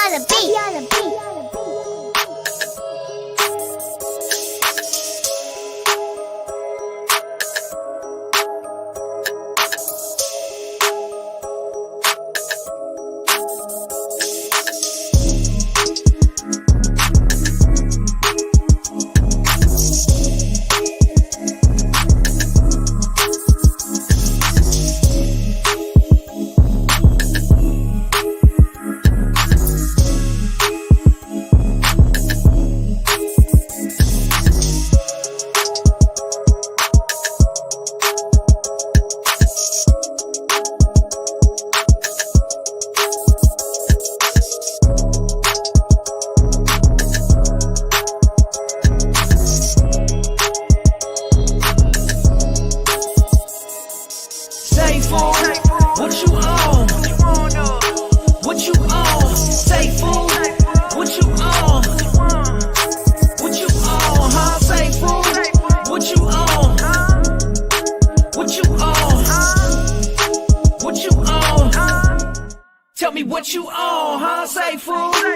on the beat. Tell me what you on, huh, safuu?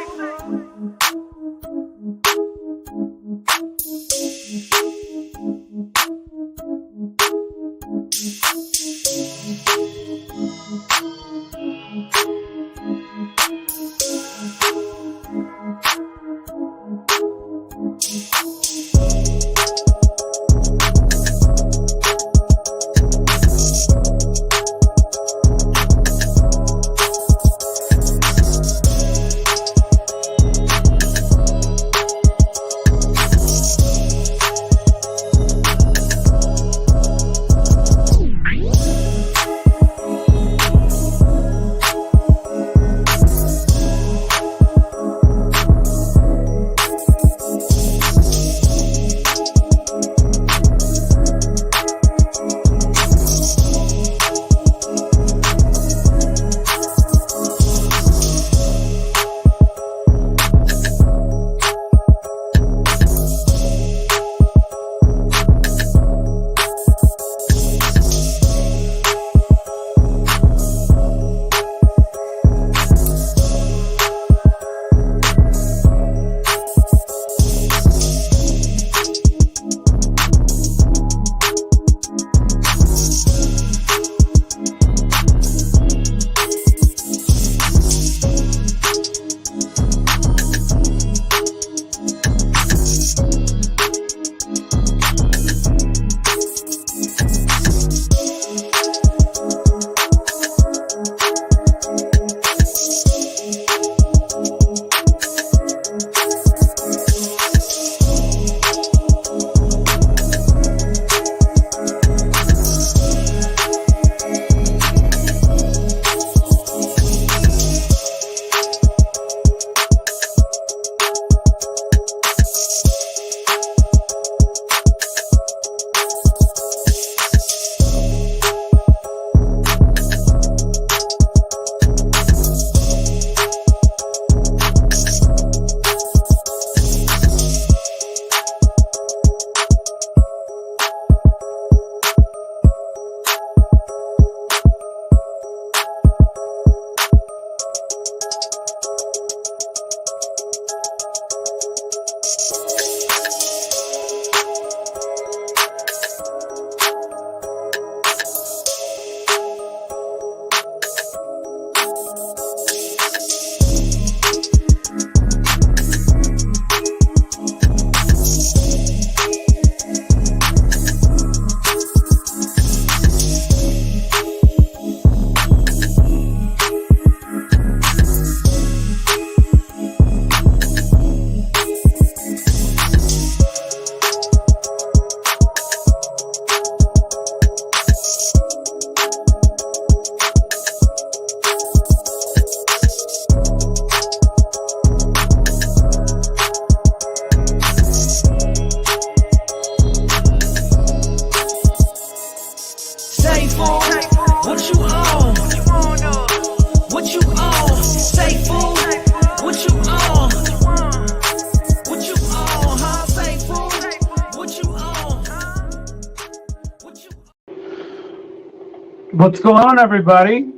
What's going on, everybody?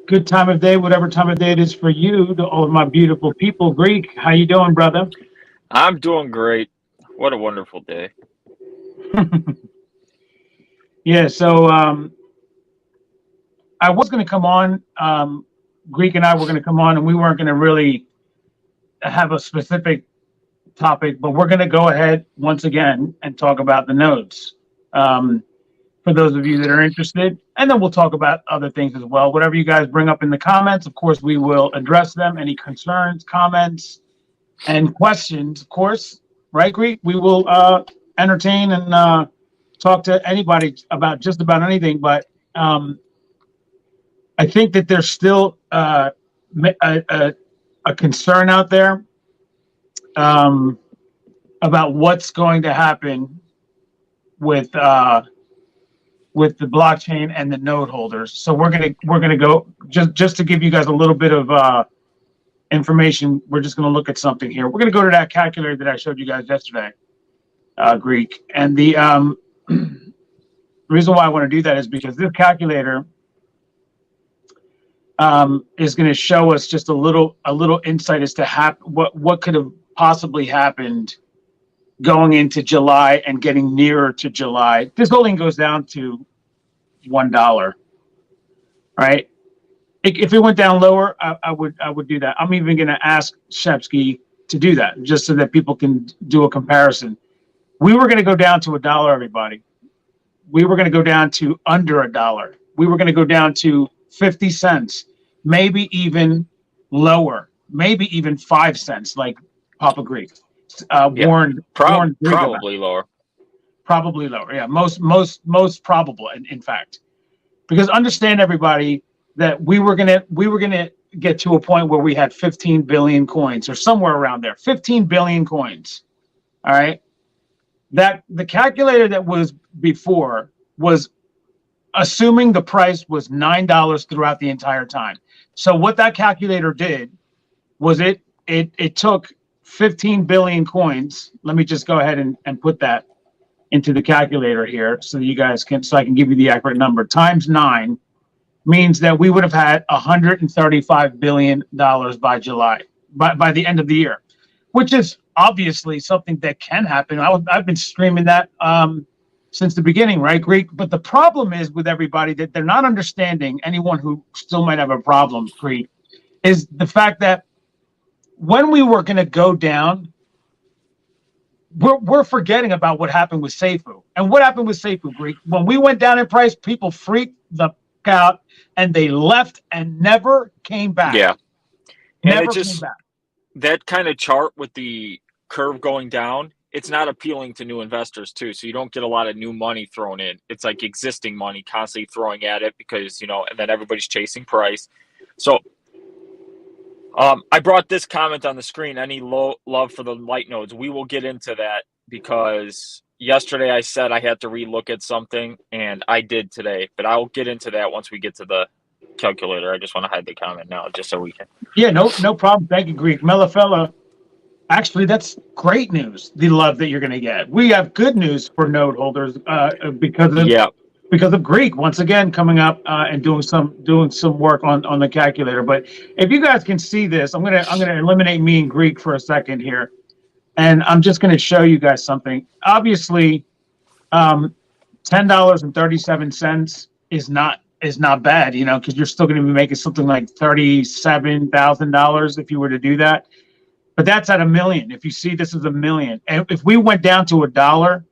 good time of day, whatever time of day it is for you, to all of my beautiful people. Greek, how you doing, brother? I'm doing great. What a wonderful day. Yeah, so I was going to come on. Greek and I were going to come on, and we weren't going to really have a specific topic, but we're going to go ahead once again and talk about the nodes. Um, for those of you that are interested, and then we'll talk about other things as well. Whatever you guys bring up in the comments, of course, we will address them. Any concerns, comments, and questions, of course, right, Greek? We will entertain and talk to anybody about just about anything. But I think that there's still a concern out there about what's going to happen with the blockchain and the node holders. So we're gonna go just to give you guys a little bit of information. We're just gonna look at something here. We're gonna go to that calculator that I showed you guys yesterday, Greek. And the reason why I want to do that is because this calculator is going to show us just a little insight as to what could have possibly happened going into July and getting nearer to July. This holding goes down to $1, right? If it went down lower, I would do that. I'm even going to ask Shepsky to do that just so that people can do a comparison. We were going to go down to $1, everybody. We were going to go down to under $1. We were going to go down to 50 cents, maybe even lower, maybe even 5 cents, like Papa Greek warned. Probably lower. Probably lower. Yeah, most probable, in fact, because understand, everybody, that we were gonna get to a point where we had 15 billion coins or somewhere around there, 15 billion coins. All right, that the calculator that was before was assuming the price was $9 throughout the entire time. So what that calculator did was it took 15 billion coins. Let me just go ahead and put that into the calculator here so that you guys can, so I can give you the accurate number. Times 9 means that we would have had $135 billion by July, by the end of the year, which is obviously something that can happen. I've been streaming that since the beginning, right, Greek? But the problem is with everybody that they're not understanding, anyone who still might have a problem, Greek, is the fact that when we were going to go down, we're forgetting about what happened with safuu. And what happened with safuu, Greek? When we went down in price, people freaked the out and they left and never came back. Yeah. Never came back. That kind of chart with the curve going down, it's not appealing to new investors too. So you don't get a lot of new money thrown in. It's like existing money constantly throwing at it because, and then everybody's chasing price. So I brought this comment on the screen, any love for the light nodes. We will get into that because yesterday I said I had to relook at something and I did today, but I'll get into that once we get to the calculator. I just want to hide the comment now just so we can. Yeah, no problem. Thank you, Greek. Melafella. Actually, that's great news. The love that you're going to get. We have good news for node holders because of Greek once again coming up and doing some work on the calculator. But if you guys can see this, I'm gonna eliminate me and Greek for a second here, and I'm just going to show you guys something. Obviously, $10.37 is not bad, because you're still going to be making something like $37,000 if you were to do that. But that's at $1 million. If you see, this is $1 million. And if we went down to $1,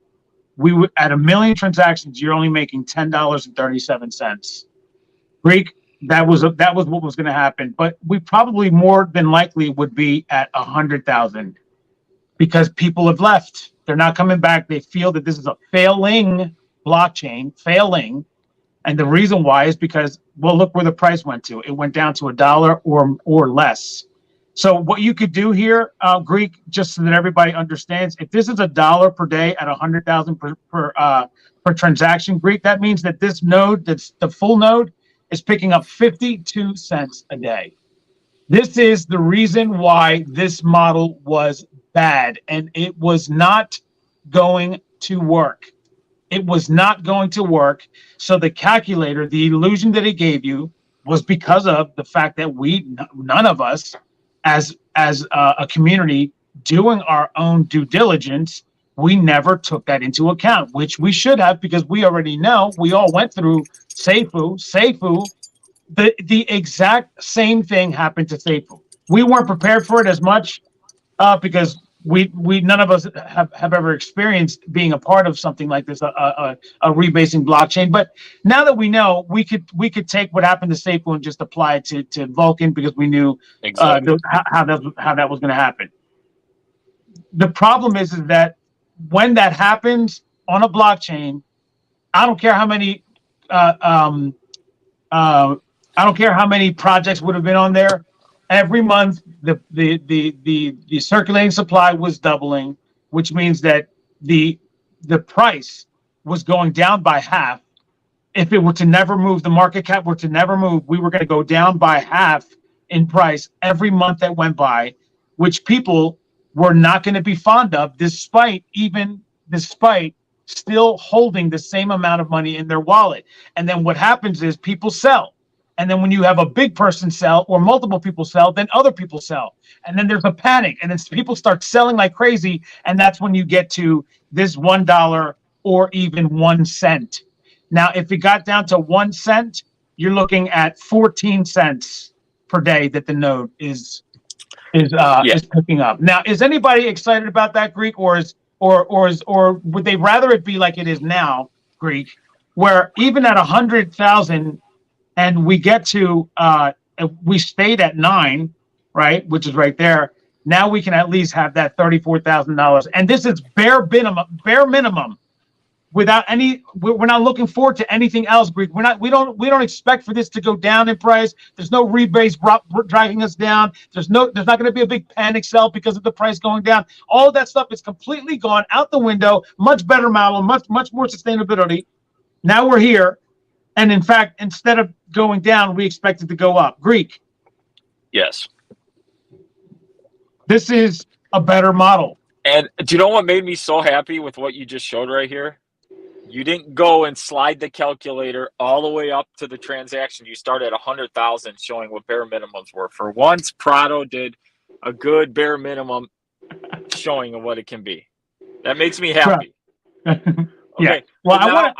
we would, at 1 million transactions, you're only making $10.37. Greek, that was what was going to happen. But we probably more than likely would be at 100,000 because people have left. They're not coming back. They feel that this is a failing blockchain, and the reason why is because, well, look where the price went to. It went down to $1 or less. So what you could do here, Greek, just so that everybody understands, if this is $1 per day at 100,000 per transaction, Greek, that means that this node, that's the full node, is picking up 52 cents a day. This is the reason why this model was bad, and it was not going to work. It was not going to work. So the calculator, the illusion that it gave you, was because of the fact that none of us, as a community doing our own due diligence, we never took that into account, which we should have, because we already know, we all went through safuu. The exact same thing happened to safuu. We weren't prepared for it as much because we none of us have ever experienced being a part of something like this, a rebasing blockchain. But now that we know, we could take what happened to safuu and just apply it to Vulcan, because we knew Exactly. how that was going to happen. The problem is that when that happens on a blockchain, I don't care how many I don't care how many projects would have been on there. Every month, the circulating supply was doubling, which means that the price was going down by half. If it were to never move, the market cap were to never move, we were going to go down by half in price every month that went by, which people were not going to be fond of, despite still holding the same amount of money in their wallet. And then what happens is people sell. And then when you have a big person sell, or multiple people sell, then other people sell. And then there's a panic, and then people start selling like crazy. And that's when you get to this $1 or even 1 cent. Now, if it got down to 1 cent, you're looking at 14 cents per day that the node is picking up. Now, is anybody excited about that, Greek, or would they rather it be like it is now, Greek, where even at 100,000, and we get to we stayed at 9, right, which is right there. Now we can at least have that $34,000, and this is bare minimum. Without any, we're not looking forward to anything else, Greek. We don't expect for this to go down in price. There's no rebase dragging us down. There's not going to be a big panic sell because of the price going down. All of that stuff is completely gone out the window. Much better model, much more sustainability. Now we're here, and in fact, instead of going down, we expect it to go up. Greek. Yes. This is a better model. And do you know what made me so happy with what you just showed right here? You didn't go and slide the calculator all the way up to the transaction. You started at 100,000, showing what bare minimums were. For once, Prado did a good bare minimum showing of what it can be. That makes me happy. Okay. Yeah. Well,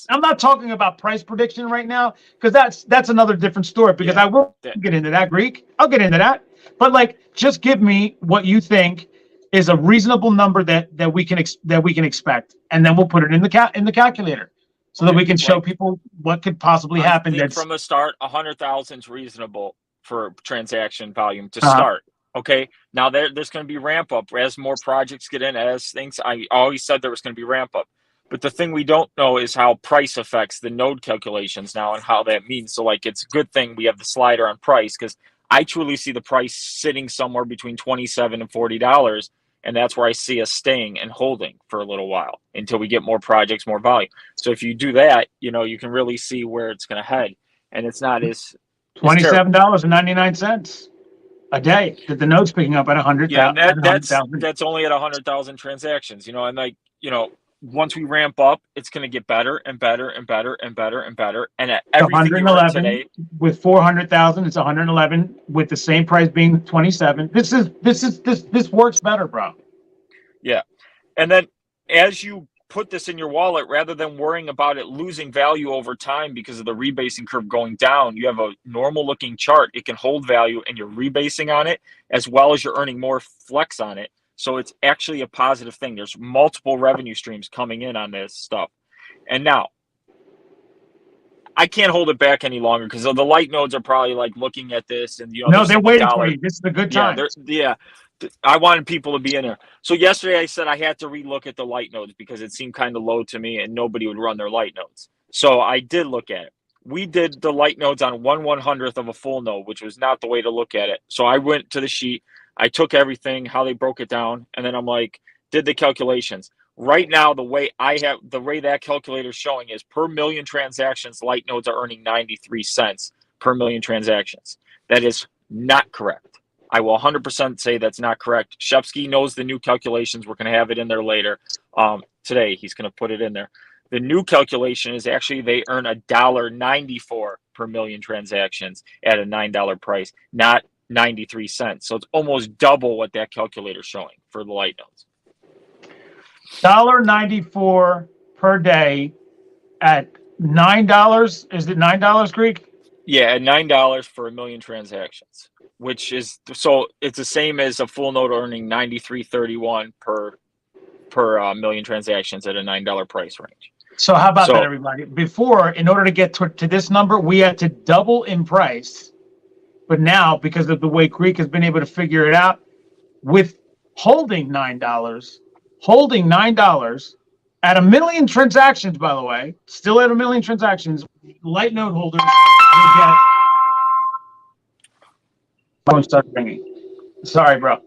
I'm not talking about price prediction right now, because that's another different story. Because I will get into that, Greek. I'll get into that. But just give me what you think is a reasonable number that we can expect, and then we'll put it in the calculator, so that we can show people what could possibly happen. That's from the start, 100,000 is reasonable for transaction volume to start. Okay, now there's going to be ramp up as more projects get in, as things. I always said there was going to be ramp up, but the thing we don't know is how price affects the node calculations now, and how that means. So it's a good thing we have the slider on price, because I truly see the price sitting somewhere between $27 and $40. And that's where I see us staying and holding for a little while until we get more projects, more volume. So if you do that, you can really see where it's going to head. And it's not as $27.99 a day that the node's picking up at 100,000. Yeah, that's only at 100,000 transactions, and once we ramp up, it's going to get better and better and better and better and better. And at everything you heard today, with 400,000, it's 111. With the same price being 27, this works better, bro. Yeah, and then as you put this in your wallet, rather than worrying about it losing value over time because of the rebasing curve going down, you have a normal looking chart. It can hold value, and you're rebasing on it, as well as you're earning more flex on it. So it's actually a positive thing. There's multiple revenue streams coming in on this stuff. And now, I can't hold it back any longer, because the light nodes are probably looking at this, and no, they're waiting for you. This is a good time. I wanted people to be in there. So yesterday I said I had to relook at the light nodes, because it seemed kind of low to me, and nobody would run their light nodes. So I did look at it. We did the light nodes on 1/100th of a full node, which was not the way to look at it. So I went to the sheet. I took everything, how they broke it down, and then I'm did the calculations. Right now, the way that calculator is showing is per million transactions, light nodes are earning 93 cents per million transactions. That is not correct. I will 100% say that's not correct. Shepsky knows the new calculations. We're going to have it in there later. Today, he's going to put it in there. The new calculation is actually they earn $1.94 per million transactions at a $9 price, not 93 cents. So it's almost double what that calculator is showing for the light nodes. $1.94 per day at $9. Is it $9, Greek? Yeah, at $9 for a million transactions, which is so it's the same as a full node earning 93.31 per million transactions at a $9 price range. So how about that, everybody? Before, in order to get to this number, we had to double in price. But now, because of the way Greek has been able to figure it out, with holding $9 at a million transactions, by the way, still at a million transactions, light node holders will get. Phone starts ringing. Sorry, bro.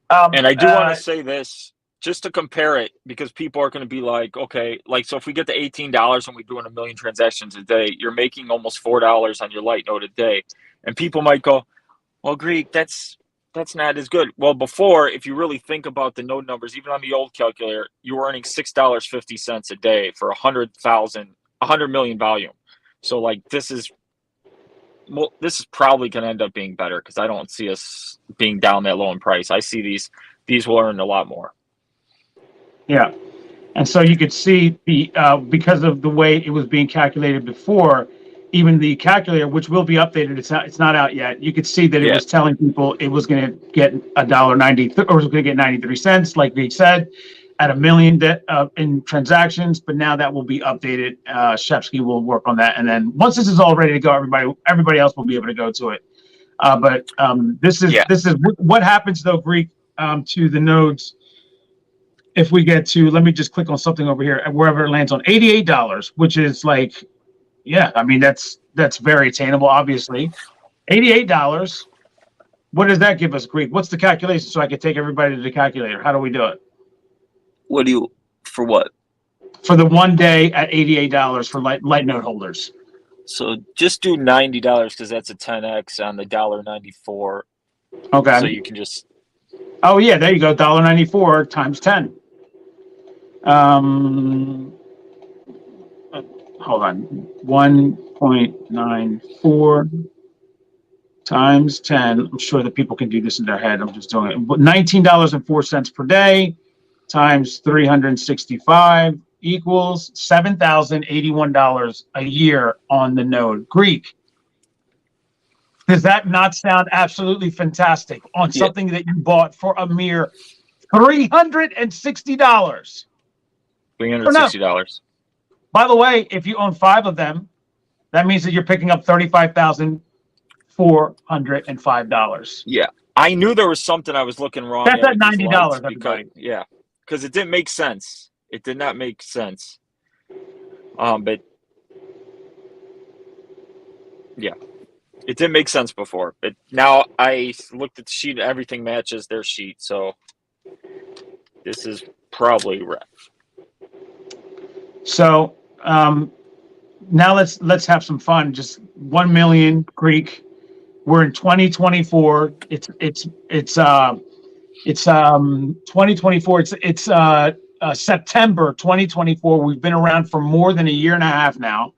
And I do want to say this, just to compare it, because people are going to be like, okay, like, so if we get to $18 and we're doing a million transactions a day, you're making almost $4 on your light node a day. And people might go, well, Greek, that's not as good. Well, before, if you really think about the node numbers, even on the old calculator, you were earning $6.50 a day for 100 million volume. So like this is probably going to end up being better because I don't see us being down that low in price. I see these will earn a lot more. Yeah. And so you could see the because of the way it was being calculated before, even the calculator, which will be updated, it's not out yet. You could see that it was telling people it was going to get $1.90 or it was going to get 93 cents, like we said, at a million in transactions. But now that will be updated. Shepsky will work on that, and then once this is all ready to go, everybody else will be able to go to it. But this is what happens though, Greek, to the nodes. If we get to, let me just click on something over here, wherever it lands on $88, which is like, yeah, I mean, that's very attainable, obviously. $88. What does that give us, Greek? What's the calculation so I can take everybody to the calculator? How do we do it? For what? For the 1 day at $88 for light node holders. So just do $90 because that's a 10x on the $1.94. Okay. So you can just. Oh yeah, there you go. $1.94 times 10. Hold on. 1.94 times 10. I'm sure that people can do this in their head. I'm just doing it. $19.04 per day times 365 equals $7,081 a year on the node. Greek. Does that not sound absolutely fantastic on something that you bought for a mere $360? $360. By the way, if you own 5 of them, that means that you're picking up $35,405. Yeah, I knew there was something I was looking wrong. That's at $90. Because it didn't make sense. It did not make sense. But yeah, it didn't make sense before. But now I looked at the sheet; everything matches their sheet. So this is probably right. So now let's have some fun. Just 1 million Greek. We're in 2024. It's 2024. It's September 2024. We've been around for more than a year and a half now,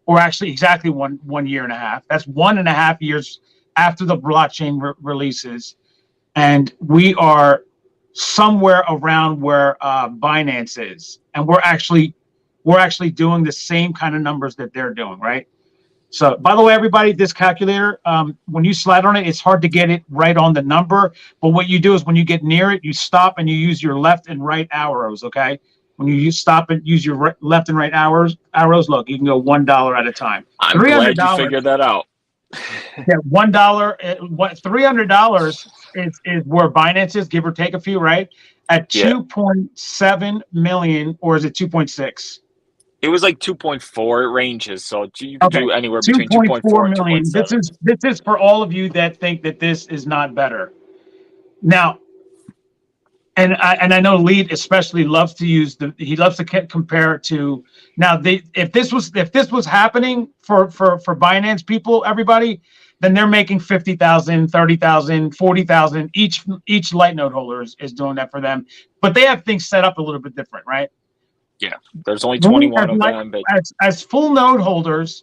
or actually exactly one year and a half. That's 1.5 years after the blockchain releases, and we are somewhere around where Binance is, and we're actually doing the same kind of numbers that they're doing, right? So, by the way, everybody, this calculator, when you slide on it, it's hard to get it right on the number. But what you do is when you get near it, you stop and you use your left and right arrows, okay? When you stop and use your left and right arrows, look, you can go $1 at a time. I'm glad you figured that out. Yeah, $1, $300 is where Binance is, give or take a few, right? At 2.7 million, or is it 2.6? It was like 2.4. It ranges, so you can do anywhere between 2.4 and 2.7. This is for all of you that think that this is not better. Now, and I know Lead especially loves to use he loves to compare it to now. If this was happening for Binance people, everybody, then they're making 50,000, 30,000, 40,000. Each light node holder is doing that for them, but they have things set up a little bit different, right? Yeah, there's only 21 of Like, them, but as full node holders,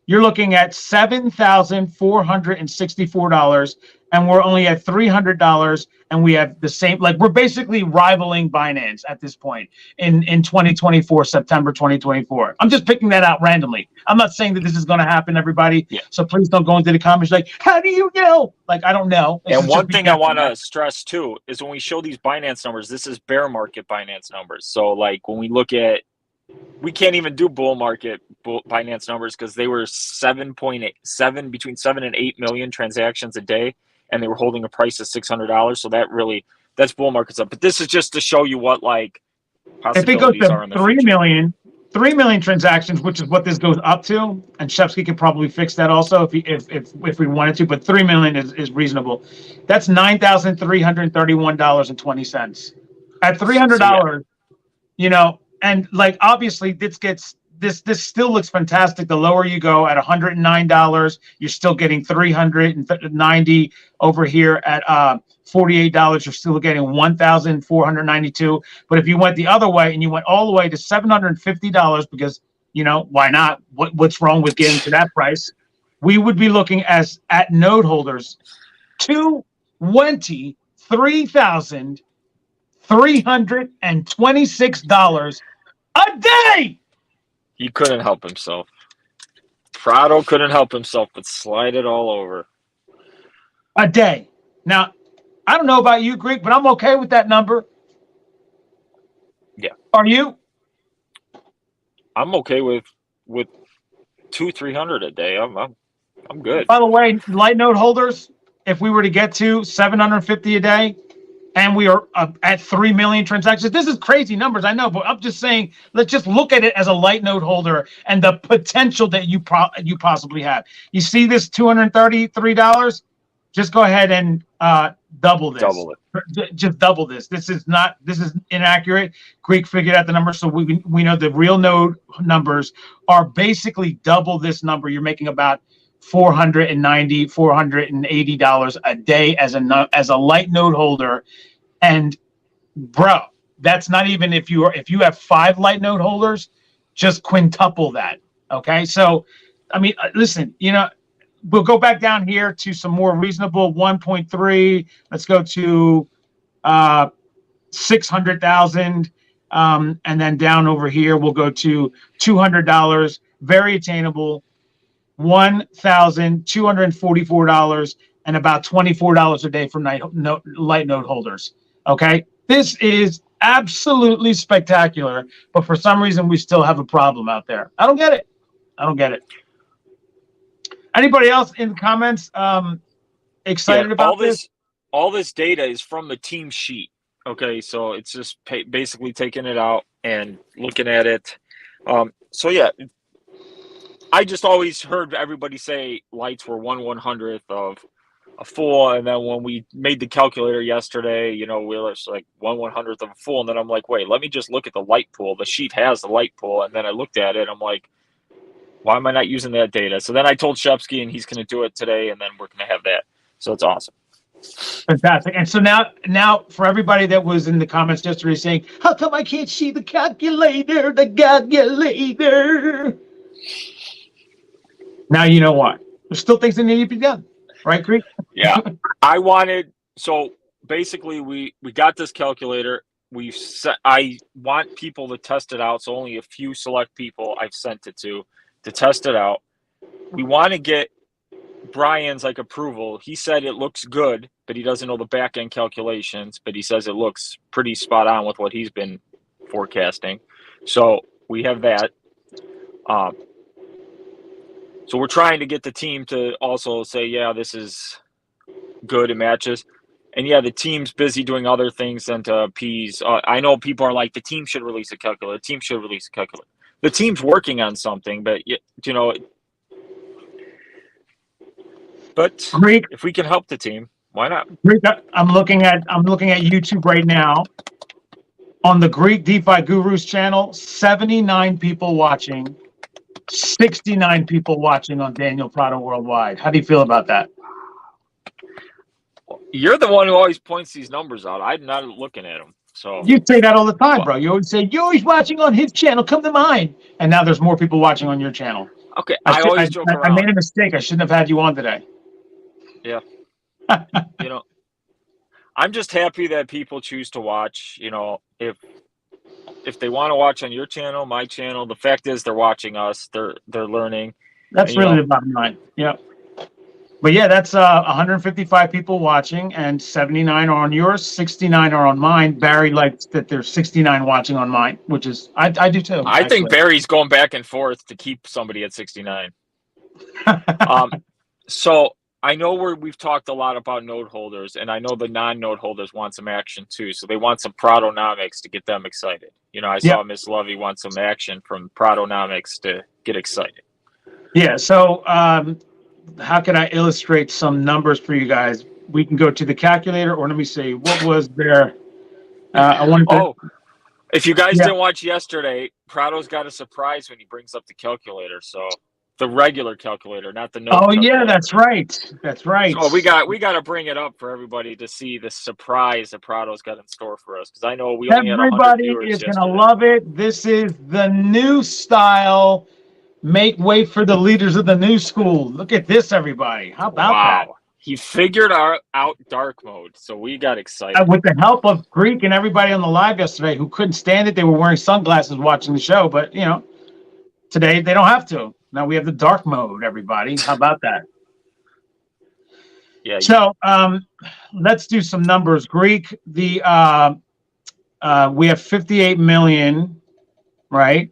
you're looking at $7,464, and we're only at $300, and we have the same. Like, we're basically rivaling Binance at this point in 2024, September 2024. I'm just picking that out randomly. I'm not saying that this is going to happen, everybody. Yeah. So please don't go into the comments like, "How do you know?" Like, I don't know. This and is one just thing me I want guessing. to stress too is when we show these Binance numbers, this is bear market Binance numbers. So like when we look at, we can't even do bull market Binance numbers because they were 7.7 between 7 and 8 million transactions a day, and they were holding a price of $600. So that's bull market stuff. But this is just to show you what like If it goes possibilities to are in the future. 3 million transactions, which is what this goes up to, and Shepsky could probably fix that also if we wanted to, but 3 million is reasonable. That's $9,331.20. At $300, you know, and like obviously this still looks fantastic. The lower you go at $109, you're still getting 390 over here at $48, you're still getting 1,492. But if you went the other way and you went all the way to $750, because you know why not? What's wrong with getting to that price? We would be looking at node holders $23,326 a day. He couldn't help himself. Prado couldn't help himself but slide it all over. A day. Now, I don't know about you, Greek, but I'm okay with that number. Yeah. Are you? I'm okay with 200-300 a day. I'm good. By the way, light node holders, if we were to get to 750 a day, and we are at 3 million transactions. This is crazy numbers, I know, but I'm just saying, let's just look at it as a light node holder and the potential that you possibly have. You see this $233? Just go ahead and double this. Double it. Just double this. This is inaccurate. Greek figured out the number, so we know the real node numbers are basically double this number. You're making about $480 a day as a light node holder. And bro, that's not even if you have 5 light node holders, just quintuple that. Okay, so I mean, listen, you know, we'll go back down here to some more reasonable 1.3. Let's go to 600,000, and then down over here we'll go to $200, very attainable. $1,244 and about $24 a day for light node holders. Okay, this is absolutely spectacular, but for some reason we still have a problem out there. I don't get it. Anybody else in the comments excited about this? All this data is from the team sheet. Okay, so it's just basically taking it out and looking at it. So yeah. I just always heard everybody say lights were 1/100th of a full, and then when we made the calculator yesterday, you know, we were like 1/100th of a full, and then I'm like, wait, let me just look at the light pool. The sheet has the light pool, and then I looked at it, I'm like, why am I not using that data? So then I told Shepsky, and he's going to do it today, and then we're going to have that. So it's awesome. Fantastic. And so now for everybody that was in the comments yesterday saying, how come I can't see the calculator? Now you know why. There's still things that need to be done, right, Greek? Yeah. So basically we got this calculator. I want people to test it out. So only a few select people I've sent it to test it out. We want to get Brian's like approval. He said it looks good, but he doesn't know the back end calculations, but he says it looks pretty spot on with what he's been forecasting. So we have that. So we're trying to get the team to also say, yeah, this is good, it matches. And yeah, the team's busy doing other things than to appease. I know people are like, the team should release a calculator. The team should release a calculator. The team's working on something, but you know. But Greek, if we can help the team, why not? Greek, I'm looking at YouTube right now. On the Greek DeFi Gurus channel, 79 people watching. 69 people watching on Daniel Prado Worldwide. How do you feel about that? You're the one who always points these numbers out. I'm not looking at them. So You say that all the time, bro. You always say, you're always watching on his channel, come to mine. And now there's more people watching on your channel. okay, I always joke I around. made a mistake. I shouldn't have had you on today. Yeah. You know, I'm just happy that people choose to watch. You know, if they want to watch on your channel, my channel, the fact is they're watching us. They're learning. That's And, really the bottom line. Yep. But yeah, that's 155 people watching, and 79 are on yours, 69 are on mine. Barry likes that there's 69 watching on mine, which is I do too. I think actually. Barry's going back and forth to keep somebody at 69. So I know we've talked a lot about node holders, and I know the non-node holders want some action too. So they want some Protonomics to get them excited. You know, I saw Miss Lovey want some action from Protonomics to get excited. Yeah. So how can I illustrate some numbers for you guys? We can go to the calculator, or let me see, what was there? I wanted to. If you guys didn't watch yesterday, Prado's got a surprise when he brings up the calculator. So the regular calculator, not the node. Oh calculator. yeah, that's right. That's right. So we got to bring it up for everybody to see the surprise that Prado's got in store for us, because I know we only had 100 viewers is yesterday. gonna love it. This is the new style. Make way for the leaders of the new school. Look at this, everybody. How about that? He figured out dark mode, so we got excited. With the help of Greek and everybody on the live yesterday who couldn't stand it. They were wearing sunglasses watching the show, but you know, today they don't have to. Now we have the dark mode, everybody. How about that? Yeah. So let's do some numbers. Greek, we have 58 million, right?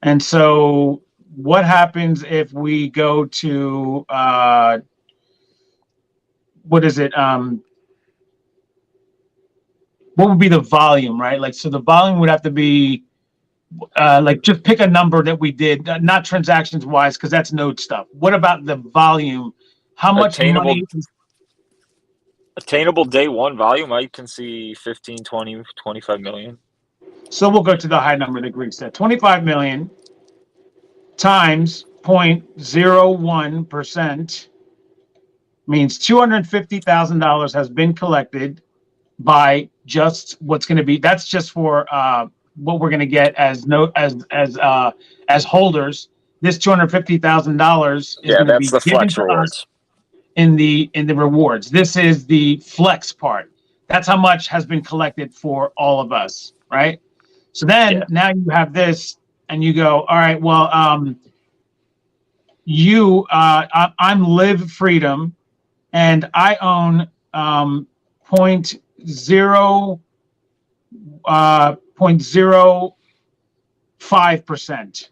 And so what happens if we go to what is it? What would be the volume, right? Like, so the volume would have to be like, just pick a number that we did, not transactions wise, because that's node stuff. What about the volume? How much money? Attainable day one volume, I can see 15, 20, 25 million. So we'll go to the high number that Greek said. 25 million times 0.01% means $250,000 has been collected by just what's going to be. That's just for what we're going to get as holders. This $250,000 is going to be the given flex to rewards. us in the rewards. This is the flex part. That's how much has been collected for all of us, right? So then now you have this, and you go, all right, well, I'm Live Freedom, and I own 0.05%,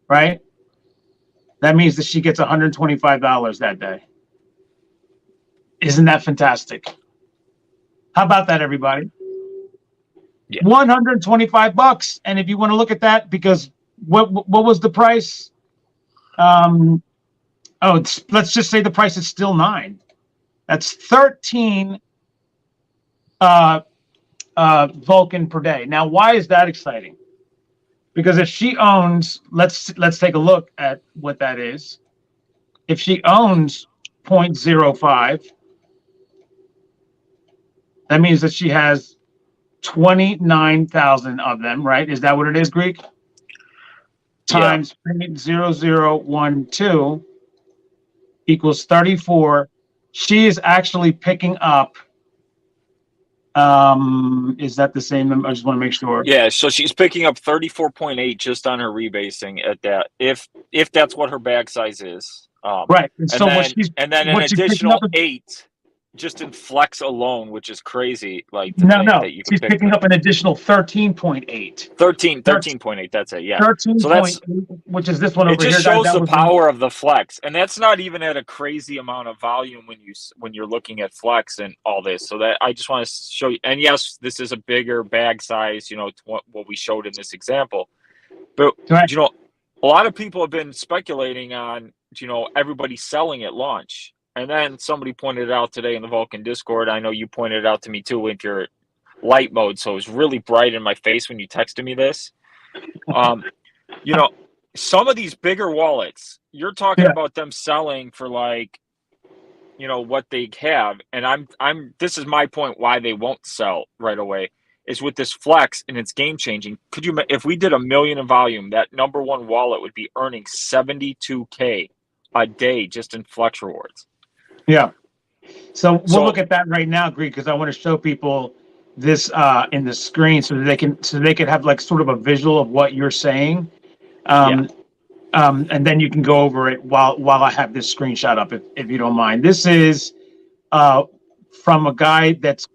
right? That means that she gets $125 that day. Isn't that fantastic? How about that, everybody? Yeah. $125. And if you want to look at that, because what was the price? Let's just say the price is still 9. That's 13 Vulcan per day. Now, why is that exciting? Because if she owns, let's take a look at what that is. If she owns 0.05, that means that she has 29,000 of them, right? Is that what it is, Greek? Times 0.0012 equals 34. She is actually picking up. Is that the same number? I just want to make sure. Yeah, so she's picking up 34.8 just on her rebasing at that. If that's what her bag size is. Right. And so then an additional 8 just in flex alone, which is crazy. Like that you can she's picking up an additional 13.8. 13.8. That's it. Yeah. 13.8, so that's which is this one over here. It just shows the power of the flex, and that's not even at a crazy amount of volume when you're looking at flex and all this. So that I just want to show you. And yes, this is a bigger bag size. You know, what we showed in this example, but you know, a lot of people have been speculating on everybody selling at launch. And then somebody pointed it out today in the Vulcan Discord. I know you pointed it out to me too with your light mode. So it was really bright in my face when you texted me this. Some of these bigger wallets, you're talking about them selling for like what they have, and this is my point why they won't sell right away, is with this flex, and it's game changing. If we did 1 million in volume, that number one wallet would be earning 72K a day just in flex rewards. Yeah. So we'll look at that right now, Greek, because I want to show people this in the screen so they can have like sort of a visual of what you're saying. And then you can go over it while I have this screenshot up, if you don't mind. This is from a guy that's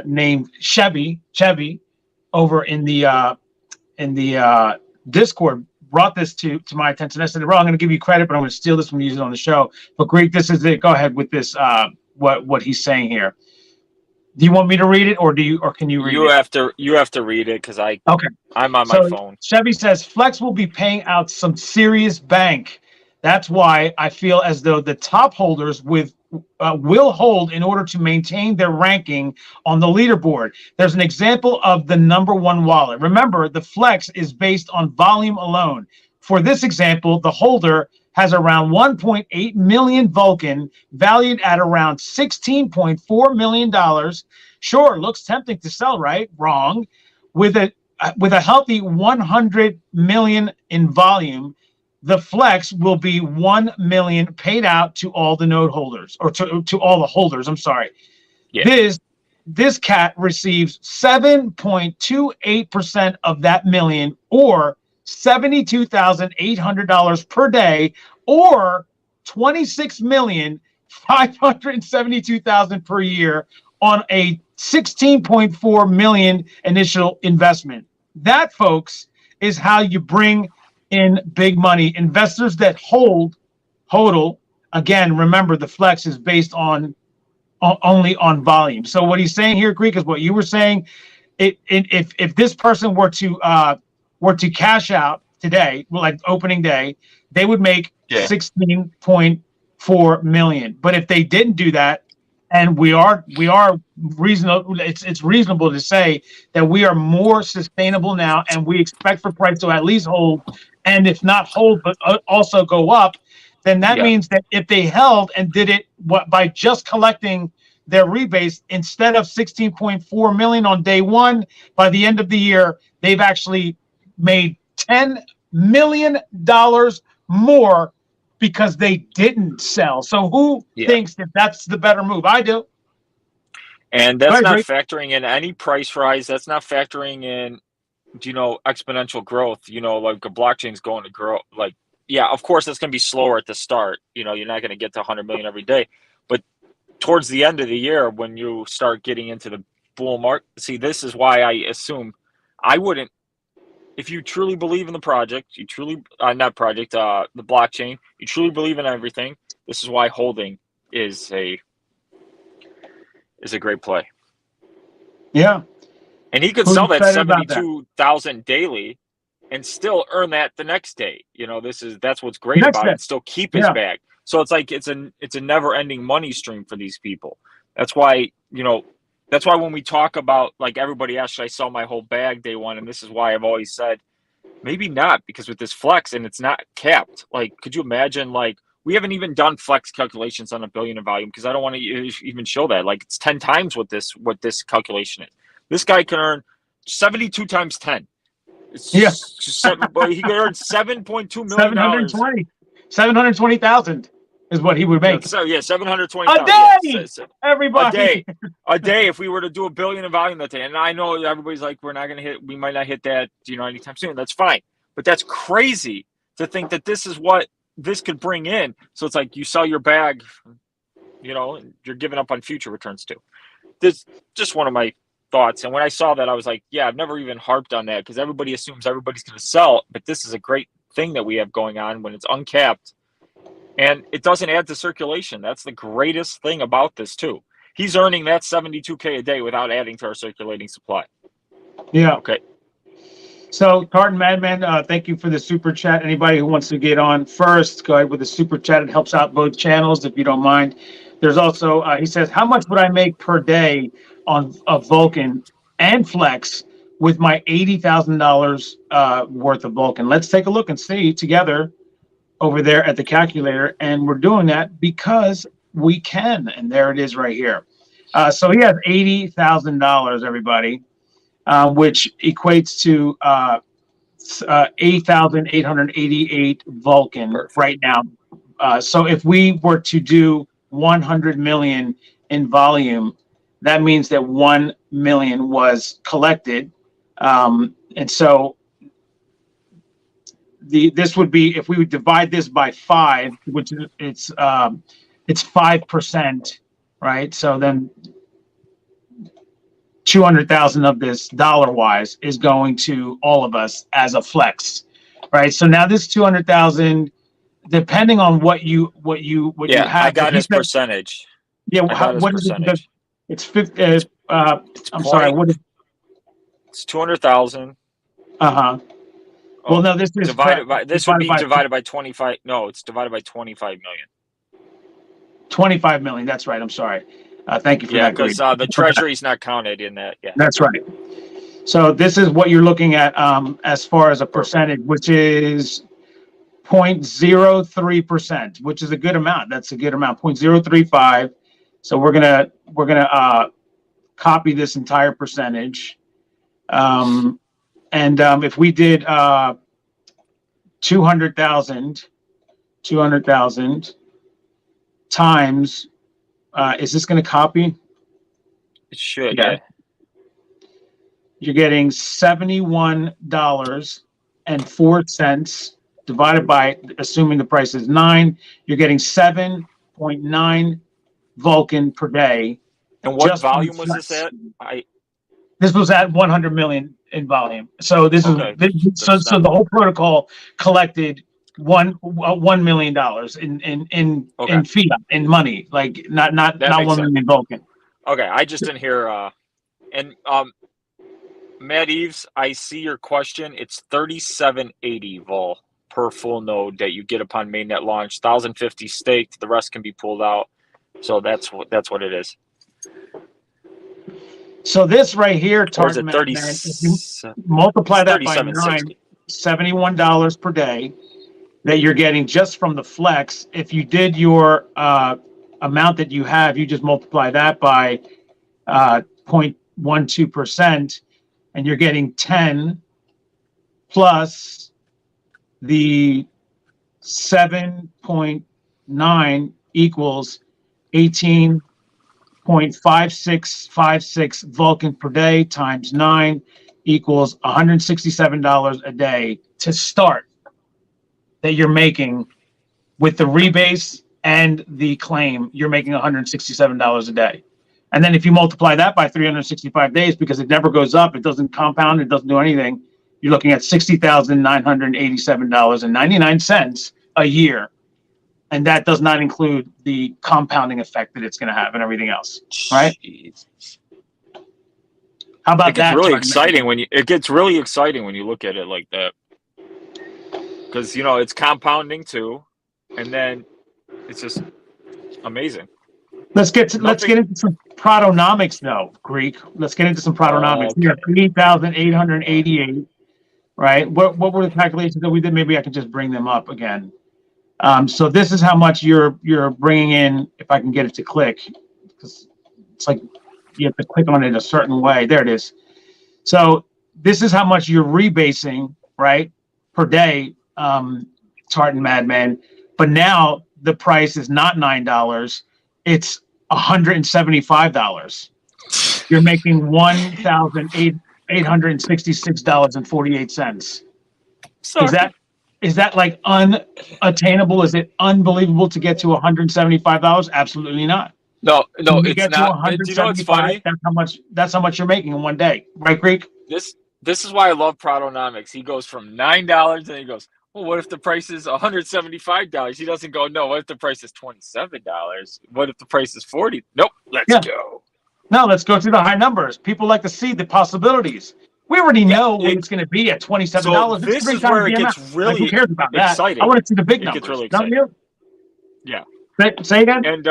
named Chevy over in the Discord. Brought this to my attention. I said, "Bro, I'm going to give you credit, but I'm going to steal this from using it on the show." But Greek, this is it. Go ahead with this. What he's saying here. Do you want me to read it, or can you read it? You have to read it because I'm on my phone. Chevy says Flex will be paying out some serious bank. That's why I feel as though the top holders will hold in order to maintain their ranking on the leaderboard. There's an example of the number one wallet. Remember, the Flex is based on volume alone. For this example, the holder has around 1.8 million Vulcan, valued at around $16.4 million. Sure, looks tempting to sell, right? Wrong. With a healthy 100 million in volume, the Flex will be 1 million paid out to all the node holders, or to all the holders. I'm sorry. Yeah. This cat receives 7.28% of that million, or $72,800 per day, or $26,572,000 per year on a 16.4 million initial investment. That, folks, is how you bring in big money. Investors that hodl, again, remember the Flex is based on only on volume. So what he's saying here, Greek, is what you were saying. If this person were to cash out today, like opening day, they would make 16.4 million. But if they didn't do that, and we are reasonable, it's reasonable to say that we are more sustainable now, and we expect for price to at least hold, and if not hold, but also go up, then that means that if they held and did it by just collecting their rebates instead of 16.4 million on day one, by the end of the year, they've actually made $10 million more because they didn't sell. So who thinks that that's the better move? I do. And that's not factoring in any price rise. That's not factoring in, exponential growth. Like a blockchain's going to grow. Like, of course, it's going to be slower at the start. You're not going to get to 100 million every day. But towards the end of the year, when you start getting into the bull market, see, this is why I assume I wouldn't. If you truly believe in the project, the blockchain, you truly believe in everything, this is why holding is a great play. Yeah. And he could sell that 72,000 daily and still earn that the next day. That's what's great about it. Still keep his bag. So it's like it's a never-ending money stream for these people. That's why, when we talk about, like, everybody asks, should I sell my whole bag day one? And this is why I've always said, maybe not, because with this Flex, and it's not capped. Like, could you imagine, like, we haven't even done Flex calculations on $1 billion in volume because I don't want to even show that. Like, it's 10 times what this calculation is. This guy can earn 72 times 10. But he could earn $7.2 million. 720,000 is what he would make. So 720,000 a day. Everybody, a day. If we were to do $1 billion in volume that day, and I know everybody's like, we might not hit that, anytime soon. That's fine, but that's crazy to think that this is what this could bring in. So it's like you sell your bag, you're giving up on future returns too. This just one of my thoughts. And when I saw that, I was like, I've never even harped on that because everybody assumes everybody's going to sell, but this is a great thing that we have going on when it's uncapped. And it doesn't add to circulation. That's the greatest thing about this, too. He's earning that 72K a day without adding to our circulating supply. Yeah. Okay. So, Tartan Madman, thank you for the super chat. Anybody who wants to get on first, go ahead with the super chat. It helps out both channels, if you don't mind. There's also, he says, how much would I make per day on a Vulcan and Flex with my $80,000 worth of Vulcan? Let's take a look and see together over there at the calculator. And we're doing that because we can, and there it is right here. So he has $80,000, everybody, which equates to 8,888 Vulcan Perfect. right now. So if we were to do 100 million in volume, that means that 1 million was collected. And so this would be, if we would divide this by 5, which is it's 5%, right? So then 200,000 of this dollar wise is going to all of us as a flex, right? So now this 200,000, depending on what you Yeah, have. I got his percentage. Yeah, I got his what is it? percentage. It's 50. I'm sorry. What is? It's 200,000. Well, no, this is divided by. This would be divided by 25. No, it's divided by 25 million. 25 million. That's right. I'm sorry. Thank you for that. Because the treasury's not counted in that. Yeah, that's right. So this is what you're looking at as far as a percentage, which is 0.03%, which is a good amount. That's a good amount. 0.035. So we're gonna copy this entire percentage, and if we did 200,000 times, is this going to copy? it should. Yeah. You're getting $71.04 divided by, assuming the price is 9, you're getting 7.9 Vulcan per day. And what volume was this at? This was at 100 million in volume. So this Okay. is so the whole protocol collected $1 million in fiat, in money, like not 1 million Vulcan. Okay, I just didn't hear. And Matt Eves, I see your question. It's 3780 vol per full node that you get upon mainnet launch. 1,050 staked. The rest can be pulled out. So that's what it is. So this right here, Or is it man, 30? if you multiply that by 9, 37.60. $71 per day that you're getting just from the flex. If you did your amount that you have, you just multiply that by 0.12%, and you're getting 10 plus the 7.9 equals 18.5656 Vulcan per day times 9 equals $167 a day to start, that you're making with the rebase and the claim. You're making $167 a day. And then if you multiply that by 365 days, because it never goes up, it doesn't compound, it doesn't do anything, you're looking at $60,987.99 a year. And that does not include the compounding effect that it's going to have and everything else, right? Jeez. How about It gets that? really exciting when you. It gets really exciting when you look at it like that, because it's compounding too, and then it's just amazing. Let's get into some Protonomics though, Greek. Let's get into some Protonomics. Okay. We have 3,888, right? What were the calculations that we did? Maybe I can just bring them up again. So this is how much you're bringing in. If I can get it to click, because it's like you have to click on it a certain way. There it is. So this is how much you're rebasing, right, per day, Tartan Madman. But now the price is not $9; it's $175. You're making $1,866.48. Is that like unattainable? Is it unbelievable to get to $175? Absolutely not. No, When you it's get not. to Do you know what's funny? That's how much you're making in one day, right, Greek? This is why I love Protonomics. He goes from $9 and he goes, well, what if the price is $175? He doesn't go, no, what if the price is $27? What if the price is $40? Nope, let's go. No, let's go through the high numbers. People like to see the possibilities. We already know what it's going to be at $27. So this is where it gets really who cares about exciting. That? I want to see the big it numbers. Gets really Don't exciting. you? Yeah. Say again? And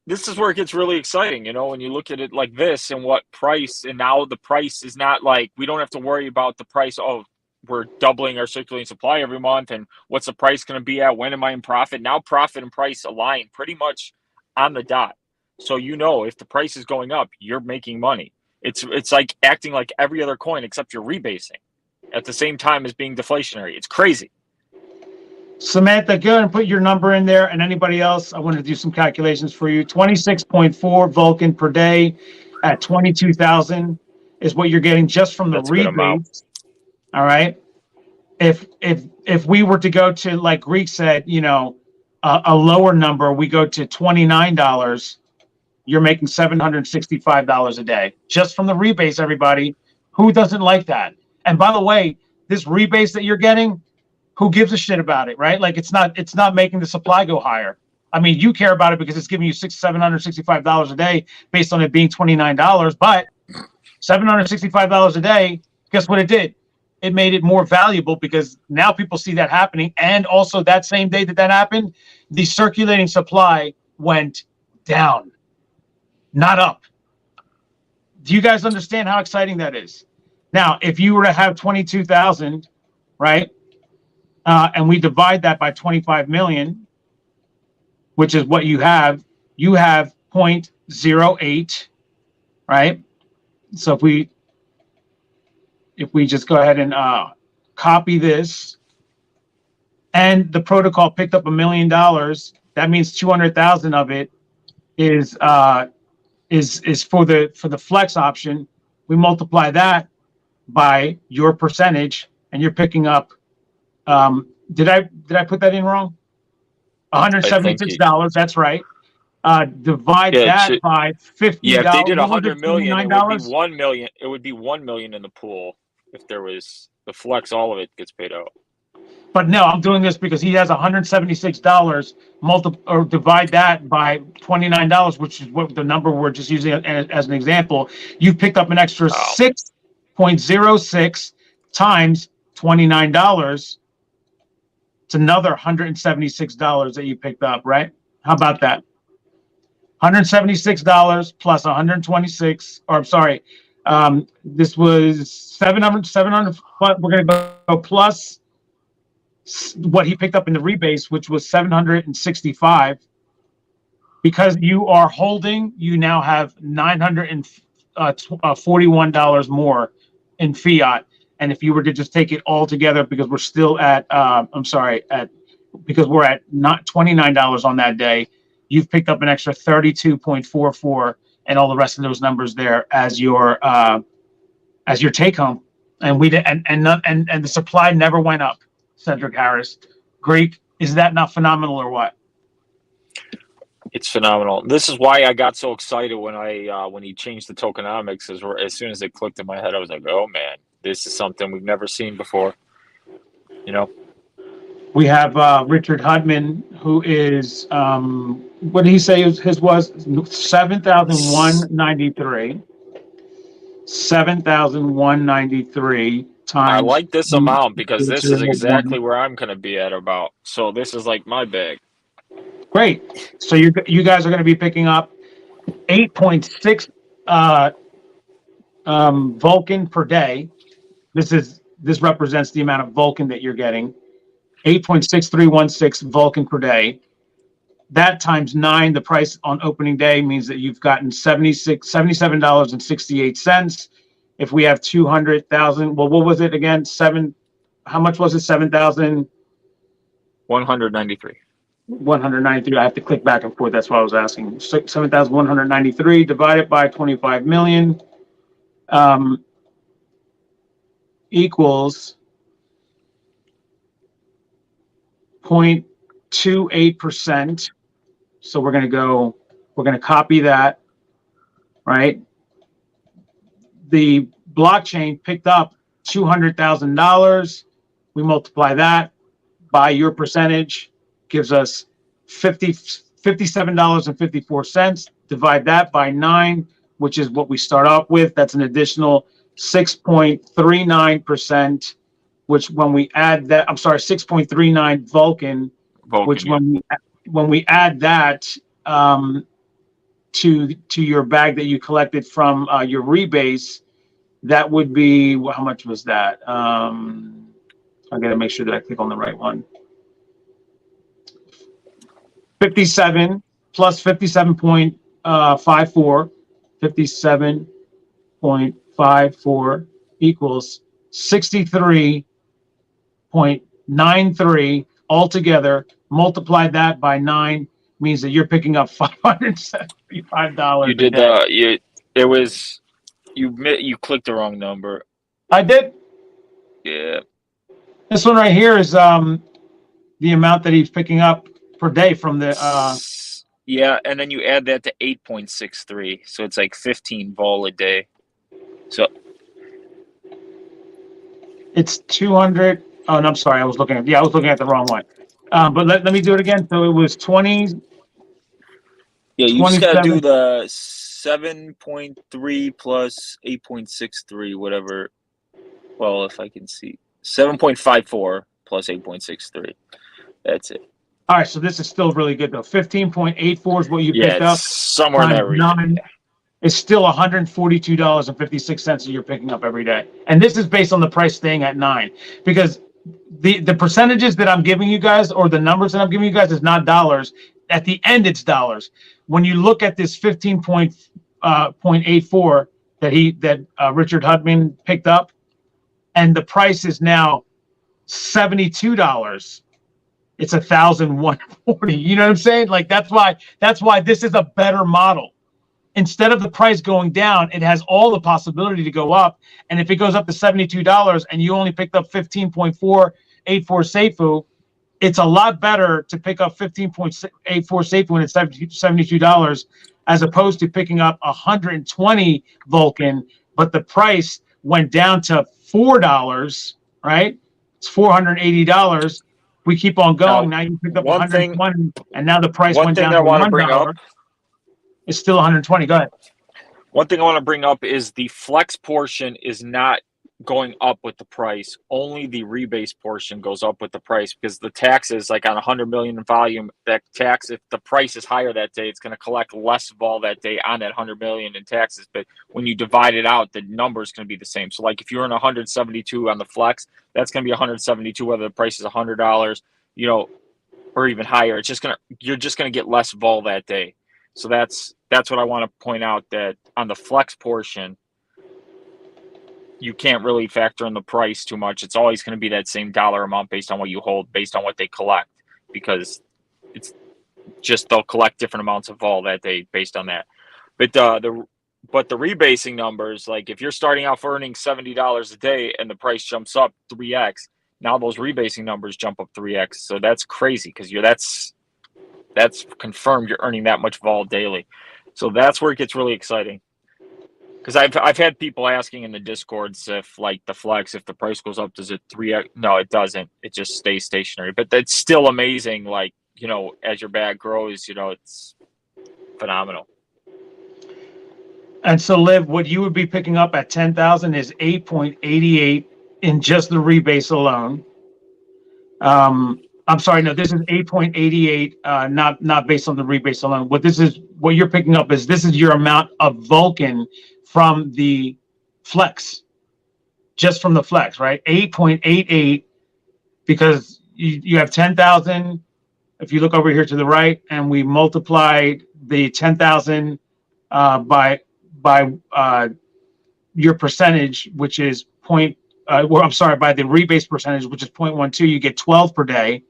this is where it gets really exciting, when you look at it like this and what price, and now the price is not like, we don't have to worry about the price. Oh, we're doubling our circulating supply every month, and what's the price going to be at? When am I in profit? Now profit and price align pretty much on the dot. So you know if the price is going up, you're making money. It's like acting like every other coin except you're rebasing at the same time as being deflationary. It's crazy. Samantha, go ahead and put your number in there, and anybody else, I wanted to do some calculations for you. 26.4 Vulcan per day at 22,000 is what you're getting just from the That's a good amount. rebate. All right. If we were to go to, like Greek said, you know, a lower number, we go to $29. You're making $765 a day just from the rebase. Everybody, who doesn't like that? And by the way, this rebase that you're getting, who gives a shit about it, right? Like it's not making the supply go higher. I mean, you care about it because it's giving you $765 a day based on it being $29, but $765 a day, guess what it did? It made it more valuable because now people see that happening. And also that same day that happened, the circulating supply went down, not up. Do you guys understand how exciting that is? Now, if you were to have 22,000, right? And we divide that by 25 million, which is what you have 0.08, right? So if we just go ahead and copy this, and the protocol picked up $1 million, that means 200,000 of it is for the flex option. We multiply that by your percentage, and you're picking up. Did I put that in wrong? $176. That's right. Divide that by $50. Yeah, if they did 100 million, it would be 1 million. It would be 1 million in the pool if there was the flex. All of it gets paid out. But no, I'm doing this because he has $176. Or divide that by $29, which is what the number we're just using as an example. You've picked up an extra 6.06 times $29. It's another $176 that you picked up, right? How about that? $176 plus 126, or I'm sorry, this was 700, but we're going to go plus what he picked up in the rebase, which was 765. Because you are holding, you now have $941 more in fiat. And if you were to just take it all together, because we're still at, because we're at not $29 on that day, you've picked up an extra 32.44 and all the rest of those numbers there as your take home. And and the supply never went up. Cedric Harris, Greek, is that not phenomenal or what? It's phenomenal. This is why I got so excited when he changed the tokenomics. As soon as it clicked in my head, I was like, oh man, this is something we've never seen before. You know. We have Richard Hudman, who is what did he say his was 7,193. 7,193 times. I like this amount because this is exactly where I'm going to be at about. So this is like my bag. Great. So you guys are going to be picking up 8.6 Vulcan per day. This represents the amount of Vulcan that you're getting. 8.6316 Vulcan per day. That times 9, the price on opening day means that you've gotten $77.68. If we have 200,000, well, what was it again? How much was it? 7,193. 193. I have to click back and forth. That's why I was asking. 7,193 divided by 25 million equals 0.28%. So we're going to copy that, right? The blockchain picked up $200,000. We multiply that by your percentage, gives us $57.54. Divide that by 9, which is what we start off with. That's an additional 6.39%, which when we add that, 6.39 Vulcan, which when we add that to your bag that you collected from your rebase, that would be, how much was that? I got to make sure that I click on the right one. 57 plus 57.54, 57.54 equals 63.93 altogether. Multiply that by 9 means that you're picking up $575 You a did day. you clicked the wrong number. I did. Yeah. This one right here is the amount that he's picking up per day from the yeah, and then you add that to 8.63, so it's like 15 vol a day. So it's 200. Oh, no, I'm sorry. I was looking at the wrong one. But let me do it again. So it was 20. Yeah, you just gotta 27. do the 7.3 plus 8.63, whatever. Well, if I can see, 7.54 plus 8.63. That's it. All right, so this is still really good though. 15.84 is what you yeah, picked up. it's somewhere in that region. 9 is still $142.56 that you're picking up every day. And this is based on the price staying at 9. Because the percentages that I'm giving you guys, or the numbers that I'm giving you guys, is not dollars. At the end, it's dollars. When you look at this 15.84 that Richard Hudman picked up, and the price is now $72. It's 1,140. You know what I'm saying? Like that's why this is a better model. Instead of the price going down, it has all the possibility to go up. And if it goes up to $72 and you only picked up 15.484 safuu, it's a lot better to pick up 15.84 safuu when it's $72 as opposed to picking up 120 Vulcan, but the price went down to $4, right? It's $480. We keep on going. Now you picked up 120, and now the price went down to $1. It's still 120. Go ahead. One thing I want to bring up is the flex portion is not going up with the price. Only the rebase portion goes up with the price because the taxes, like on 100 million in volume, that tax, if the price is higher that day, it's going to collect less vol that day on that 100 million in taxes. But when you divide it out, the number is going to be the same. So like if you're in 172 on the flex, that's going to be 172 whether the price is $100, you know, or even higher. It's just you're just going to get less vol that day. So that's what I want to point out, that on the flex portion, you can't really factor in the price too much. It's always going to be that same dollar amount based on what you hold, based on what they collect, because it's just they'll collect different amounts of vol that day based on that. But the rebasing numbers, like if you're starting out for earning $70 a day and the price jumps up 3x, now those rebasing numbers jump up 3x. So that's crazy because that's confirmed you're earning that much vol daily. So that's where it gets really exciting. Because I've had people asking in the Discords if like the flex, if the price goes up, does it 3x? No, it doesn't. It just stays stationary. But that's still amazing. Like, you know, as your bag grows, you know, it's phenomenal. And so, Liv, what you would be picking up at 10,000 is 8.88 in just the rebase alone. I'm sorry, no, this is 8.88, not based on the rebase alone. What you're picking up is this is your amount of Vulcan from the flex, just from the flex, right? 8.88, because you have 10,000. If you look over here to the right, and we multiply the 10,000 by your percentage, which is by the rebase percentage, which is 0.12, you get 12 per day.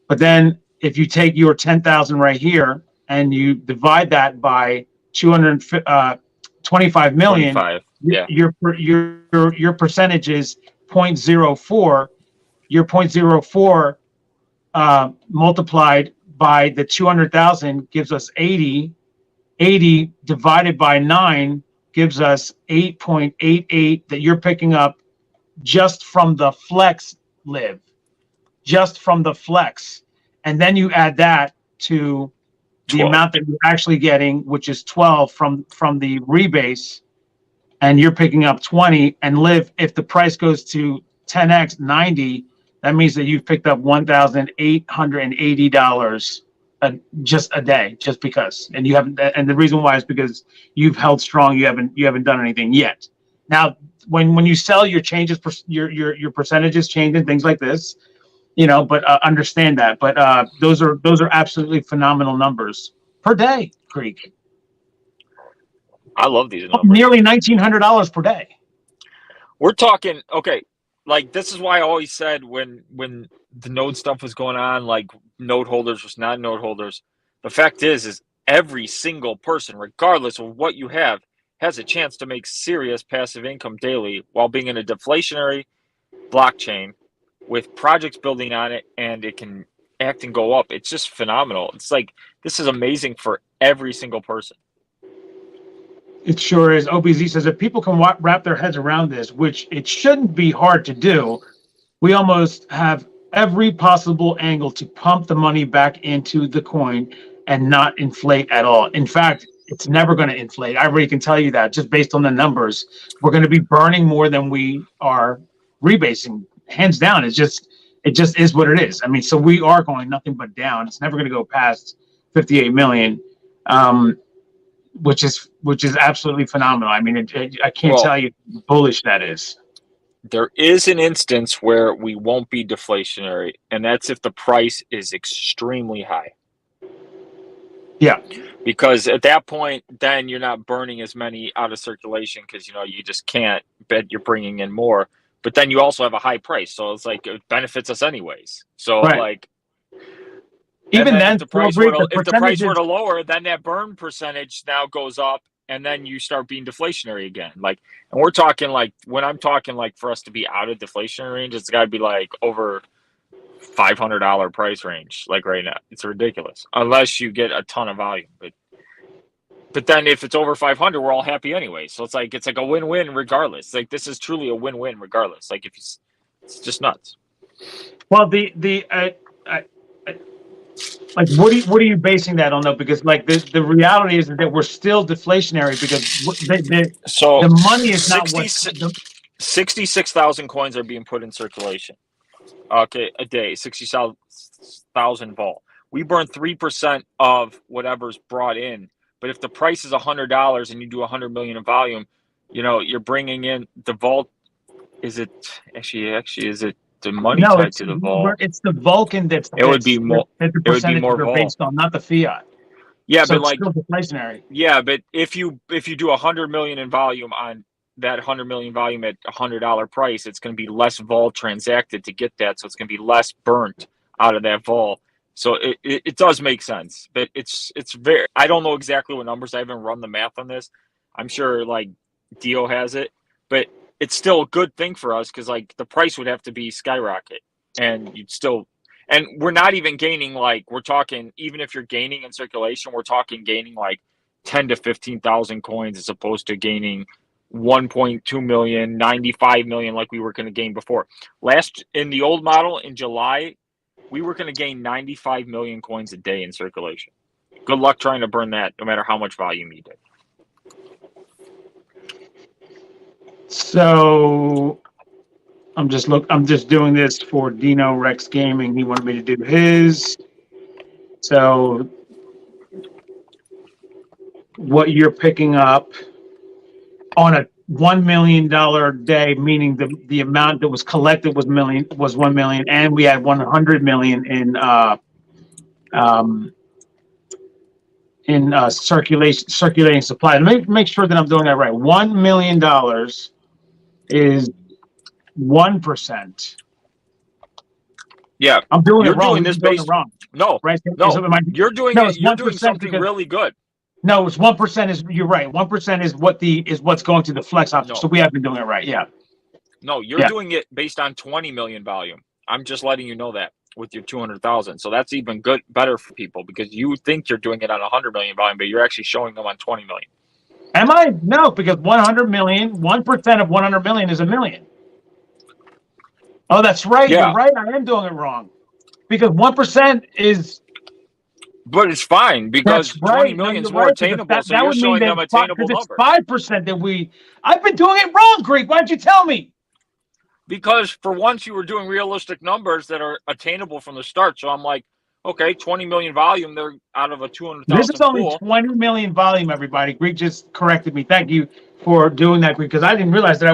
But then if you take your 10,000 right here and you divide that by 225 million, 25, yeah. your percentage is 0.04. Your 0.04 multiplied by the 200,000 gives us 80. 80 divided by 9 gives us 8.88 that you're picking up just from the flex, Liv. Just from the flex. And then you add that to the 12. amount that you're actually getting, which is 12 from the rebase, and you're picking up 20. And Liv, if the price goes to 10x 90, that means that you've picked up $1,880 just a day, just because. And you haven't. And the reason why is because you've held strong. You haven't done anything yet. Now, when you sell, your changes, your percentages change and things like this, you know. But understand that. But those are absolutely phenomenal numbers. per day, Greek. I love these numbers. Nearly $1,900 per day. We're talking, okay, like this is why I always said when the node stuff was going on, like node holders versus not node holders, the fact is every single person, regardless of what you have, has a chance to make serious passive income daily while being in a deflationary blockchain with projects building on it, and it can act and go up. It's just phenomenal. It's like, this is amazing for every single person. It sure is. OBZ says if people can wrap their heads around this, which it shouldn't be hard to do, we almost have every possible angle to pump the money back into the coin and not inflate at all. In fact, it's never going to inflate. I already can tell you that just based on the numbers. We're going to be burning more than we are rebasing. Hands down. It just is what it is. I mean, so we are going nothing but down. It's never going to go past 58 million. Which is absolutely phenomenal. I mean, I can't tell you how bullish that is. There is an instance where we won't be deflationary, and that's if the price is extremely high. Yeah. Because at that point, then you're not burning as many out of circulation because, you just can't bet you're bringing in more. But then you also have a high price. So it's like it benefits us anyways. So, right. Even then, if the price were to lower, then that burn percentage now goes up, and then you start being deflationary again. Like, and we're talking like, when I'm talking like for us to be out of deflationary range, it's got to be like over $500 price range. Like right now, it's ridiculous unless you get a ton of volume. But then if it's over 500, we're all happy anyway. So it's like a win-win regardless. Like this is truly a win-win regardless. Like it's just nuts. Well, like what are you basing that on though? Because like the reality is that we're still deflationary because the money is not what 66,000 coins are being put in circulation. Okay, a day, 60,000 vol. We burn 3% of whatever's brought in. But if the price is $100 and you do 100 million in volume, you're bringing in the vault. Is it is it the money tied to the vol? It's the Vulcan that's it would be more. It would be more based on, not the fiat. Yeah, so but like still deflationary. Yeah, but if you do 100 million in volume on that 100 million volume at $100 price, it's going to be less vol transacted to get that, so it's going to be less burnt out of that vol. So it does make sense, but it's very. I don't know exactly what numbers. I haven't run the math on this. I'm sure like Dio has it, but it's still a good thing for us because like the price would have to be skyrocket, and you'd still. And we're not even gaining, like, we're talking, even if you're gaining in circulation, we're talking gaining like 10 to 15,000 coins as opposed to gaining 1.2 million, 95 million like we were going to gain before. In the old model in July, we were going to gain 95 million coins a day in circulation. Good luck trying to burn that no matter how much volume you did. So I'm just doing this for Dino Rex Gaming. He wanted me to do his. So what you're picking up on a $1 million day, meaning the amount that was collected was 1 million, and we had 100 million in circulating supply. Let me make sure that I'm doing that right. $1 million is 1%. Yeah, I'm doing you're it wrong. Doing this based wrong. No, right? No, so you're doing no, it. You're doing something really good. No, it's 1%. Is you're right. 1% is what's going to the flex option. No. So we have been doing it right. Yeah. No, you're doing it based on 20 million volume. I'm just letting you know that with your 200,000. So that's even better for people because you think you're doing it on 100 million volume, but you're actually showing them on 20 million. Am I? No, because 100 million, 1% of 100 million is a million. Oh, that's right. Yeah. You're right. I am doing it wrong because 1% is. But it's fine because 20 million is more attainable. So you're showing them attainable numbers. It's 5% that I've been doing it wrong, Greek. Why'd you tell me? Because for once you were doing realistic numbers that are attainable from the start. So I'm like, okay, 20 million volume. They're out of a 200,000. This is only 20 million volume, everybody. Greek just corrected me. Thank you for doing that, Greek, because I didn't realize that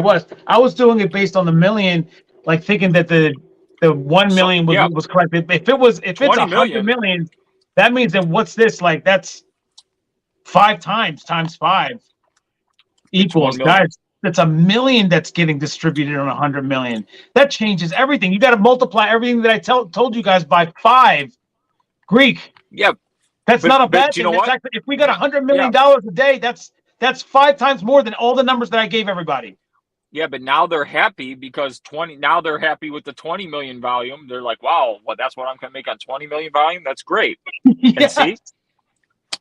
I was doing it based on the million, like thinking that the 1 million was collected. If it's 100 million, that means that what's this like? That's 5 times 5 equals, 1 million. guys, that's $1 million that's getting distributed on 100 million. That changes everything. You got to multiply everything that I told you guys by 5. Greek. Yeah, That's not a bad do you thing. know That's what? actually, if we got $100 million a day, that's 5 times more than all the numbers that I gave everybody. Yeah, but now they're happy because now they're happy with the 20 million volume. They're like, wow, well, that's what I'm going to make on 20 million volume. That's great. Yeah. And see,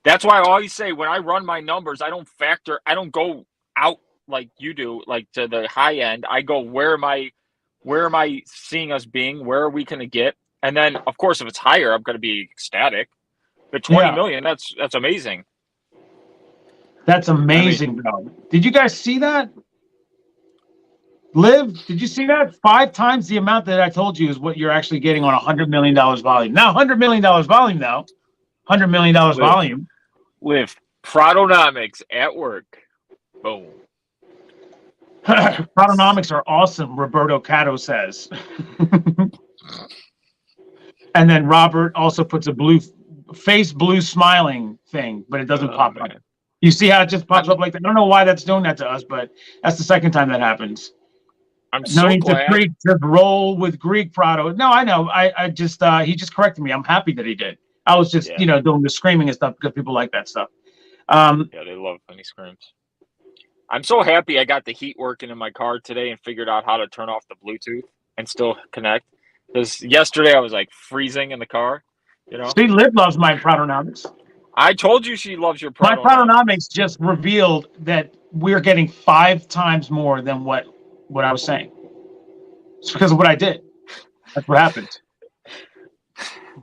that's why I always say when I run my numbers, I don't go out like you do, like to the high end. I go, where am I seeing us being? Where are we going to get? And then, of course, if it's higher, I'm going to be ecstatic. But 20 million, that's amazing. That's amazing, bro. Did you guys see that? Liv, did you see that? 5 times the amount that I told you is what you're actually getting on $100 million volume. Now, $100 million volume, though. $100 million volume. With Tokenomics at work. Boom. Tokenomics are awesome, Roberto Cato says. And then Robert also puts a blue smiling thing, but it doesn't pop up. You see how it just pops up like that? I don't know why that's doing that to us, but that's the second time that happens. I'm so glad. To roll with Greek Prado. No, I know. I just he just corrected me. I'm happy that he did. I was just doing the screaming and stuff because people like that stuff. Yeah, they love when he screams. I'm so happy I got the heat working in my car today and figured out how to turn off the Bluetooth and still connect. Because yesterday I was like freezing in the car. See, Liv loves my Tokenomics. I told you she loves your My Tokenomics just revealed that we're getting 5 times more than what I was saying. It's because of what I did. That's what happened.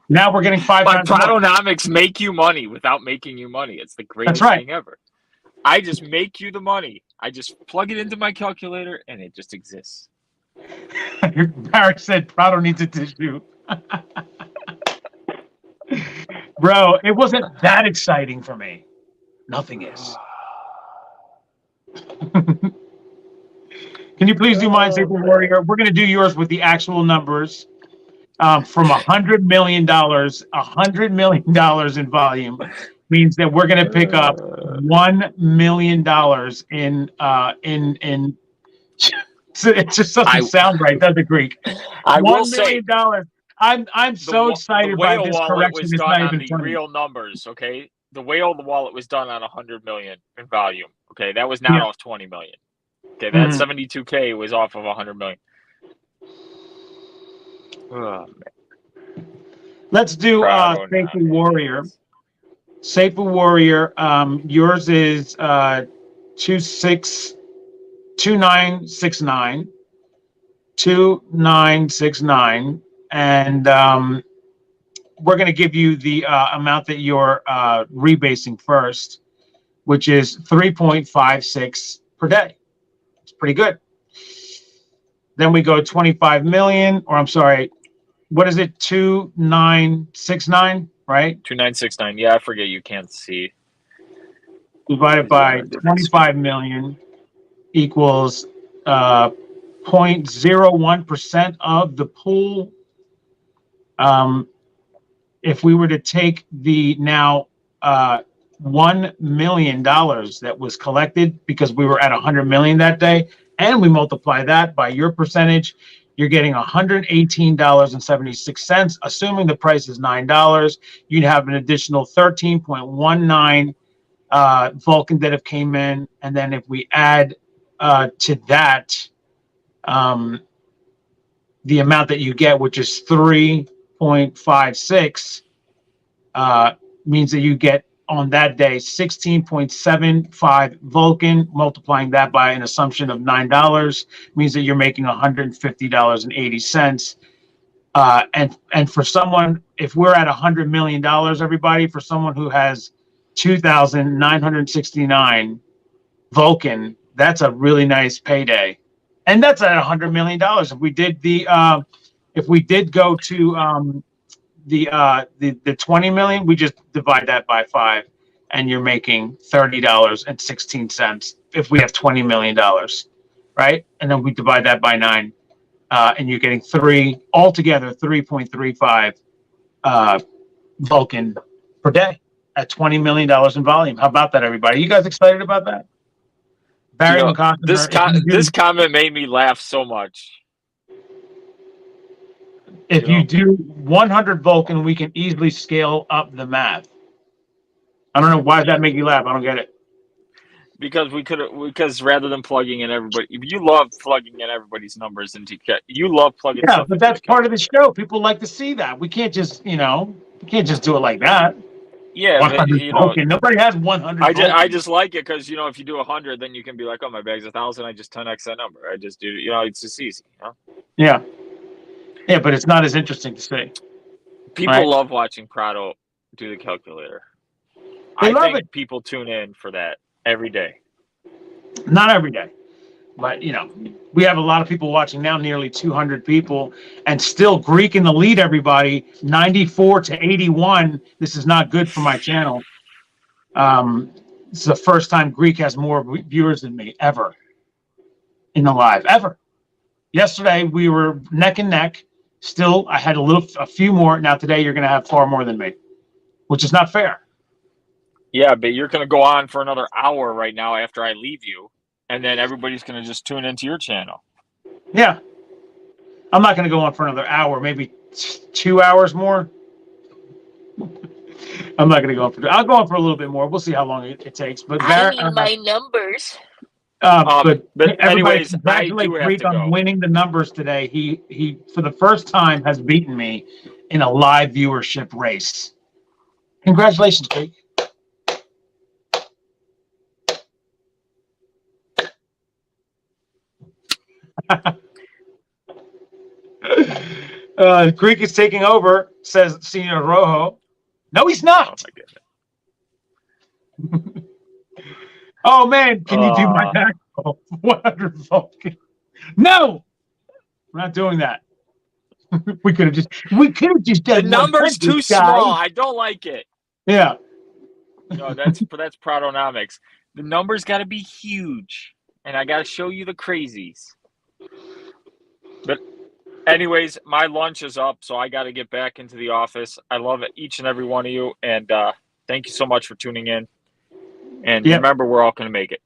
Now we're getting 5 times more. Tokenomics make you money without making you money. It's the greatest thing ever. I just make you the money. I just plug it into my calculator and it just exists. Barrett said Prado needs a tissue. Bro, it wasn't that exciting for me. Nothing is. Can you please do mine, Safuu Warrior? We're going to do yours with the actual numbers. From $100 million, $100 million in volume means that we're going to pick up $1 million in. It just doesn't sound right, does it, Greek? $1 million. I'm so excited by this correction. Was done on the real numbers, okay? The whale wallet was done on 100 million in volume. Okay, that was not off 20 million. Okay, that 72K was off of 100 million. Oh, man. Let's do Safuu Warrior. Safuu Warrior, yours is 2969. 2969. And we're going to give you the amount that you're rebasing first, which is 3.56 per day. It's pretty good. Then we go 25 million, or I'm sorry, what is it? 2969, right? 2969. Yeah, I forget you can't see. Divided by 25 million equals 0.01% of the pool. If we were to take the now $1 million that was collected because we were at 100 million that day, and we multiply that by your percentage, you're getting $118.76. Assuming the price is $9, you'd have an additional 13.19 Vulcan that have came in, and then if we add to that the amount that you get, which is 3.56, means that you get on that day 16.75 Vulcan. Multiplying that by an assumption of $9 means that you're making $150.80. And for someone, if we're at $100 million, everybody, for someone who has 2,969 Vulcan, that's a really nice payday. And that's at $100 million. If we did go to the 20 million, we just divide that by 5, and you're making $30.16 if we have $20 million, right? And then we divide that by 9, and you're getting altogether 3.35 Vulcan per day. at $20 million in volume. How about that, everybody? You guys excited about that? Barry McCoskiner, this comment made me laugh so much. If you do 100 Vulcan, we can easily scale up the math. I don't know why does that make you laugh. I don't get it. Because rather than plugging in everybody, you love plugging in everybody's numbers into you love plugging. Yeah, but that's part of the show. People like to see that. We can't just do it like that. Yeah, 100 Vulcan. Nobody has 100. I just like it because if you do 100, then you can be like, oh, my bag's 1,000. I just 10x that number. I just do. It's just easy. Yeah, yeah, but it's not as interesting to see. People love watching Prado do the calculator. I think people tune in for that every day. Not every day, but we have a lot of people watching now, nearly 200 people, and still Greek in the lead, everybody, 94 to 81. This is not good for my channel. This is the first time Greek has more viewers than me ever in the live, ever. Yesterday, we were neck and neck. Still, I had a few more. Now today, you're going to have far more than me, which is not fair. Yeah, but you're going to go on for another hour right now after I leave you, and then everybody's going to just tune into your channel. Yeah. I'm not going to go on for another hour, maybe 2 hours more. I'm not going to go on for. I'll go on for a little bit more. We'll see how long it takes. But I need my numbers. But anyways, congratulate Greek on winning the numbers today. He for the first time has beaten me in a live viewership race. Congratulations, Greek. Greek is taking over, says Senor Rojo. No, he's not. Oh, my goodness. Oh man, can you do my back? 100 Vulcan. No, we're not doing that. we could have just done the number's too small. I don't like it. Yeah. No, that's Protonomics. The number's got to be huge, and I got to show you the crazies. But anyways, my lunch is up, so I got to get back into the office. I love each and every one of you, and thank you so much for tuning in. And remember, we're all going to make it.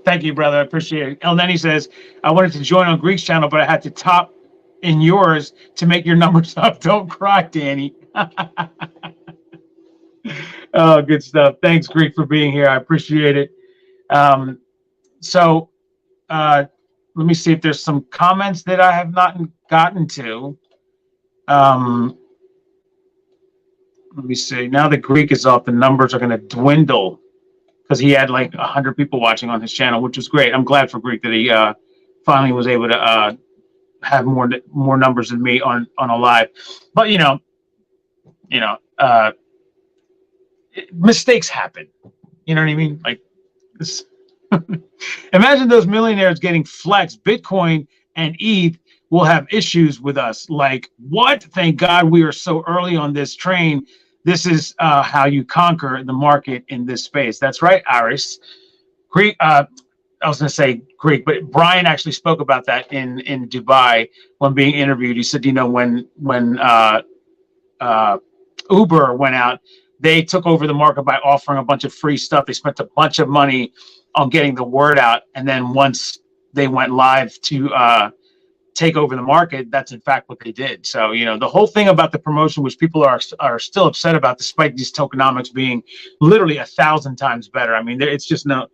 Thank you, brother. I appreciate it. El Neni says, I wanted to join on Greek's channel, but I had to top in yours to make your numbers up. Don't cry, Danny. Oh, good stuff. Thanks, Greek, for being here. I appreciate it. Let me see if there's some comments that I have not gotten to. Let me see. Now that Greek is up, the numbers are going to dwindle because he had like 100 people watching on his channel, which was great. I'm glad for Greek that he finally was able to have more numbers than me on a live. But mistakes happen. You know what I mean? Like this. Imagine those millionaires getting flex. Bitcoin and ETH will have issues with us. Like, what? Thank God we are so early on this train. This is how you conquer the market in this space. That's right, Iris. Greek. I was going to say Greek, but Brian actually spoke about that in Dubai when being interviewed. He said, when Uber went out, they took over the market by offering a bunch of free stuff. They spent a bunch of money on getting the word out, and then once they went live to take over the market, that's in fact what they did. So the whole thing about the promotion, which people are still upset about, despite these tokenomics being literally 1,000 times better. I mean, it's just the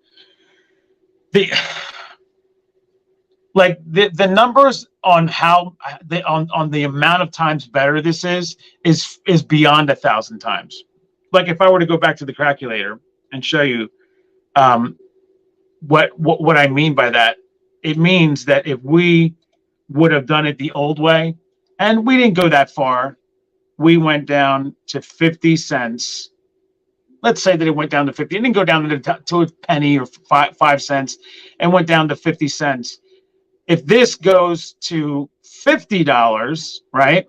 numbers on how on the amount of times better this is beyond 1,000 times. Like if I were to go back to the calculator and show you what I mean by that, it means that if we would have done it the old way, and we didn't go that far, we went down to 50 cents. Let's say that it went down to 50. It didn't go down to a penny or 5 cents, and went down to 50 cents. If this goes to $50, right?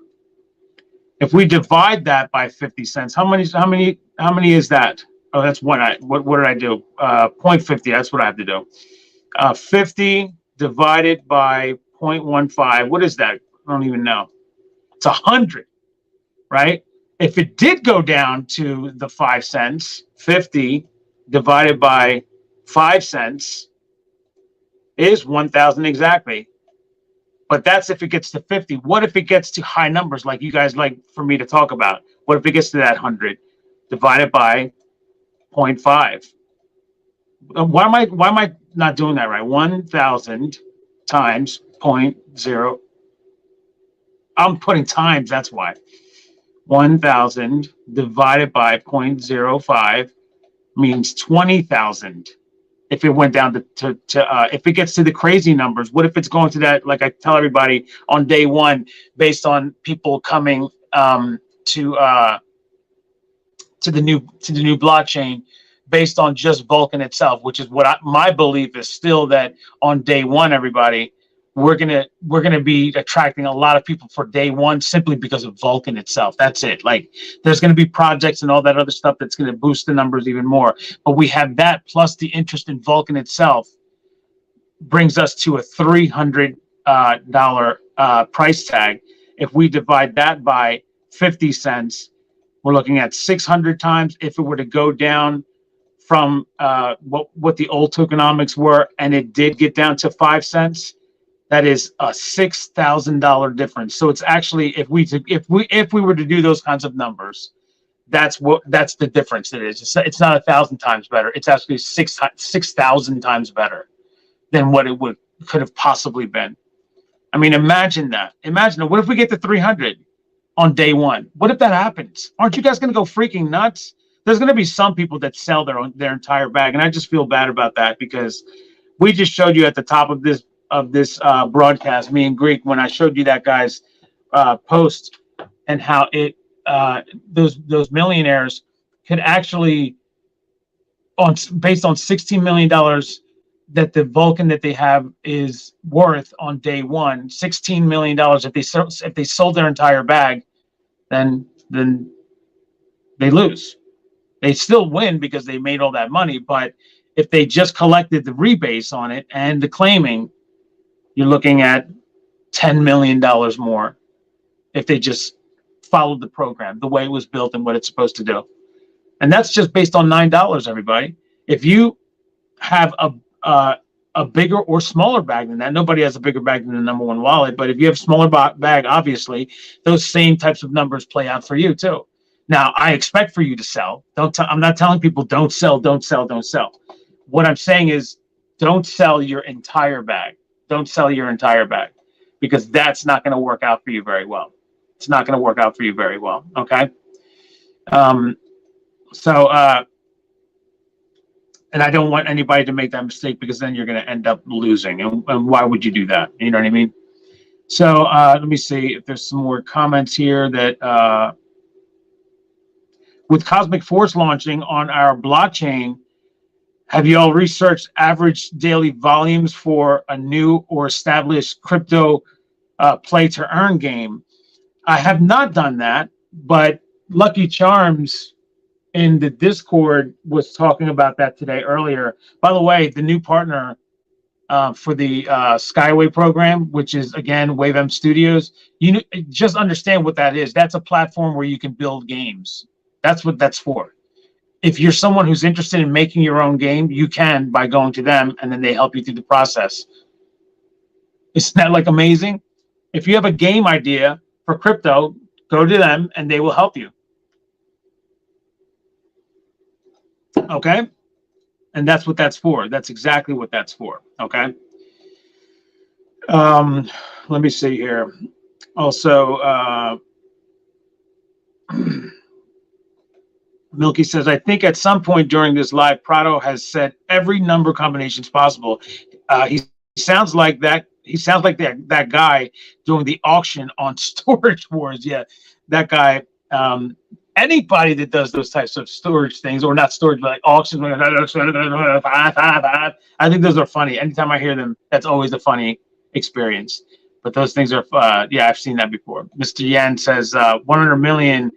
If we divide that by 50 cents, how many is that? Oh, that's what did I do? 0.50. That's what I have to do. 50 divided by 0.15. What is that? I don't even know. It's 100, right? If it did go down to the 5 cents, 50 divided by 5 cents is 1,000 exactly. But that's if it gets to 50. What if it gets to high numbers like you guys like for me to talk about? What if it gets to that 100 divided by 0.5? Why am I not doing that right? 1,000 times 0.0. I'm putting times, that's why. 1,000 divided by 0.05 means 20,000. If it went down to if it gets to the crazy numbers, what if it's going to that, like I tell everybody on day one, based on people coming to the new blockchain, based on just Vulcan itself, which is what my belief is still, that on day one, everybody, we're gonna be attracting a lot of people for day one simply because of Vulcan itself. That's it. Like, there's gonna be projects and all that other stuff that's gonna boost the numbers even more. But we have that plus the interest in Vulcan itself brings us to a $300 price tag. If we divide that by 50 cents, we're looking at 600 times. If it were to go down from what the old tokenomics were, and it did get down to 5 cents, that is a $6,000 difference. So it's actually, if we were to do those kinds of numbers, that's the difference. It is. It's not 1,000 times better. It's actually 6,000 times better than what it could have possibly been. I mean, imagine that. Imagine, what if we get to 300 on day one? What if that happens? Aren't you guys going to go freaking nuts? There's going to be some people that sell their entire bag, and I just feel bad about that, because we just showed you at the top of this broadcast, me and Greek, when I showed you that guy's post, and how it those millionaires could actually, based on $16 million that the Vulcan that they have is worth on day one, $16 million. If they sold their entire bag, then they lose. They still win because they made all that money, but if they just collected the rebase on it and the claiming, you're looking at $10 million more if they just followed the program the way it was built and what it's supposed to do. And that's just based on $9, everybody. If you have a bigger or smaller bag than that, nobody has a bigger bag than the number one wallet, but if you have a smaller bag, obviously, those same types of numbers play out for you too. Now, I expect for you to sell. I'm not telling people don't sell, don't sell, don't sell. What I'm saying is, don't sell your entire bag. Don't sell your entire bag, because that's not going to work out for you very well. It's not going to work out for you very well. Okay. And I don't want anybody to make that mistake, because then you're going to end up losing. And why would you do that? You know what I mean? So let me see if there's some more comments here that with Cosmic Force launching on our blockchain, have you all researched average daily volumes for a new or established crypto play to earn game? I have not done that, but Lucky Charms in the Discord was talking about that today earlier. By the way, the new partner for the Skyway program, which is, again, WaveM Studios, you just understand what that is. That's a platform where you can build games. That's what that's for. If you're someone who's interested in making your own game, you can, by going to them, and then they help you through the process. Isn't that like amazing? If you have a game idea for crypto, go to them and they will help you. Okay? And that's what that's for. That's exactly what that's for. Okay? Let me see here. Also, Milky says, I think at some point during this live, Prado has said every number combinations possible. He sounds like that. He sounds like that guy doing the auction on Storage Wars. Yeah, that guy. Anybody that does those types of storage things, or not storage, but like auctions. I think those are funny. Anytime I hear them, that's always a funny experience. But those things are, yeah, I've seen that before. Mr. Yan says 100 million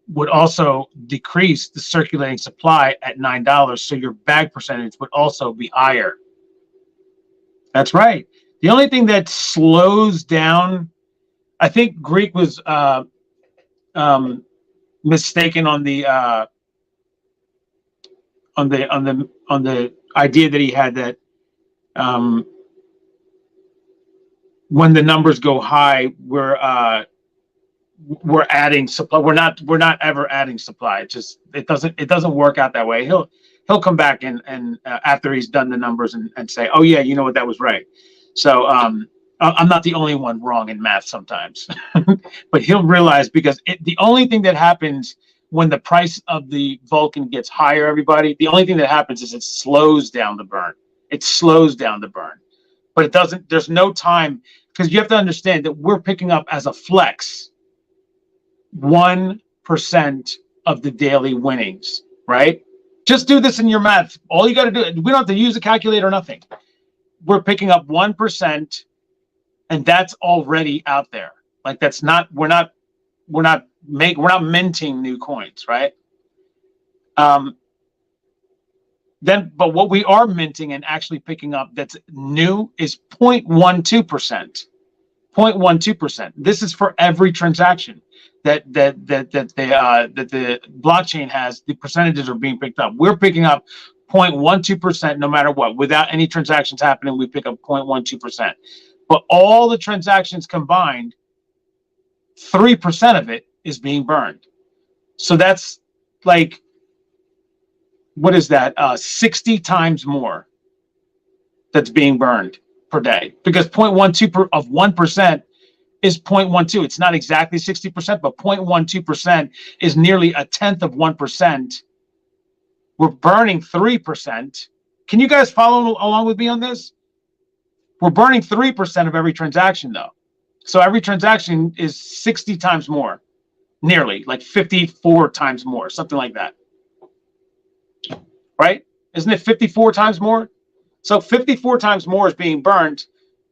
would also decrease the circulating supply at $9, so your bag percentage would also be higher. That's right. The only thing that slows down, I think Greek was mistaken on the idea that he had that when the numbers go high, we're adding supply. We're not ever adding supply. It doesn't work out that way. He'll come back and after he's done the numbers and say, oh yeah, you know what, that was right. So I'm not the only one wrong in math sometimes, but he'll realize, because the only thing that happens when the price of the Vulcan gets higher, everybody, the only thing that happens is it slows down the burn. It slows down the burn, but it doesn't. There's no time, because you have to understand that we're picking up as a flex 1% of the daily winnings, right? Just do this in your math. All you got to do, we don't have to use a calculator or nothing. We're picking up 1%, and that's already out there. Like, that's not, we're not minting new coins, right? But what we are minting and actually picking up that's new is 0.12%. 0.12%. This is for every transaction that the blockchain has. The percentages are being picked up. We're picking up 0.12% no matter what. Without any transactions happening, we pick up 0.12%. But all the transactions combined, 3% of it is being burned. So that's like, what is that? 60 times more that's being burned per day, because 0.12 of 1% is 0.12. It's not exactly 60%, but 0.12% is nearly a tenth of 1%. We're burning 3%. Can you guys follow along with me on this? We're burning 3% of every transaction, though. So every transaction is 60 times more, nearly, like 54 times more, something like that. Right? Isn't it 54 times more? So 54 times more is being burned,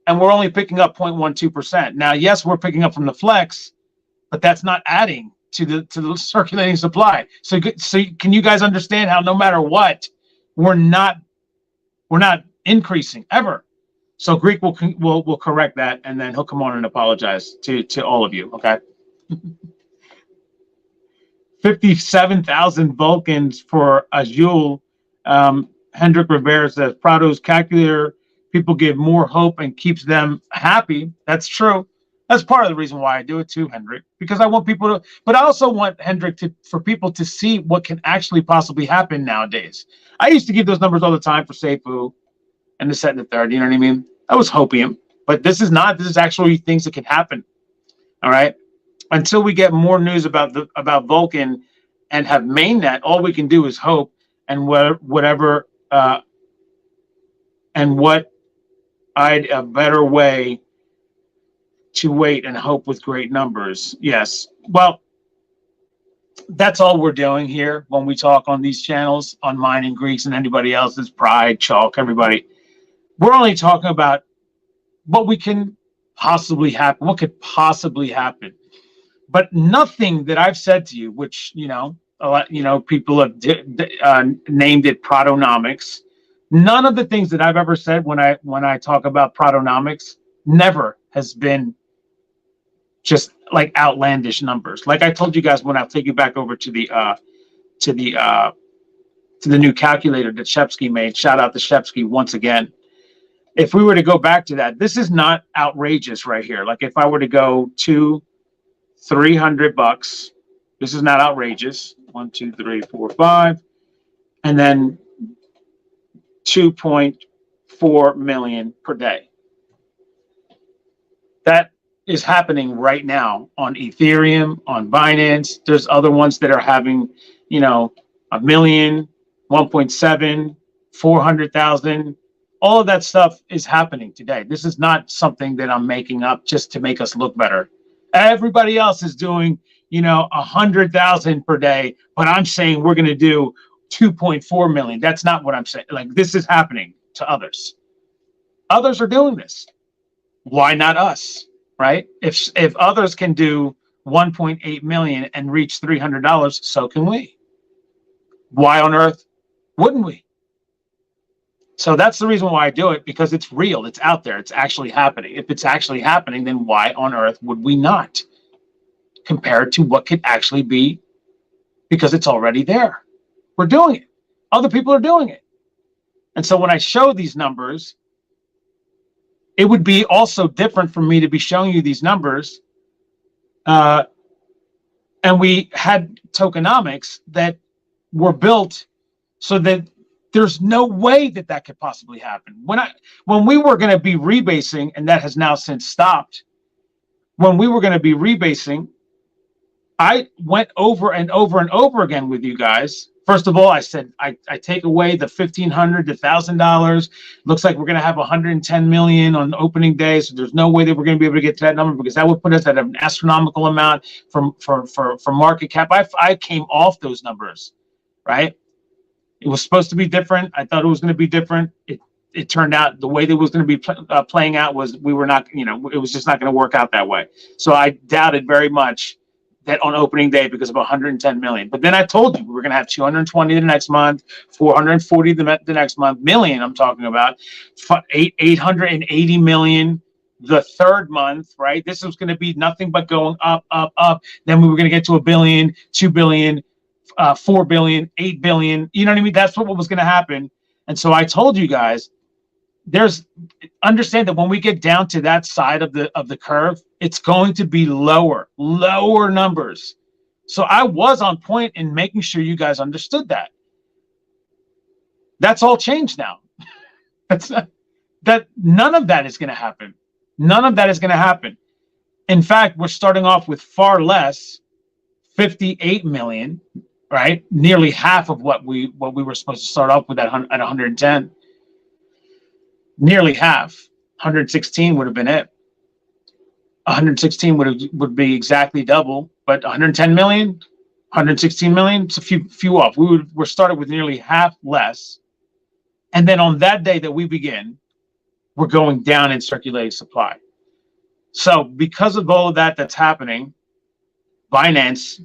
and we're only picking up 0.12%. Now, yes, we're picking up from the flex, but that's not adding to the circulating supply. So can you guys understand how no matter what, we're not increasing ever? So Greek will correct that, and then he'll come on and apologize to all of you. Okay. 57,000 Vulcans for Azul. Hendrik Rivera says Prado's calculator people give more hope and keeps them happy. That's true. That's part of the reason why I do it too, Hendrik, because I want people to, but I also want Hendrik for people to see what can actually possibly happen nowadays. I used to give those numbers all the time for safuu and the set and the third, you know what I mean? That was hopium, but this is actually things that can happen. All right. Until we get more news about Vulcan and have mainnet, all we can do is hope, and whatever and what a better way to wait and hope with great numbers. Yes. Well, that's all we're doing here when we talk on these channels, on mine and Greeks and anybody else's, Pride, Chalk, everybody. We're only talking about what we can possibly happen, what could possibly happen. But nothing that I've said to you, which, people have named it Tokenomics. None of the things that I've ever said when I talk about Tokenomics never has been just like outlandish numbers. Like I told you guys when I'll take you back over to the new calculator that Shepsky made. Shout out to Shepsky once again. If we were to go back to that, this is not outrageous right here. Like if I were to go to $300, this is not outrageous. 1, 2, 3, 4, 5, and then 2.4 million per day. That is happening right now on Ethereum, on Binance. There's other ones that are having, a million, 1.7, 400,000. All of that stuff is happening today. This is not something that I'm making up just to make us look better. Everybody else is doing, 100,000 per day, but I'm saying we're going to do 2.4 million. That's not what I'm saying. Like, this is happening to others. Others are doing this. Why not us, right? If others can do 1.8 million and reach $300, so can we. Why on earth wouldn't we? So that's the reason why I do it, because it's real. It's out there. It's actually happening. If it's actually happening, then why on earth would we not? compared to what could actually be, because it's already there. We're doing it. Other people are doing it. And so when I show these numbers, it would be also different for me to be showing you these numbers. And we had tokenomics that were built so that there's no way that that could possibly happen. When we were going to be rebasing, and that has now since stopped, when we were going to be rebasing, I went over and over and over again with you guys. First of all, I said, I take away the $1,500 to $1,000. Looks like we're going to have 110 million on opening day. So there's no way that we're going to be able to get to that number, because that would put us at an astronomical amount for market cap. I came off those numbers, right? It was supposed to be different. I thought it was going to be different. It turned out the way that it was going to be playing out was we were not, it was just not going to work out that way. So I doubted very much that on opening day because of 110 million. But then I told you we were going to have 220 the next month, 440 the next month, million I'm talking about, 880 million the third month, right? This was going to be nothing but going up, up, up. Then we were going to get to 1 billion, 2 billion, 4 billion, 8 billion. You know what I mean? That's what was going to happen. And so I told you guys, understand that when we get down to that side of the curve, it's going to be lower numbers. So I was on point in making sure you guys understood that. That's all changed now. That none of that is going to happen. None of that is going to happen. In fact, we're starting off with far less, 58 million, right? Nearly half of what we were supposed to start off with at 110. Nearly half. 116 would have been it. 116 would be exactly double, but 110 million, 116 million, it's a few off. We're started with nearly half less. And then on that day that we begin, we're going down in circulating supply. So because of all of that that's happening, Binance,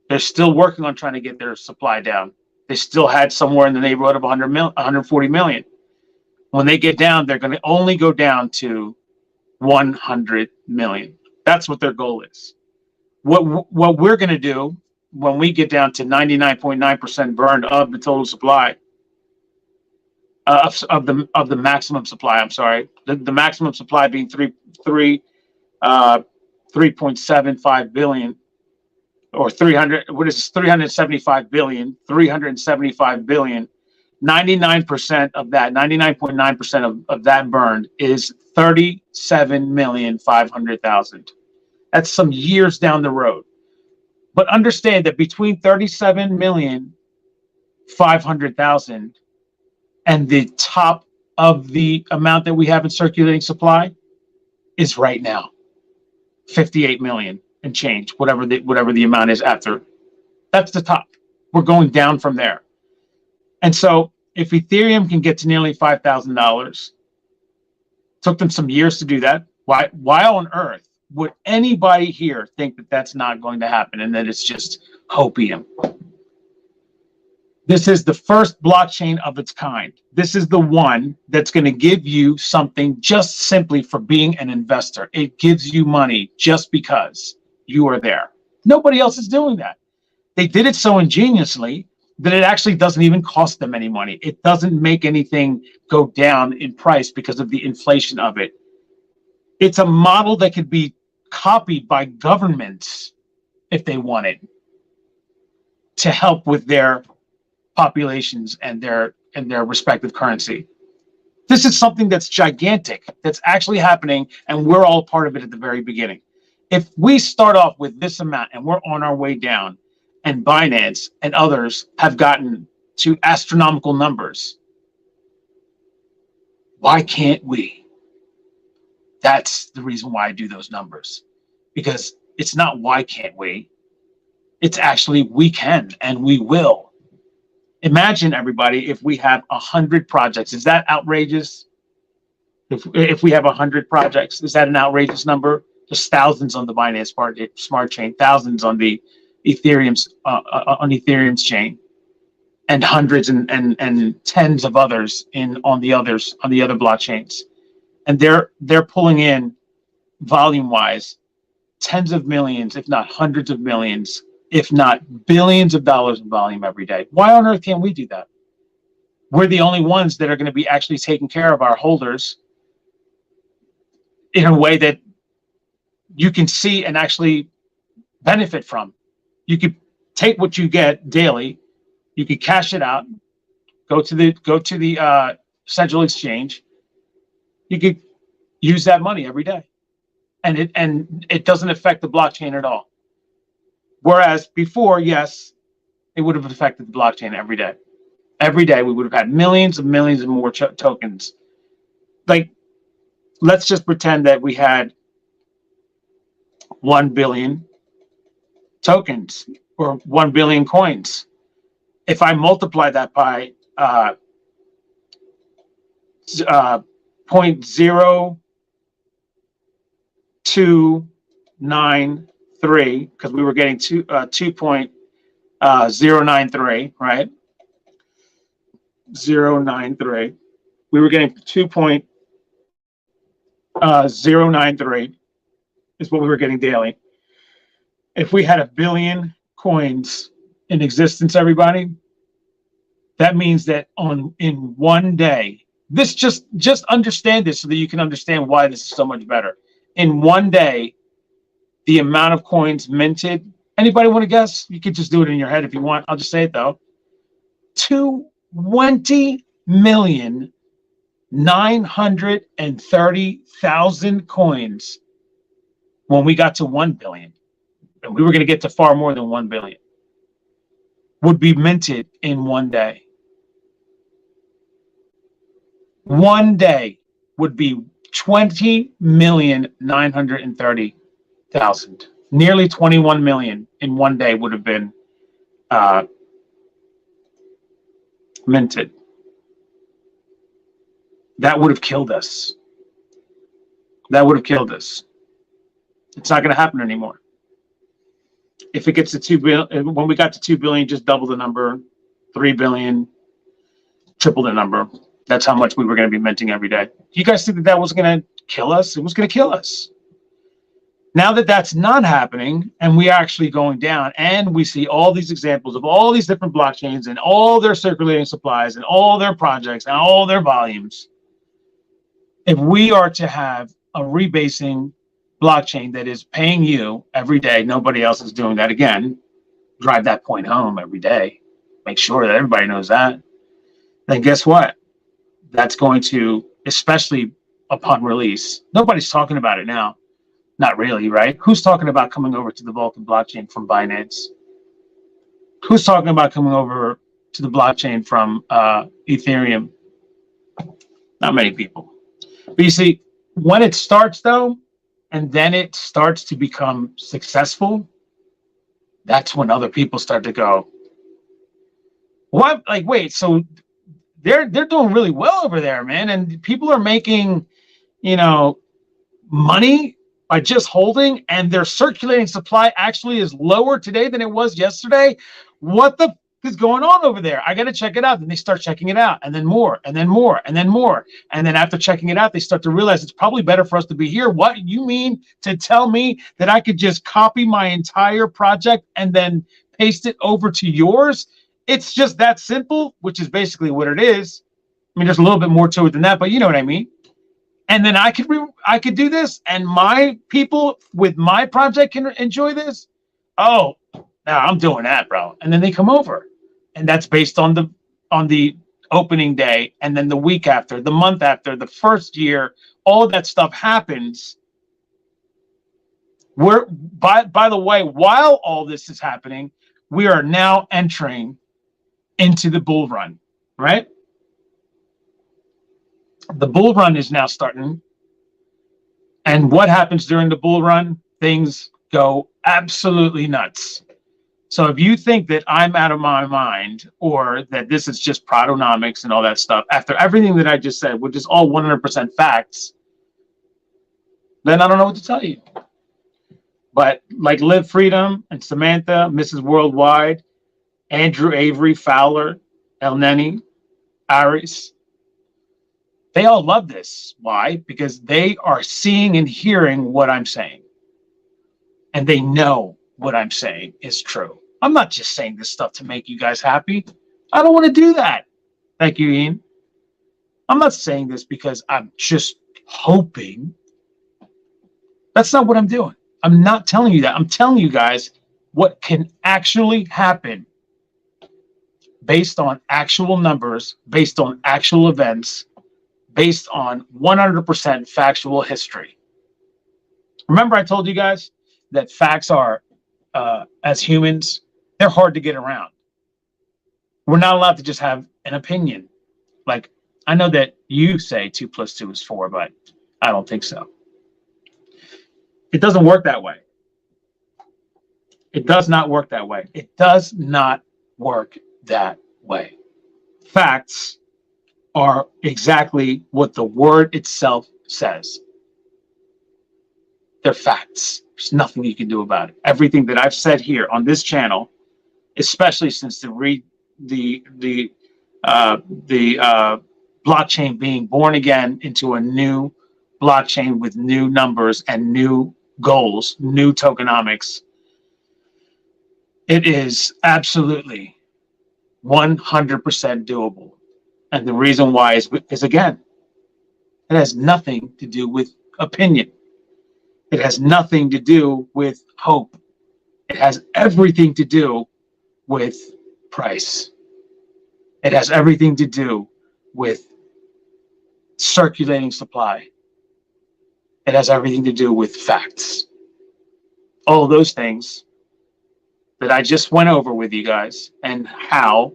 they're still working on trying to get their supply down. They still had somewhere in the neighborhood of 140 million. When they get down, they're going to only go down to 100 million. That's what their goal is. What we're going to do when we get down to 99.9% burned of the total supply, of the maximum supply. I'm sorry, the maximum supply being 3.75 billion, or 300. What is this? 375 billion. 375 billion. 99% of that, 99.9% of that burned is 37,500,000. That's some years down the road. But understand that between 37,500,000 and the top of the amount that we have in circulating supply is right now 58 million and change, whatever the amount is after. That's the top. We're going down from there. And so if Ethereum can get to nearly $5,000, took them some years to do that. Why on earth would anybody here think that that's not going to happen and that it's just hopium? This is the first blockchain of its kind. This is the one that's going to give you something just simply for being an investor. It gives you money just because you are there. Nobody else is doing that. They did it so ingeniously that it actually doesn't even cost them any money. It doesn't make anything go down in price because of the inflation of it. It's a model that could be copied by governments if they wanted to help with their populations and their respective currency. This is something that's gigantic, that's actually happening, and we're all part of it at the very beginning. If we start off with this amount and we're on our way down, and Binance and others have gotten to astronomical numbers, why can't we? That's the reason why I do those numbers, because it's not why can't we, it's actually we can and we will. Imagine, everybody, if we have 100 projects. Is that outrageous? If we have 100 projects, is that an outrageous number? There's thousands on the Binance smart chain, thousands on the Ethereum's chain, and hundreds and tens of others on the other blockchains, and they're pulling in volume wise tens of millions, if not hundreds of millions, if not billions of dollars in volume every day. Why on earth can't we do that? We're the only ones that are going to be actually taking care of our holders in a way that you can see and actually benefit from. You could take what you get daily, you could cash it out, go to the central exchange. You could use that money every day, and it doesn't affect the blockchain at all. Whereas before, yes, it would have affected the blockchain every day. Every day we would have had millions and millions of more tokens. Like, let's just pretend that we had 1 billion tokens or 1 billion coins. If I multiply that by 0.0293, because we were getting 2.093, right? 0.93. We were getting 2.093 is what we were getting daily. If we had 1 billion coins in existence, everybody, that means that in one day, this just understand this so that you can understand why this is so much better. In one day, the amount of coins minted, anybody want to guess? You could just do it in your head if you want. I'll just say it though. 20,930,000 coins when we got to 1 billion. And we were going to get to far more than 1 billion. Would be minted in one day. One day would be 20,930,000. Nearly 21 million in one day would have been minted. That would have killed us. That would have killed us. It's not going to happen anymore. If it gets to 2 billion, when we got to 2 billion, just double the number. 3 billion, triple the number. That's how much we were going to be minting every day. You guys think that was going to kill us? It was going to kill us. Now that that's not happening, and we are actually going down, and we see all these examples of all these different blockchains and all their circulating supplies and all their projects and all their volumes, if we are to have a rebasing blockchain that is paying you every day, nobody else is doing that again, drive that point home every day, make sure that everybody knows that, then guess what? That's going to, especially upon release, nobody's talking about it now. Not really, right? Who's talking about coming over to the Vulcan blockchain from Binance? Who's talking about coming over to the blockchain from Ethereum? Not many people. But you see, when it starts though, and then it starts to become successful, that's when other people start to go, what? Like, wait, so they're doing really well over there, man, and people are making, money by just holding, and their circulating supply actually is lower today than it was yesterday. What the is going on over there? I got to check it out. Then they start checking it out, and then more, and then more, and then more. And then after checking it out, they start to realize it's probably better for us to be here. What, you mean to tell me that I could just copy my entire project and then paste it over to yours? It's just that simple, which is basically what it is. I mean, there's a little bit more to it than that, but you know what I mean. And then I could do this, and my people with my project can enjoy this. Oh, now I'm doing that, bro. And then they come over, and that's based on the opening day, and then the week after, the month after, the first year, all of that stuff happens. We're by the way, while all this is happening, we are now entering into the bull run, right? The bull run is now starting. And what happens during the bull run? Things go absolutely nuts. So if you think that I'm out of my mind, or that this is just Tokenomics and all that stuff, after everything that I just said, which is all 100% facts, then I don't know what to tell you. But like Live Freedom and Samantha, Mrs. Worldwide, Andrew Avery, Fowler, El Neni, Aris, they all love this. Why? Because they are seeing and hearing what I'm saying. and they know what I'm saying is true. I'm not just saying this stuff to make you guys happy. I don't want to do that. Thank you, Ian. I'm not saying this because I'm just hoping. That's not what I'm doing. I'm not telling you that. I'm telling you guys what can actually happen based on actual numbers, based on actual events, based on 100% factual history. Remember I told you guys that facts are, as humans, they're hard to get around. We're not allowed to just have an opinion. Like, I know that you say 2 + 2 is 4, but I don't think so. It doesn't work that way. It does not work that way. It does not work that way. Facts are exactly what the word itself says. They're facts. There's nothing you can do about it. Everything that I've said here on this channel, especially since the blockchain being born again into a new blockchain with new numbers and new goals, new tokenomics, it is absolutely 100% doable. And the reason why is again, it has nothing to do with opinion. It has nothing to do with hope. It has everything to do with price. It has everything to do with circulating supply. It has everything to do with facts. All of those things that I just went over with you guys, and how,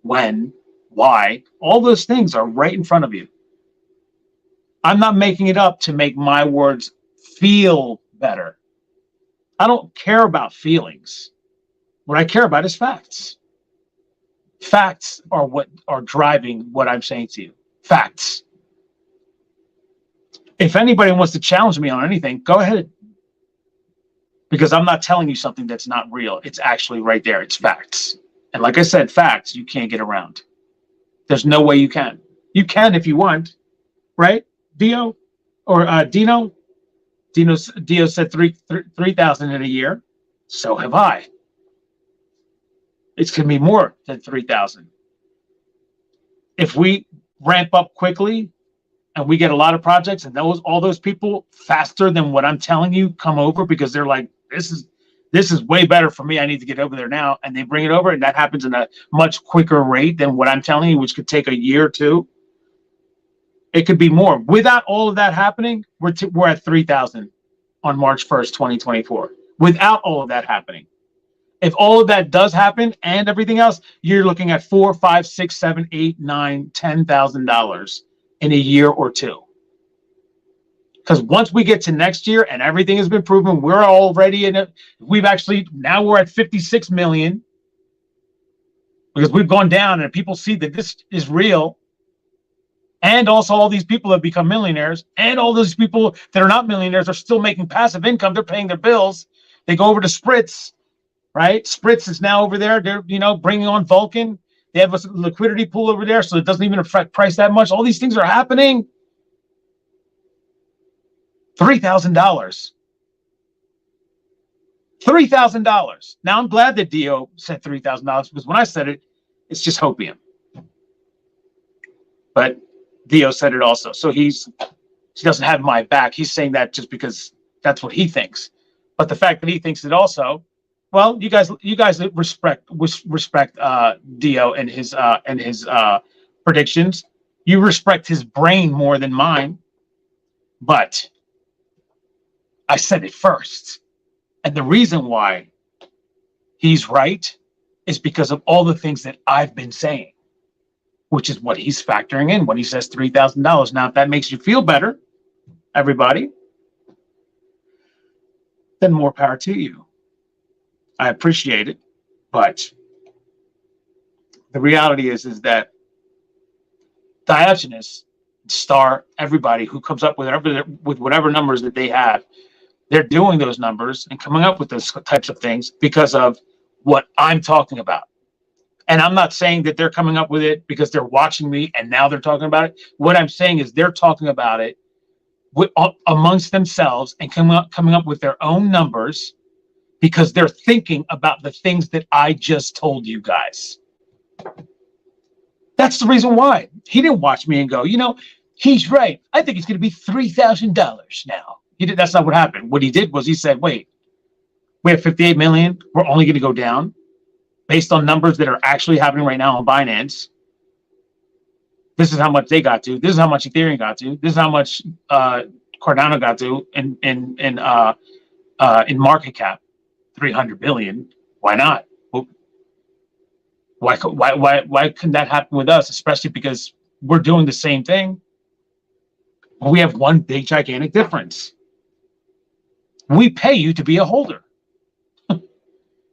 when, why, all those things are right in front of you. I'm not making it up to make my words feel better. I don't care about feelings. What I care about is facts. Facts are what are driving what I'm saying to you. Facts. If anybody wants to challenge me on anything, go ahead. Because I'm not telling you something that's not real. It's actually right there. It's facts. And like I said, facts you can't get around. There's no way you can. You can if you want, right? Dio or Dino? Dio said 3,000 in a year. So have I. It's going to be more than 3,000. If we ramp up quickly and we get a lot of projects, and all those people faster than what I'm telling you come over because they're like, this is way better for me. I need to get over there now. And they bring it over, and that happens in a much quicker rate than what I'm telling you, which could take a year or two. It could be more. Without all of that happening, we're at 3,000 on March 1st, 2024. Without all of that happening. If all of that does happen and everything else, you're looking at $4, $5, $6, $7, $8, $9, $10,000 in a year or two. Because once we get to next year and everything has been proven, we're already in it. Now we're at 56 million because we've gone down and people see that this is real. And also all these people have become millionaires, and all those people that are not millionaires are still making passive income. They're paying their bills. They go over to Spritz, right? Spritz is now over there. They're, bringing on Vulcan. They have a liquidity pool over there, so it doesn't even affect price that much. All these things are happening. $3,000. $3,000. Now, I'm glad that Dio said $3,000 because when I said it, it's just hopium. But Dio said it also. So he doesn't have my back. He's saying that just because that's what he thinks. But the fact that he thinks it also, well, you guys respect Dio and his predictions. You respect his brain more than mine. But I said it first. And the reason why he's right is because of all the things that I've been saying, which is what he's factoring in when he says $3,000. Now, if that makes you feel better, everybody, then more power to you. I appreciate it, but the reality is that Diogenes, Star, everybody who comes up with whatever numbers that they have, they're doing those numbers and coming up with those types of things because of what I'm talking about. And I'm not saying that they're coming up with it because they're watching me and now they're talking about it. What I'm saying is they're talking about it amongst themselves and coming up with their own numbers because they're thinking about the things that I just told you guys. That's the reason why. He didn't watch me and go, he's right. I think it's going to be $3,000 now. That's not what happened. What he did was he said, wait, we have 58 million. We're only going to go down based on numbers that are actually happening right now on Binance. This is how much they got to. This is how much Ethereum got to. This is how much Cardano got to in market cap, 300 billion. Why not? Why couldn't that happen with us? Especially because we're doing the same thing. We have one big gigantic difference. We pay you to be a holder,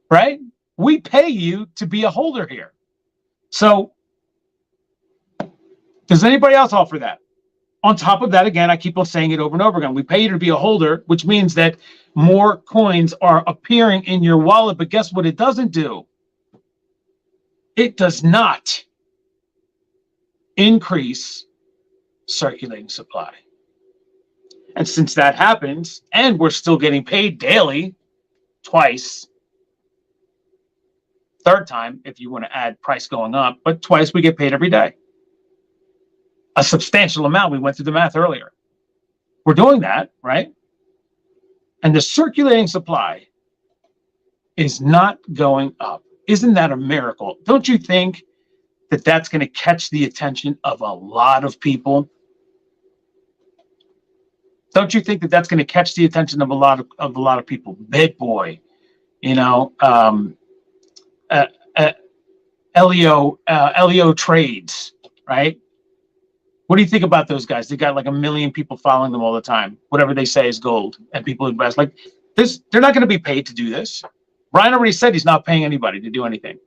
right? We pay you to be a holder here. So does anybody else offer that? On top of that, again, I keep on saying it over and over again. We pay you to be a holder, which means that more coins are appearing in your wallet. But guess what it doesn't do? It does not increase circulating supply. And since that happens, and we're still getting paid daily, twice, third time if you want to add price going up, but twice we get paid every day. A substantial amount. We went through the math earlier. We're doing that, right? And the circulating supply is not going up. Isn't that a miracle? Don't you think that that's going to catch the attention of a lot of people? Don't you think that that's going to catch the attention of a lot of people? BitBoy, LEO Trades, right? What do you think about those guys? They got like 1 million people following them all the time. Whatever they say is gold, and people invest like this. They're not going to be paid to do this. Brian already said he's not paying anybody to do anything.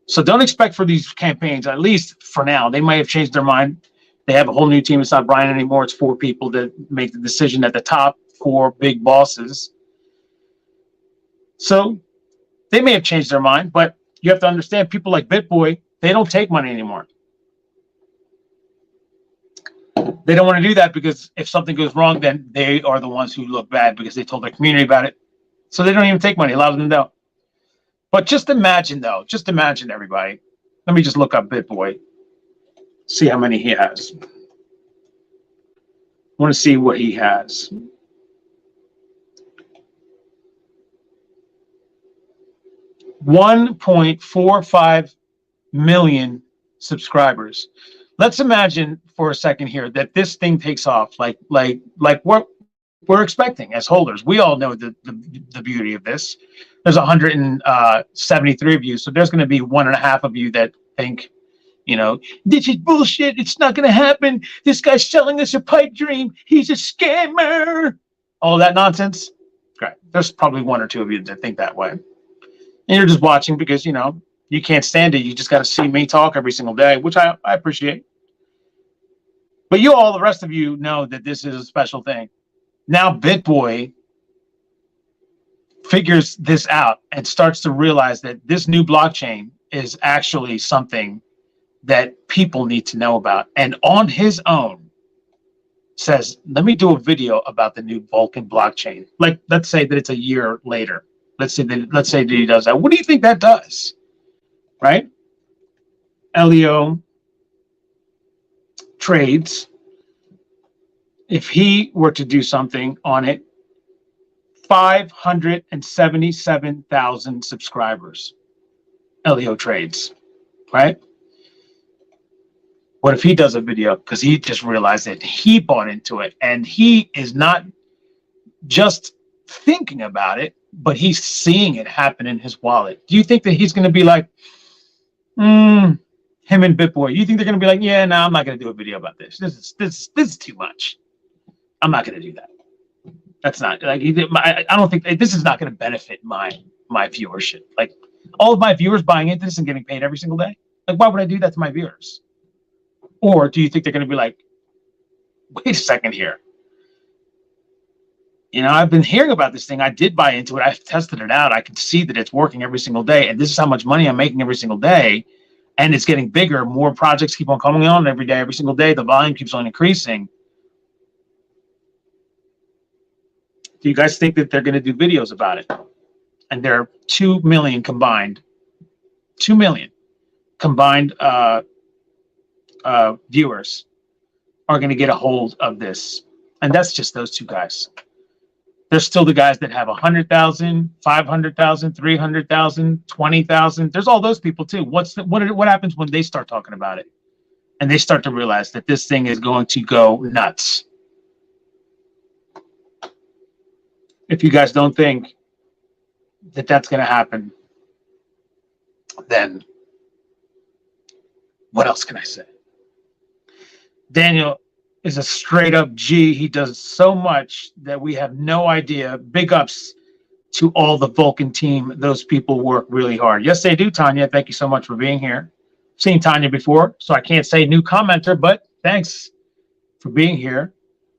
So don't expect for these campaigns, at least for now. They might have changed their mind. They have a whole new team. It's not Brian anymore. It's 4 people that make the decision at the top, 4 big bosses. So they may have changed their mind, but you have to understand people like BitBoy, they don't take money anymore. They don't want to do that because if something goes wrong, then they are the ones who look bad because they told their community about it. So they don't even take money. A lot of them don't. But just imagine, though. Just imagine, everybody. Let me just look up BitBoy. See how many he has. I want to see what he has. $1.45 million subscribers. Let's imagine for a second here that this thing takes off like what we're expecting as holders. We all know the beauty of this. There's 173 of you, so there's going to be 1.5 of you that think, this is bullshit. It's not going to happen. This guy's selling us a pipe dream. He's a scammer. All that nonsense. Great. There's probably 1 or 2 of you that think that way. And you're just watching because, you can't stand it. You just got to see me talk every single day, which I appreciate. But the rest of you know that this is a special thing. Now BitBoy figures this out and starts to realize that this new blockchain is actually something that people need to know about. And on his own says, let me do a video about the new Vulcan blockchain. Like, let's say that it's a year later. Let's say that he does that. What do you think that does? Right? LEO Trades. If he were to do something on it, 577,000 subscribers. LEO Trades, right? What if he does a video because he just realized that he bought into it and he is not just thinking about it, but he's seeing it happen in his wallet? Do you think that he's going to be like, him and BitBoy, you think they're going to be like, yeah, no, I'm not going to do a video about this. This is too much. I'm not going to do that. That's not like I don't think this is not going to benefit my viewership. Like all of my viewers buying into this and getting paid every single day. Like, why would I do that to my viewers? Or do you think they're going to be like, wait a second here? I've been hearing about this thing. I did buy into it. I've tested it out. I can see that it's working every single day. And this is how much money I'm making every single day. And it's getting bigger. More projects keep on coming on every day, every single day. The volume keeps on increasing. Do you guys think that they're going to do videos about it? And there are 2 million combined, 2 million combined viewers are going to get a hold of this. And that's just those two guys. There's still the guys that have 100,000, 500,000, 300,000, 20,000. There's all those people too. What happens when they start talking about it and they start to realize that this thing is going to go nuts? If you guys don't think that that's going to happen, then what else can I say? Daniel is a straight up G. He does so much that we have no idea. Big ups to all the Vulcan team. Those people work really hard. Yes, they do, Tanya. Thank you so much for being here. Seen Tanya before, so I can't say new commenter, but thanks for being here.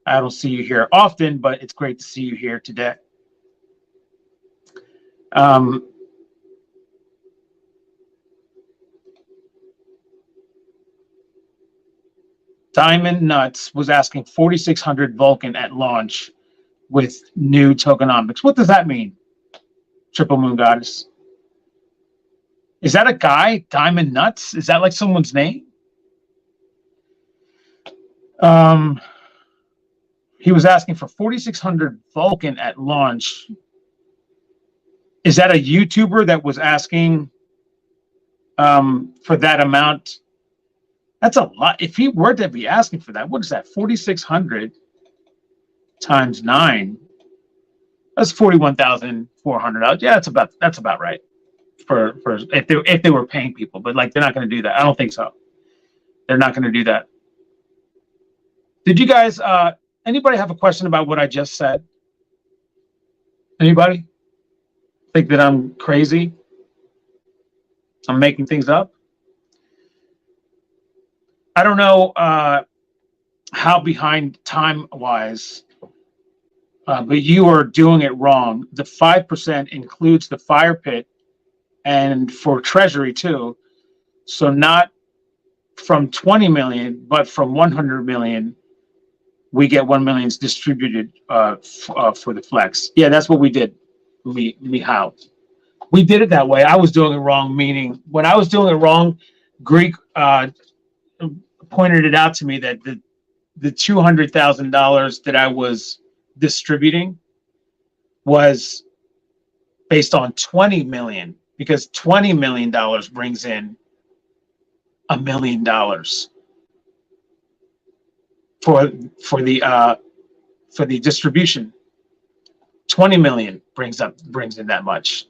I don't see you here often, but it's great to see you here today. Diamond Nuts was asking 4,600 Vulcan at launch with new tokenomics. What does that mean? Triple Moon Goddess. Is that a guy? Diamond Nuts? Is that like someone's name? He was asking for 4,600 Vulcan at launch. Is that a YouTuber that was asking for that amount? That's a lot. If he were to be asking for that, what is that? 4,600 times 9. That's $41,400. Yeah, that's about right. For if they were paying people, but like they're not going to do that. I don't think so. They're not going to do that. Did you guys? Anybody have a question about what I just said? Anybody think that I'm crazy? I'm making things up. I don't know how behind time-wise, but you are doing it wrong. The 5% includes the fire pit and for treasury too. So not from 20 million, but from 100 million, we get 1 million distributed for the flex. Yeah, that's what we did, Mihal. We did it that way. I was doing it wrong, meaning when I was doing it wrong, Greek pointed it out to me that the $200,000 that I was distributing was based on 20 million, because $20 million brings in $1 million for the distribution. 20 million brings in that much,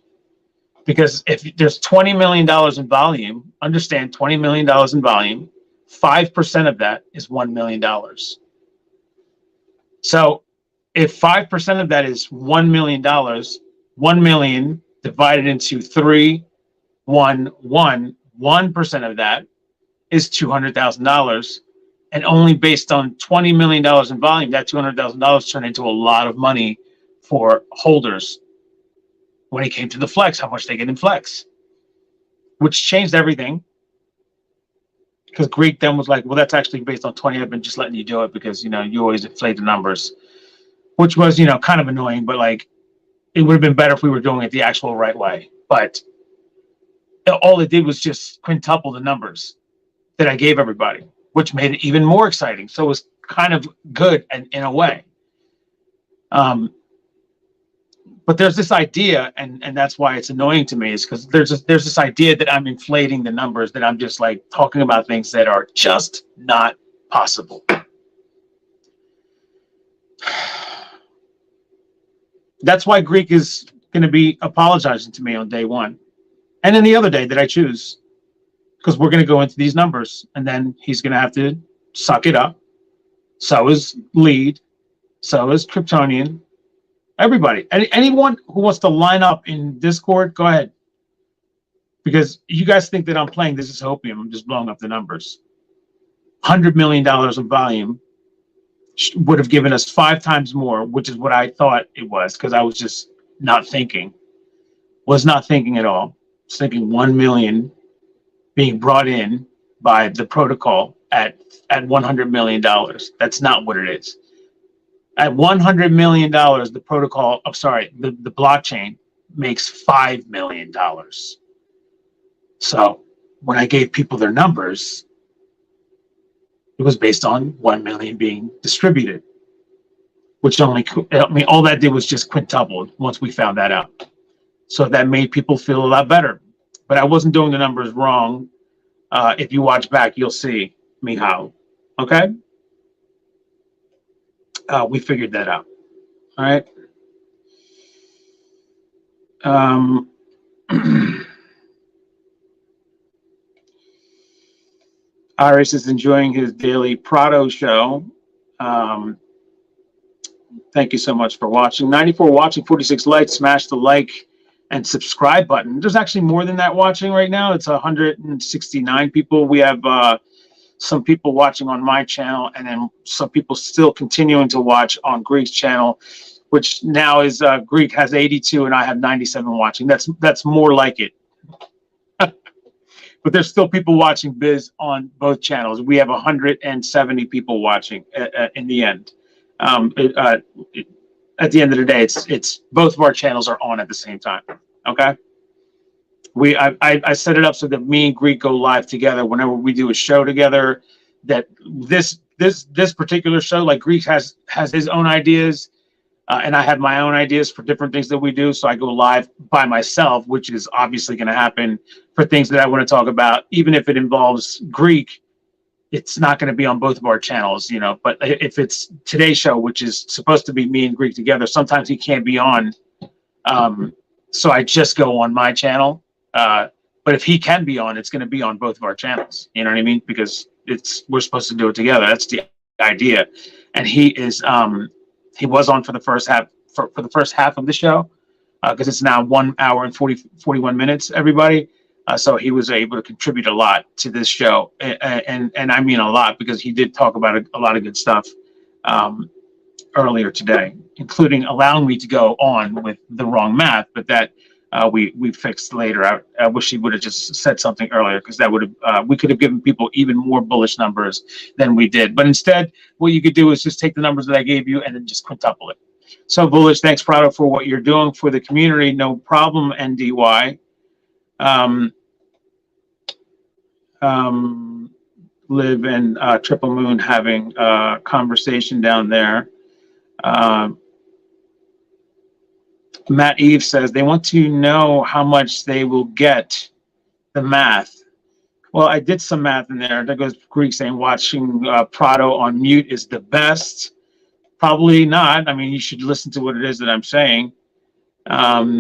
because if there's $20 million in volume, understand $20 million in volume, 5% of that is $1 million. So if 5% of that is $1 million, 1 million divided into 3, 1, 1, 1% of that is $200,000. And only based on $20 million in volume, that $200,000 turned into a lot of money for holders. When it came to the flex, how much they get in flex, which changed everything. Because Greek then was like, well, that's actually based on 20. I've been just letting you do it because, you always inflate the numbers, which was, kind of annoying, but like, it would have been better if we were doing it the actual right way. But all it did was just quintuple the numbers that I gave everybody, which made it even more exciting. So it was kind of good in a way. But there's this idea, and that's why it's annoying to me, is because there's this idea that I'm inflating the numbers, that I'm just like talking about things that are just not possible. That's why Greek is going to be apologizing to me on day one, and then the other day that I choose, because we're going to go into these numbers, and then he's going to have to suck it up. So is Lead, so is Kryptonian. Everybody, anyone who wants to line up in Discord, go ahead. Because you guys think that I'm playing This Is Hopium. I'm just blowing up the numbers. $100 million in volume would have given us 5 times more, which is what I thought it was, because I was just not thinking. Was not thinking at all. I was thinking 1 million being brought in by the protocol at $100 million. That's not what it is. At $100 million, the protocol, I'm sorry, the blockchain makes $5 million. So when I gave people their numbers, it was based on 1 million being distributed, which only, I mean, all that did was just quintuple once we found that out. So that made people feel a lot better. But I wasn't doing the numbers wrong. If you watch back, you'll see me how. Okay? We figured that out. All right. Iris is enjoying his daily Prado show. Thank you so much for watching. 94 watching, 46 likes. Smash the like and subscribe button. There's actually more than that watching right now. It's 169 people. We have some people watching on my channel, and then some people still continuing to watch on Greek's channel, which now is Greek has 82 and I have 97 watching. That's more like it. But there's still people watching Biz on both channels. We have 170 people watching in the end. At the end of the day, it's both of our channels are on at the same time. Okay. I set it up so that me and Greek go live together whenever we do a show together. That this particular show, like Greek has his own ideas, and I have my own ideas for different things that we do. So I go live by myself, which is obviously going to happen for things that I want to talk about, even if it involves Greek. It's not going to be on both of our channels, you know. But if it's today's show, which is supposed to be me and Greek together, sometimes he can't be on. So I just go on my channel. But if he can be on, it's going to be on both of our channels. You know what I mean? Because we're supposed to do it together. That's the idea. And he was on for the first half for the first half of the show, because it's now 1 hour and 41 minutes. Everybody. So he was able to contribute a lot to this show, and I mean a lot, because he did talk about a lot of good stuff earlier today, including allowing me to go on with the wrong math, but that we fixed later. I wish he would have just said something earlier, because that would have we could have given people even more bullish numbers than we did. But instead, what you could do is just take the numbers that I gave you and then just quintuple it. So bullish. Thanks, Prado, for what you're doing for the community. No problem, NDY. Live in Triple Moon having a conversation down there. Matt Eve says they want to know how much they will get the math. Well, I did some math in there. There goes Greek saying watching Prado on mute is the best. Probably not. I mean, you should listen to what it is that I'm saying. Let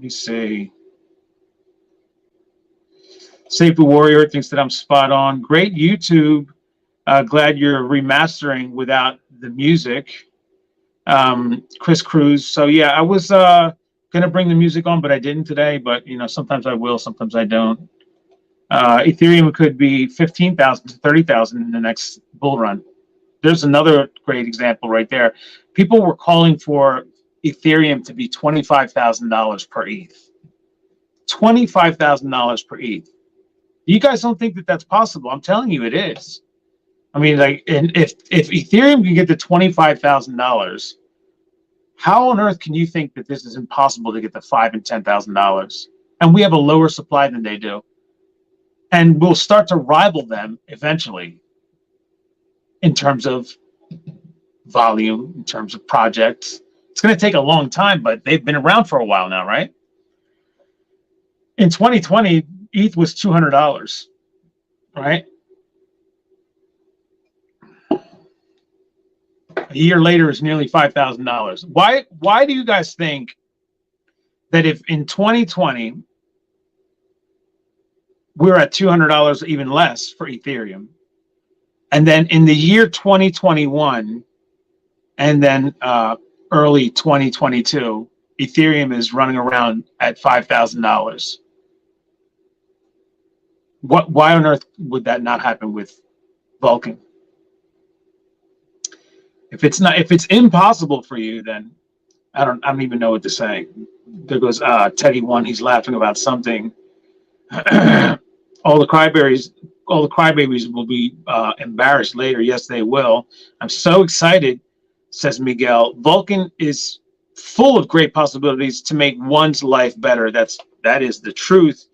me see. Safuu Warrior thinks that I'm spot on. Great YouTube. Glad you're remastering without the music. Chris Cruz. So yeah, I was gonna bring the music on, but I didn't today. But you know, sometimes I will, sometimes I don't. Ethereum could be 15,000 to 30,000 in the next bull run. There's another great example right there. People were calling for Ethereum to be $25,000 per ETH. $25,000 per ETH. You guys don't think that that's possible? I'm telling you, it is. I mean, like, and if Ethereum can get to $25,000, how on earth can you think that this is impossible to get to $5,000 and $10,000? And we have a lower supply than they do, and we'll start to rival them eventually in terms of volume, in terms of projects. It's going to take a long time, but they've been around for a while now, right? In 2020, ETH was $200, right? A year later, it's nearly $5,000. Why do you guys think that if in 2020 we're at $200, even less for Ethereum, and then in the year 2021, and then early 2022, Ethereum is running around at $5,000? Why on earth would that not happen with Vulcan? If it's impossible for you, then I don't even know what to say. There goes Teddy One. He's laughing about something. All the cryberries crybabies will be embarrassed later. Yes, they will. I'm so excited, says Miguel. Vulcan is full of great possibilities to make one's life better. That is the truth.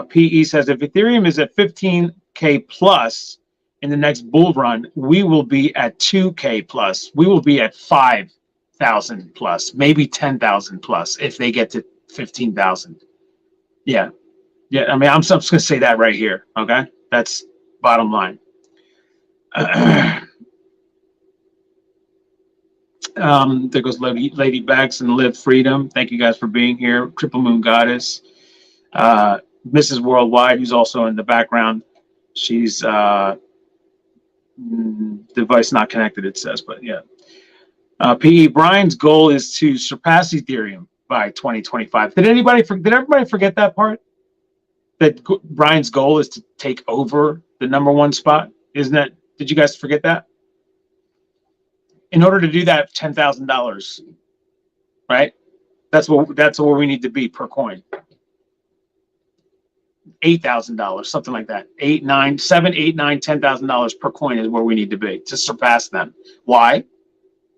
PE says if Ethereum is at 15K plus in the next bull run, we will be at 2K plus. We will be at 5,000 plus, maybe 10,000 plus if they get to 15,000. Yeah. Yeah. I mean, I'm just going to say that right here. Okay. That's bottom line. There goes Lady Bags and Live Freedom. Thank you guys for being here. Triple Moon Goddess. Mrs. Worldwide, who's also in the background. She's device not connected, it says, but yeah. PE, Brian's goal is to surpass Ethereum by 2025. Did everybody forget that part? That Brian's goal is to take over the #1 spot? Did you guys forget that? In order to do that, $10,000, right? That's where we need to be per coin. $8,000, something like that. $7, $8, $9, $10,000 per coin is where we need to be to surpass them. Why?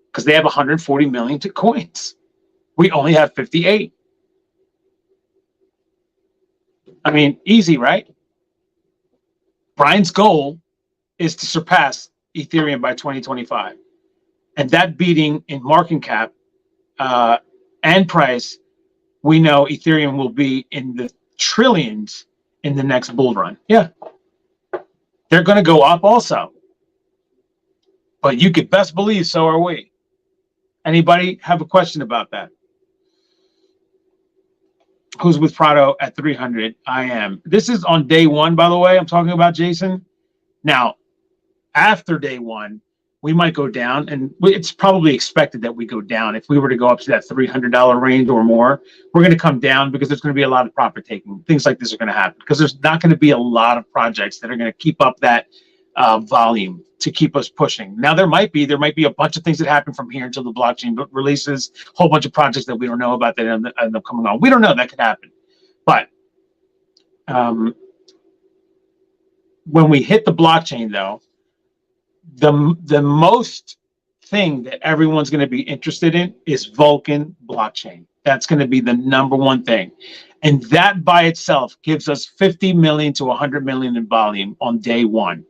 Because they have 140 million coins. We only have 58. I mean, easy, right? Brian's goal is to surpass Ethereum by 2025. And that beating in market cap and price, we know Ethereum will be in the trillions in the next bull run. Yeah. They're going to go up also. But you could best believe so are we. Anybody have a question about that? Who's with Prado at 300? I am. This is on day one, by the way. I'm talking about Jason. Now, after day one, we might go down, and it's probably expected that we go down. If we were to go up to that $300 range or more, we're going to come down because there's going to be a lot of profit taking. Things like this are going to happen because there's not going to be a lot of projects that are going to keep up that volume to keep us pushing. Now, there might be a bunch of things that happen from here until the blockchain releases, a whole bunch of projects that we don't know about that end up coming on. We don't know. That could happen. But when we hit the blockchain, though, the most thing that everyone's going to be interested in is Vulcan blockchain. That's going to be the #1 thing. And that by itself gives us 50 million to 100 million in volume on day one.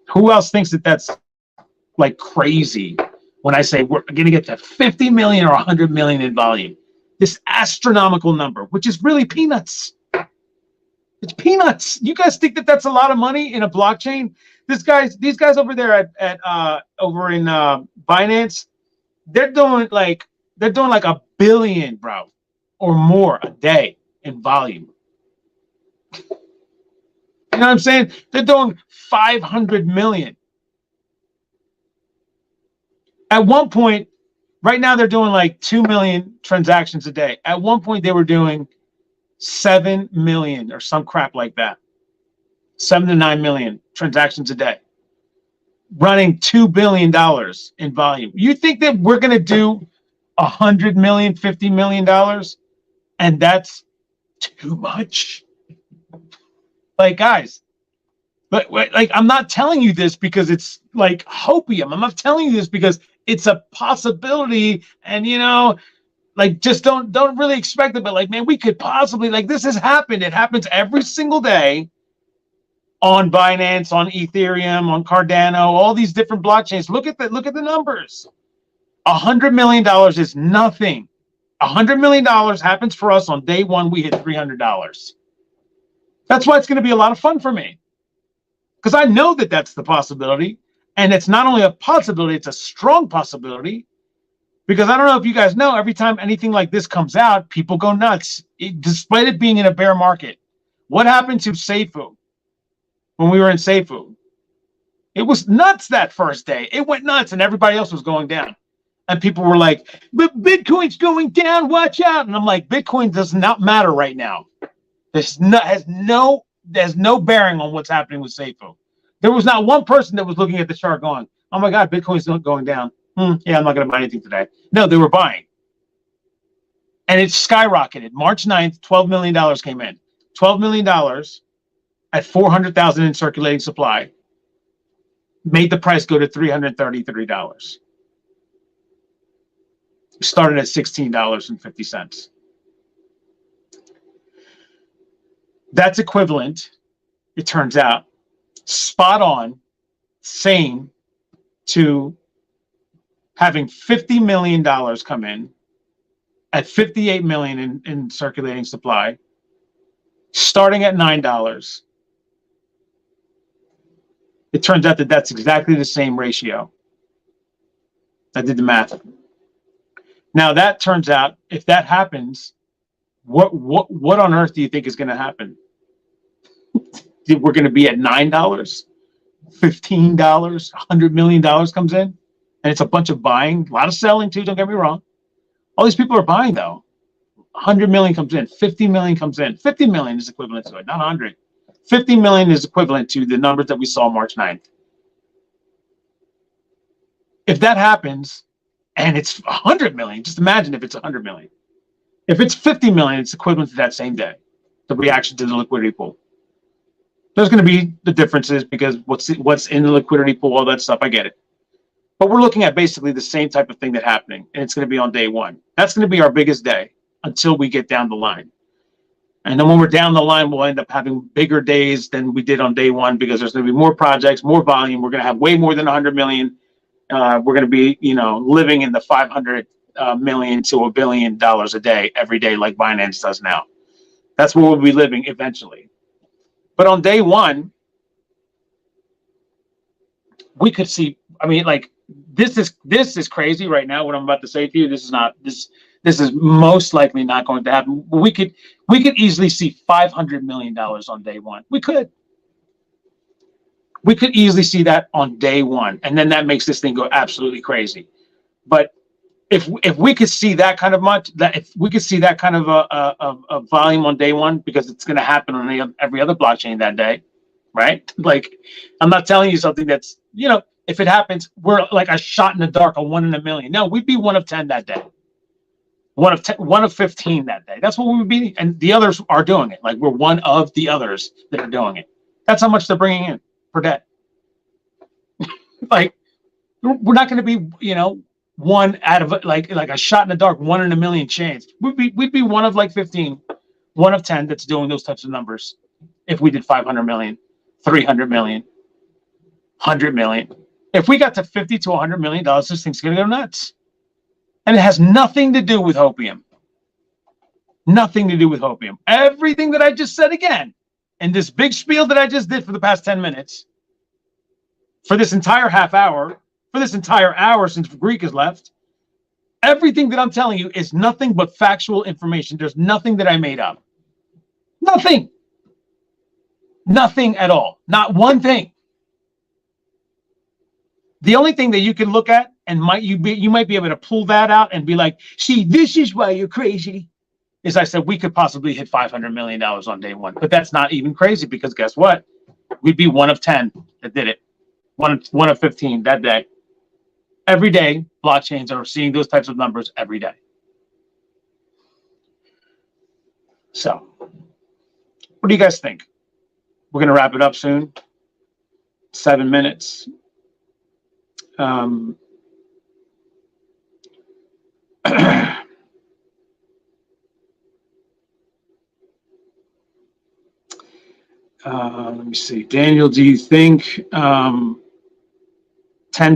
Who else thinks that that's like crazy when I say we're going to get to 50 million or 100 million in volume? This astronomical number, which is really peanuts. It's peanuts. You guys think that that's a lot of money in a blockchain? These guys over there at over in Binance, they're doing like $1 billion, bro, or more a day in volume. You know what I'm saying? They're doing 500 million. At one point, right now they're doing like 2 million transactions a day. At one point they were doing 7 million or some crap like that. 7 to 9 million transactions a day, running $2 billion in volume. You think that we're going to do 100 million, $50 million, and that's too much? Like, guys, but like, I'm not telling you this because it's like hopium. I'm not telling you this because it's a possibility, and like, just don't really expect it. But like, man, we could possibly, like, this has happened. It happens every single day on Binance, on Ethereum, on Cardano, all these different blockchains. Look at the numbers. $100 million is nothing. $100 million happens for us on day one. We hit $300. That's why it's going to be a lot of fun for me, because I know that that's the possibility, and it's not only a possibility; it's a strong possibility. Because I don't know if you guys know, every time anything like this comes out, people go nuts, despite it being in a bear market. What happened to safuu when we were in safuu? It was nuts that first day. It went nuts, and everybody else was going down. And people were like, "But Bitcoin's going down, watch out." And I'm like, Bitcoin does not matter right now. This has no bearing on what's happening with safuu. There was not one person that was looking at the chart going, "Oh my God, Bitcoin's not going down. Yeah, I'm not going to buy anything today." No, they were buying. And it skyrocketed. March 9th, $12 million came in. $12 million at 400,000 in circulating supply, made the price go to $333. Started at $16.50. That's equivalent, it turns out, spot on, same to having $50 million come in at 58 million in circulating supply, starting at $9. It turns out that that's exactly the same ratio. I did the math. Now that turns out, if that happens, what on earth do you think is going to happen? We're going to be at $9, $15, $100 million comes in, and it's a bunch of buying, a lot of selling too. Don't get me wrong. All these people are buying though. 100 million comes in, 50 million comes in. 50 million is equivalent to it, not 100. 50 million is equivalent to the numbers that we saw March 9th. If that happens, and it's 100 million, just imagine if it's 100 million. If it's 50 million, it's equivalent to that same day, the reaction to the liquidity pool. There's going to be the differences because what's in the liquidity pool, all that stuff, I get it. But we're looking at basically the same type of thing that's happening, and it's going to be on day one. That's going to be our biggest day until we get down the line. And then when we're down the line, we'll end up having bigger days than we did on day one because there's going to be more projects, more volume. We're going to have way more than 100 million. We're going to be, living in the 500 million to $1 billion a day, every day, like Binance does now. That's where we'll be living eventually. But on day one, we could see, this is crazy right now. What I'm about to say to you, this is most likely not going to happen. We could easily see $500 million on day one. We could easily see that on day one, and then that makes this thing go absolutely crazy. But if we could see that kind of a volume on day one, because it's going to happen on every other blockchain that day, right? Like, I'm not telling you something that's, if it happens, we're like a shot in the dark, a 1 in a million. No, we'd be 1 of 10 that day. 1 of 10, 1 of 15 that day. That's what we would be, and the others are doing it. Like, we're one of the others that are doing it. That's how much they're bringing in per day. Like, we're not going to be, one out of like a shot in the dark, 1 in a million chance. We'd be 1 of like 15, 1 of 10 that's doing those types of numbers. If we did 500 million, 300 million, 100 million, if we got to 50 to 100 million dollars, this thing's going to go nuts. And it has nothing to do with hopium. Nothing to do with hopium. Everything that I just said again, and this big spiel that I just did for the past 10 minutes, for this entire half hour, for this entire hour since Greek has left, everything that I'm telling you is nothing but factual information. There's nothing that I made up. Nothing. Nothing at all. Not one thing. The only thing that you can look at, and you might be able to pull that out and be like, see, this is why you're crazy, is I said we could possibly hit $500 million on day one. But that's not even crazy, because guess what? We'd be 1 of 10 that did it. 1 of 15 that day. Every day, blockchains are seeing those types of numbers every day. So, what do you guys think? We're going to wrap it up soon. 7 minutes. Let me see. Daniel, do you think 10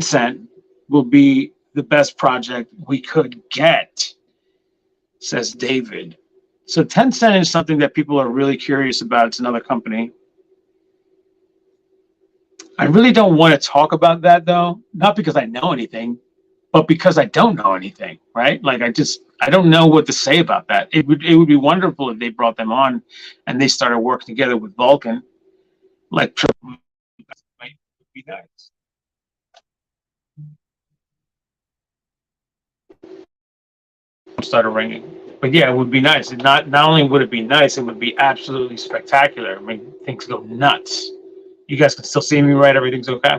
Cent will be the best project we could get, says David. So 10 Cent is something that people are really curious about. It's another company. I really don't want to talk about that, though, not because I know anything, but because I don't know anything, right? Like, I don't know what to say about that. It would be wonderful if they brought them on and they started working together with Vulcan. Like, would be nice. Started ringing, but yeah, it would be nice. And not only would it be nice, it would be absolutely spectacular. I mean, things go nuts. You guys can still see me, right? Everything's okay.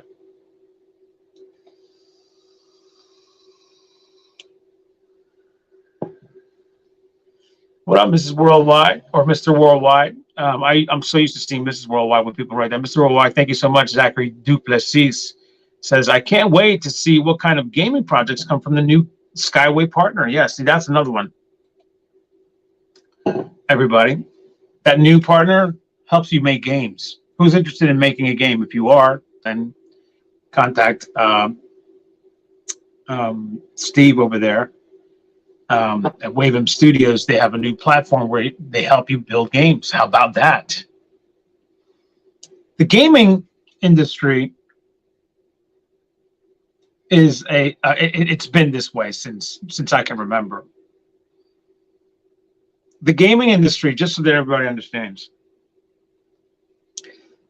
What up, Mrs. Worldwide or Mr. Worldwide? I'm so used to seeing Mrs. Worldwide when people write that. Mr. Worldwide, thank you so much. Zachary Duplessis says, I can't wait to see what kind of gaming projects come from the new Skyway partner. Yeah, see, that's another one. Everybody, that new partner helps you make games. Who's interested in making a game? If you are, then contact Steve over there at Wave M Studios. They have a new platform where they help you build games. How about that? The gaming industry is it's been this way since I can remember. The gaming industry, just so that everybody understands,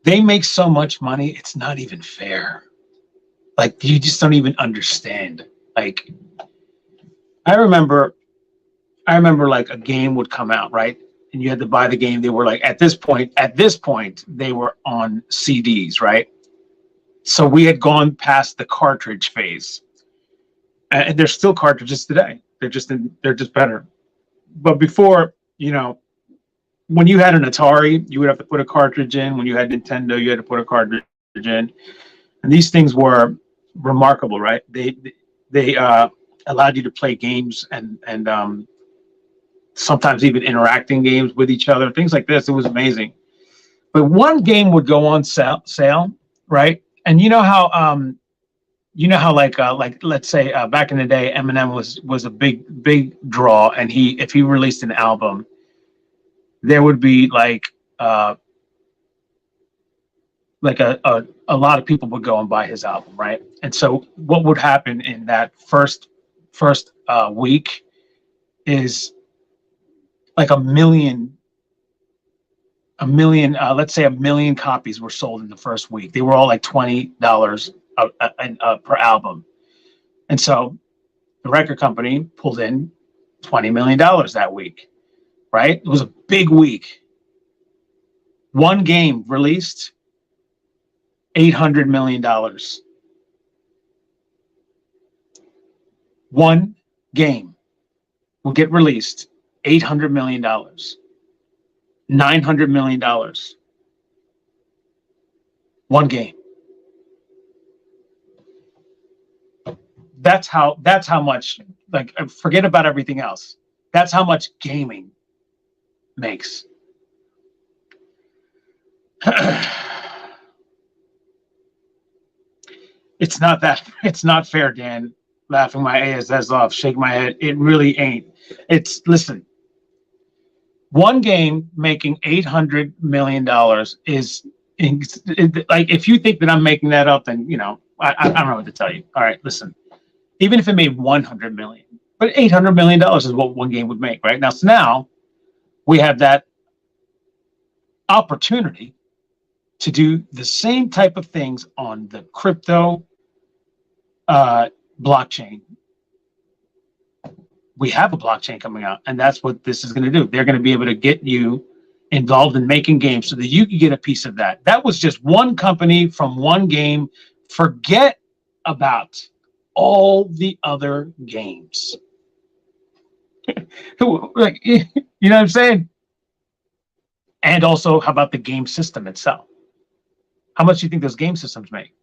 they make so much money, it's not even fair. Like, you just don't even understand. Like, I remember like a game would come out, right? And you had to buy the game. They were like, at this point, they were on CDs, right? So we had gone past the cartridge phase. And there's still cartridges today. They're just better. But before, you know, when you had an Atari, you would have to put a cartridge in. When you had Nintendo, you had to put a cartridge in. And these things were remarkable, right? They allowed you to play games and sometimes even interacting games with each other, things like this. It was amazing. But one game would go on sale, right? And you know how like let's say back in the day, Eminem was a big draw, and if he released an album, there would be like a lot of people would go and buy his album, right? And so what would happen in that first week is like a million, let's say a million copies were sold in the first week. They were all like $20 per album. And so the record company pulled in $20 million that week, right? It was a big week. One game released, $800 million. One game will get released, $800 million, $900 million. One game. That's how much, like, forget about everything else. That's how much gaming makes. It's not fair, Dan. Laughing my ass off, shake my head. It really ain't. Listen, one game making $800 million is like, if you think that I'm making that up, then, you know, I don't know what to tell you. All right, listen, even if it made 100 million, but $800 million is what one game would make, right? So now we have that opportunity to do the same type of things on the crypto blockchain. We have a blockchain coming out, and that's what this is going to do. They're going to be able to get you involved in making games so that you can get a piece of that. That was just one company from one game. Forget about all the other games. Like, you know what I'm saying? And also, how about the game system itself? How much do you think those game systems make?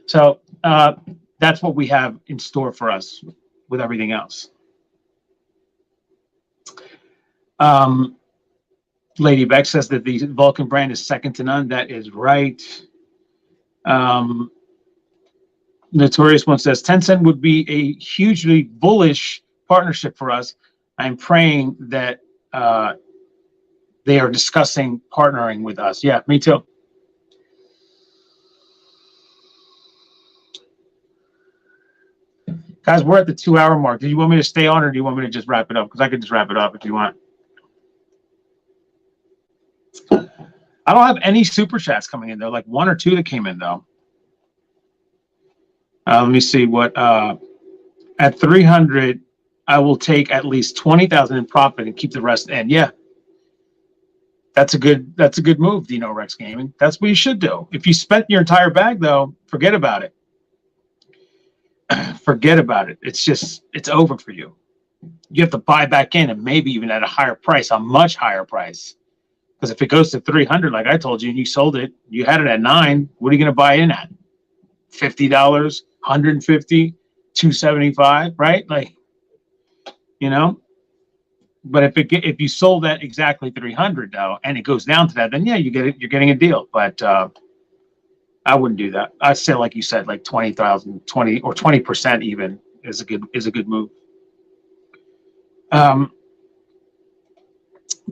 So that's what we have in store for us with everything else. Lady Beck says that the Vulcan brand is second to none. That is right. Notorious One says Tencent would be a hugely bullish partnership for us. I'm praying that they are discussing partnering with us. Yeah, me too. Guys, we're at the 2-hour mark. Do you want me to stay on, or do you want me to just wrap it up? Because I could just wrap it up if you want. I don't have any super chats coming in, though. Like 1 or 2 that came in, though. Let me see what. At 300, I will take at least 20,000 in profit and keep the rest in. Yeah, that's a good move, Dino Rex Gaming. That's what you should do. If you spent your entire bag, though, forget about it. Forget about it. It's over for you. you have to buy back in, and maybe even at a higher price, a much higher price. Because if it goes to 300, like I told you, and you sold it, you had it at 9. What are you going to buy in at? $50, 150, 275, right? Like, you know. But if you sold at exactly 300 though, and it goes down to that, then yeah, you get it. You're getting a deal. But I wouldn't do that. I'd say, like you said, like 20,000, 20 or 20% even is a good move.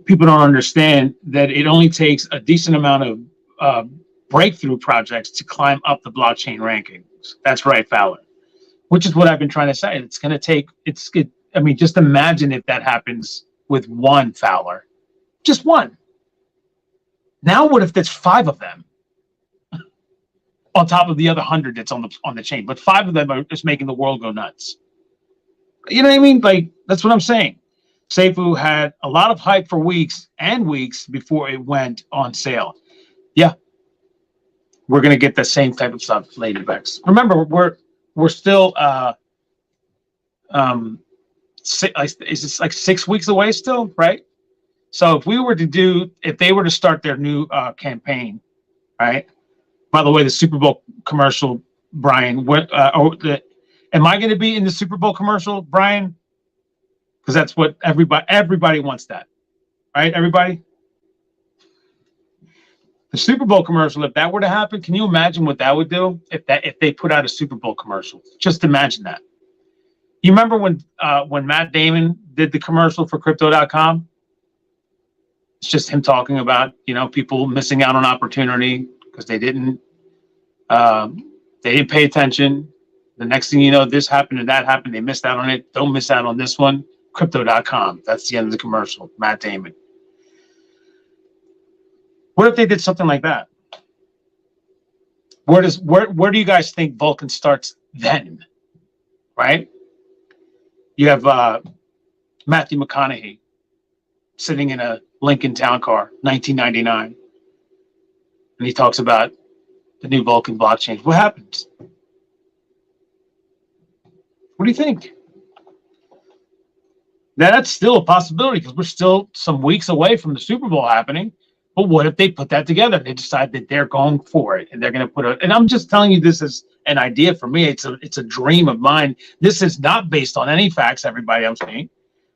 People don't understand that it only takes a decent amount of breakthrough projects to climb up the blockchain rankings. That's right, Fowler. Which is what I've been trying to say. It's going to take. I mean, just imagine if that happens with one Fowler, just one. Now, what if there's 5 of them on top of the other 100 that's on the chain? But 5 of them are just making the world go nuts. You know what I mean? Like, that's what I'm saying. Safuu had a lot of hype for weeks and weeks before it went on sale. Yeah, we're gonna get the same type of stuff, Lady Bex. Remember, we're still is it like 6 weeks away still, right? So if they were to start their new campaign, right? By the way, the Super Bowl commercial, Brian, am I going to be in the Super Bowl commercial, Brian? Because that's what everybody wants that, right? Everybody. The Super Bowl commercial, if that were to happen, can you imagine what that would do if they put out a Super Bowl commercial? Just imagine that. You remember when Matt Damon did the commercial for Crypto.com? It's just him talking about, people missing out on opportunity because they didn't pay attention. The next thing you know, this happened and that happened. They missed out on it. Don't miss out on this one. Crypto.com. That's the end of the commercial. Matt Damon. What if they did something like that? Where do you guys think Vulcan starts then? Right? You have Matthew McConaughey sitting in a Lincoln Town Car, 1999, and he talks about the new Vulcan blockchain. What happens? What do you think? Now, that's still a possibility because we're still some weeks away from the Super Bowl happening. But what if they put that together? They decide that they're going for it and they're going to put it. And I'm just telling you, this is an idea for me. It's a dream of mine. This is not based on any facts, everybody I'm saying.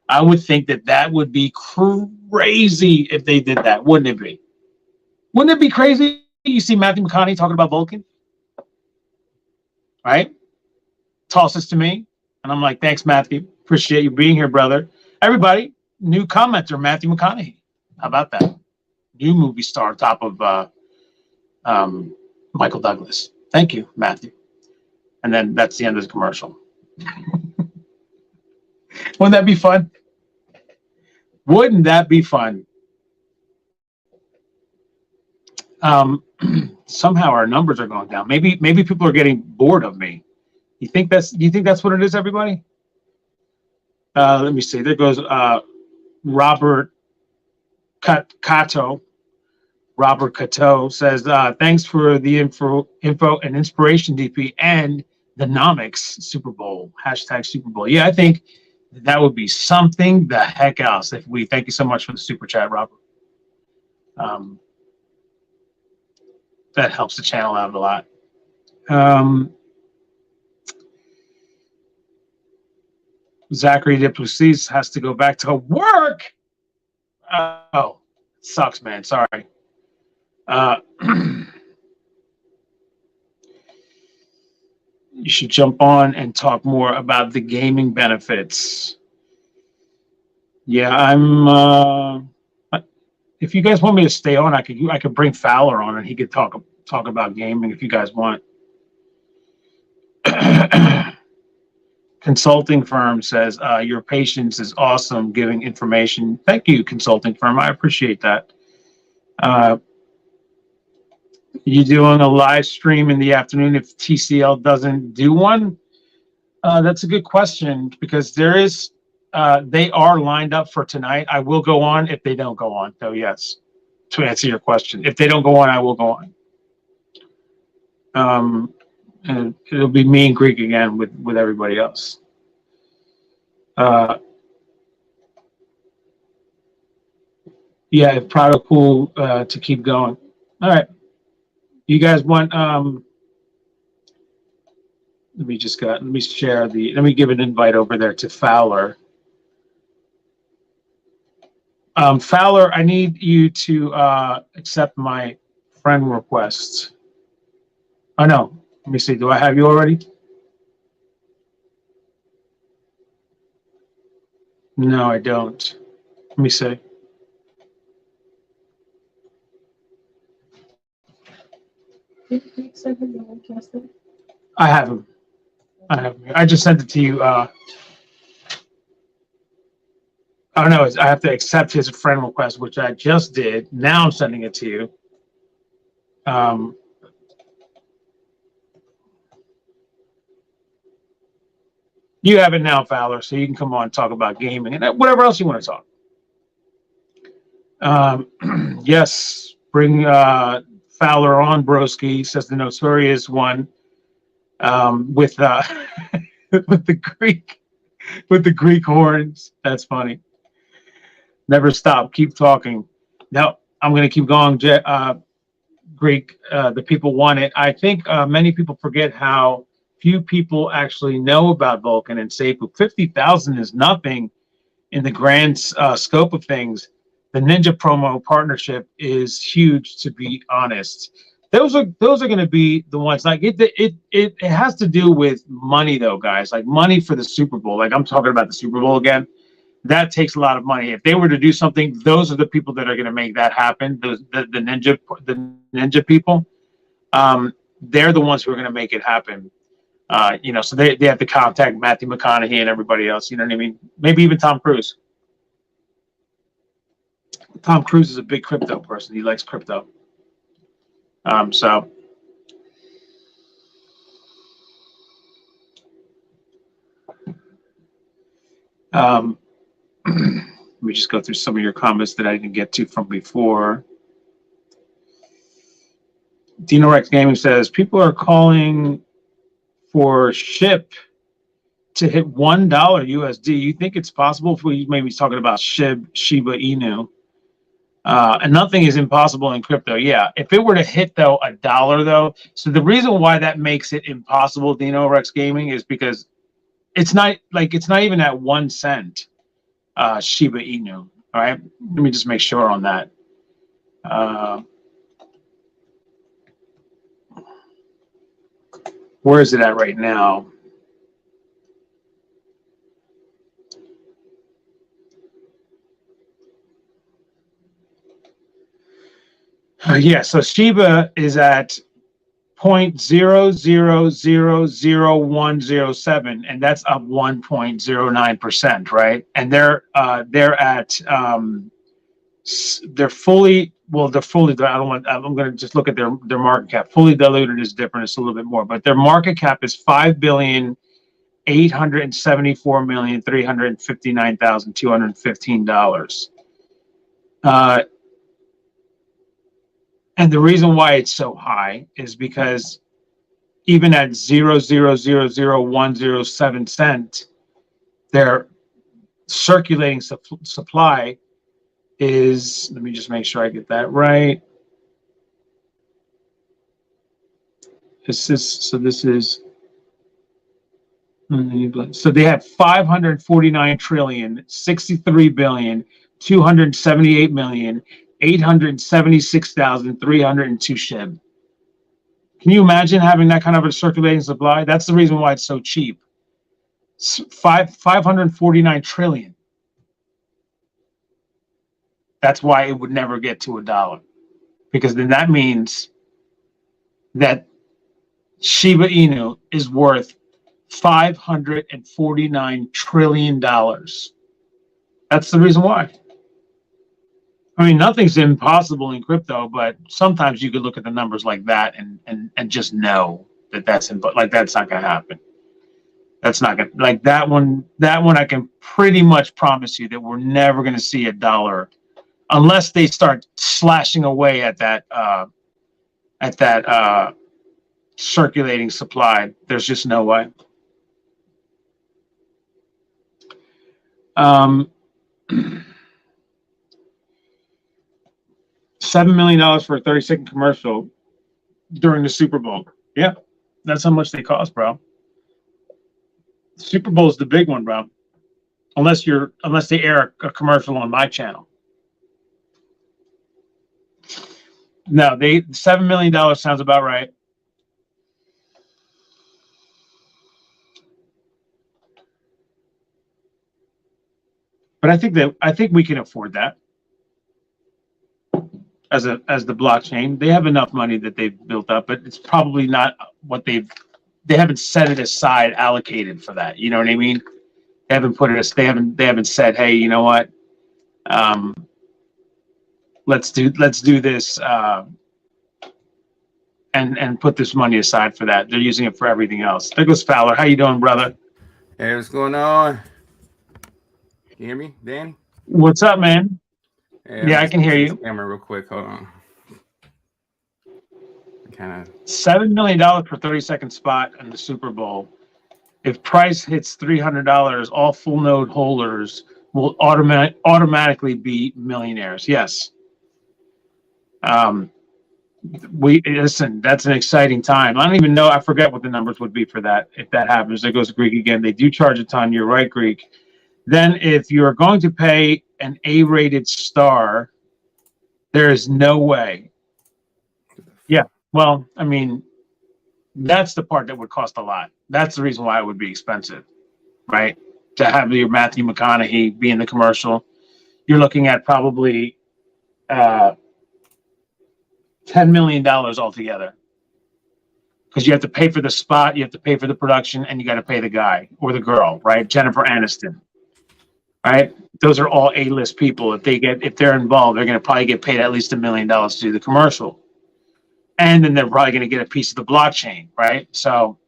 I would think that would be crazy if they did that. Wouldn't it be? Wouldn't it be crazy? You see Matthew McConaughey talking about Vulcan, right? Tosses to me. And I'm like, thanks, Matthew. Appreciate you being here, brother. Everybody, new commenter, Matthew McConaughey. How about that? New movie star on top of Michael Douglas. Thank you, Matthew. And then that's the end of the commercial. Wouldn't that be fun? Wouldn't that be fun? Somehow our numbers are going down. Maybe people are getting bored of me. Do you think that's what it is, everybody? Let me see. There goes Robert Cato. Robert Cato says, thanks for the info and inspiration, DP, and the Nomics Super Bowl, # Super Bowl. Yeah, I think that would be something the heck else. Thank you so much for the super chat, Robert. That helps the channel out a lot. Zachary Duplessis has to go back to work. Oh, sucks, man. Sorry. You should jump on and talk more about the gaming benefits. Yeah, if you guys want me to stay on, I could bring Fowler on and he could talk about gaming if you guys want. Consulting firm says, your patience is awesome giving information. Thank you, consulting firm. I appreciate that. You doing a live stream in the afternoon if TCL doesn't do one? That's a good question because they are lined up for tonight. I will go on if they don't go on, though. Yes, to answer your question, if they don't go on, I will go on. And it'll be me and Greek again with everybody else. Yeah, product pool to keep going. All right. You guys want let me give an invite over there to Fowler. Fowler, I need you to accept my friend request. Oh no, let me see. Do I have you already? No, I don't. Let me see. I have him. I just sent it to you. Oh no, I have to accept his friend request, which I just did. Now I'm sending it to you. You have it now, Fowler, so you can come on and talk about gaming and whatever else you want to talk. Yes, bring Fowler on, broski, says the notorious one, with with the Greek horns. That's funny. Never stop. Keep talking. No, I'm going to keep going. Greek. The people want it. I think many people forget how few people actually know about Vulcan and safuu. 50,000 is nothing in the grand scope of things. The Ninja promo partnership is huge, to be honest. Those are going to be the ones. Like it has to do with money, though, guys. Like money for the Super Bowl. Like I'm talking about the Super Bowl again. That takes a lot of money. If they were to do something, those are the people that are going to make that happen. The ninja people. They're the ones who are going to make it happen. So they have to contact Matthew McConaughey and everybody else. You know what I mean? Maybe even Tom Cruise. Tom Cruise is a big crypto person. He likes crypto. Let me just go through some of your comments that I didn't get to from before. Dino Rex Gaming says people are calling for SHIB to hit $1 USD. You think it's possible? If we maybe talking about Shiba Inu, and nothing is impossible in crypto. Yeah, if it were to hit though $1 though, so the reason why that makes it impossible, Dino Rex Gaming, is because it's not even at 1 cent. Shiba Inu. All right, let me just make sure on that. Where is it at right now? Yeah, so Shiba is at 0.000107, and that's up 1.09%, right? And they're fully, I don't want, I'm going to just look at their market cap. Fully diluted is different. It's a little bit more, but their market cap is $5,874,359,215. And the reason why it's so high is because even at 0.0000107 their circulating supply is, let me just make sure I get that right. So they have 549 trillion, 63 billion, 278 million, 876,302 SHIB. Can you imagine having that kind of a circulating supply? That's the reason why it's so cheap. 549 trillion. That's why it would never get to $1, because then that means that Shiba Inu is worth $549 trillion. That's the reason why. I mean, nothing's impossible in crypto, but sometimes you could look at the numbers like that and just know that that's not going to happen. That's not going to, like that one I can pretty much promise you that we're never going to see $1 unless they start slashing away at that circulating supply. There's just no way. $7 million for a 30-second commercial during the Super Bowl. Yeah, that's how much they cost, bro. Super Bowl is the big one, bro. Unless they air a commercial on my channel. No, $7 million sounds about right. But I think we can afford that as the blockchain. They have enough money that they've built up, but it's probably not what they haven't set it aside allocated for that. You know what I mean? They haven't put it. They haven't said, hey, you know what? Let's do this and put this money aside for that. They're using it for everything else. There goes Fowler. How you doing, brother? Hey, what's going on? Can you hear me, Danny? What's up, man? Hey, yeah, I can hear you. Camera real quick. Hold on. Kind of $7 million for 30-second spot in the Super Bowl. If price hits $300, all full node holders will automatically be millionaires. Yes. Listen, that's an exciting time. I don't even know. I forget what the numbers would be for that. If that happens, there goes Greek again. They do charge a ton. You're right, Greek. Then if you're going to pay an A-rated star, there is no way. Yeah. Well, I mean, that's the part that would cost a lot. That's the reason why it would be expensive, right? To have your Matthew McConaughey be in the commercial, you're looking at probably $10 million altogether. Because you have to pay for the spot, you have to pay for the production, and you got to pay the guy or the girl, right? Jennifer Aniston, right? Those are all A-list people. If they're involved, they're going to probably get paid at least $1 million to do the commercial. And then they're probably going to get a piece of the blockchain, right? So,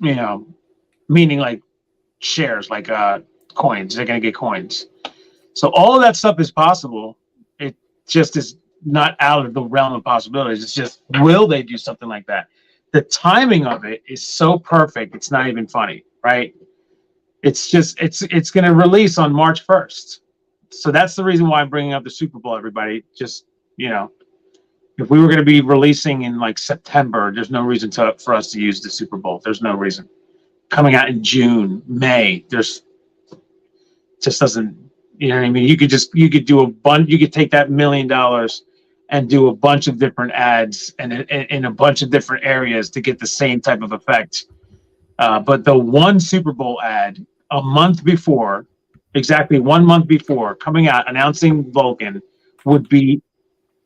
you know, meaning like shares, like coins. They're going to get coins. So all of that stuff is possible. It just is not out of the realm of possibilities. It's just, will they do something like that? The timing of it is so perfect. It's not even funny, right? It's just, it's going to release on March 1st. So that's the reason why I'm bringing up the Super Bowl, everybody. Just, you know, if we were going to be releasing in like September, there's no reason for us to use the Super Bowl. There's no reason. Coming out in June, May, just doesn't, you know what I mean? You could do a bunch, you could take that $1 million and do a bunch of different ads and in a bunch of different areas to get the same type of effect. But the one Super Bowl ad a month before, exactly 1 month before coming out, announcing Vulcan would be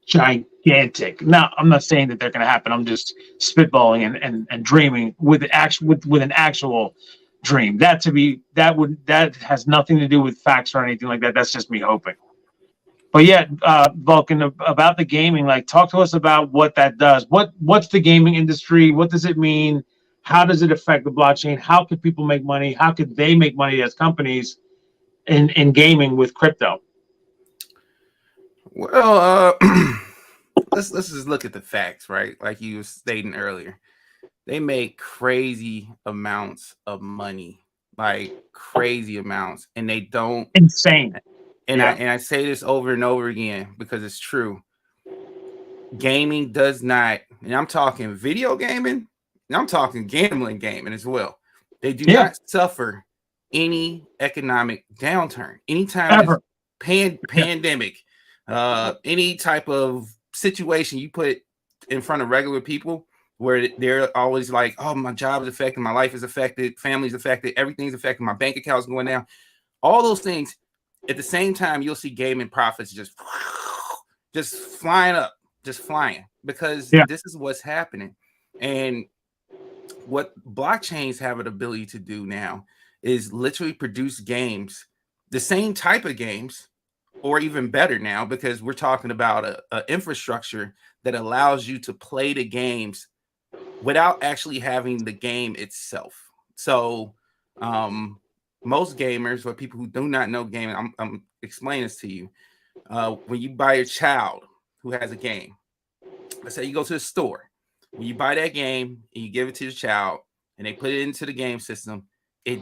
gigantic. Now, I'm not saying that they're going to happen. I'm just spitballing and dreaming with an actual dream. That has nothing to do with facts or anything like that. That's just me hoping. But yeah, Vulcan, about the gaming, like, talk to us about what that does. What's the gaming industry? What does it mean? How does it affect the blockchain? How could people make money? How could they make money as companies in gaming with crypto? well, let's just look at the facts, right? Like you were stating earlier, they make crazy amounts of money, like crazy amounts, and they don't Insane. And Yeah. I say this over and over again because it's true. Gaming does not, and I'm talking video gaming, and I'm talking gambling gaming as well. They do not suffer any economic downturn. Anytime Ever. pandemic, any type of situation you put in front of regular people where they're always like, oh, my job is affected, my life is affected, family's affected, everything's affected, my bank account's going down. All those things. At the same time, you'll see gaming profits just flying up, just flying, because this is what's happening. And what blockchains have an ability to do now is literally produce games, the same type of games, or even better now, because we're talking about an infrastructure that allows you to play the games without actually having the game itself. So, most gamers or people who do not know gaming, I'm explaining this to you. When you buy a child who has a game, let's say you go to the store, when you buy that game and you give it to the child and they put it into the game system, the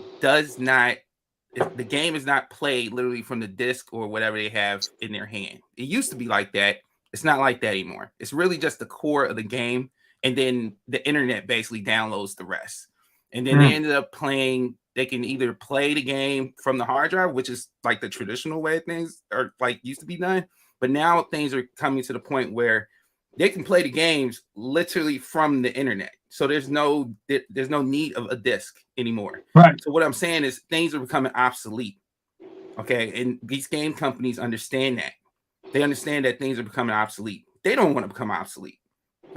game is not played literally from the disc or whatever they have in their hand. It used to be like that. It's not like that anymore. It's really just the core of the game, and then the internet basically downloads the rest. And then they ended up playing. They can either play the game from the hard drive, which is like the traditional way things are like used to be done. But now things are coming to the point where they can play the games literally from the internet. So there's no need of a disc anymore. Right. So what I'm saying is things are becoming obsolete. Okay, and these game companies understand that. They understand that things are becoming obsolete. They don't want to become obsolete.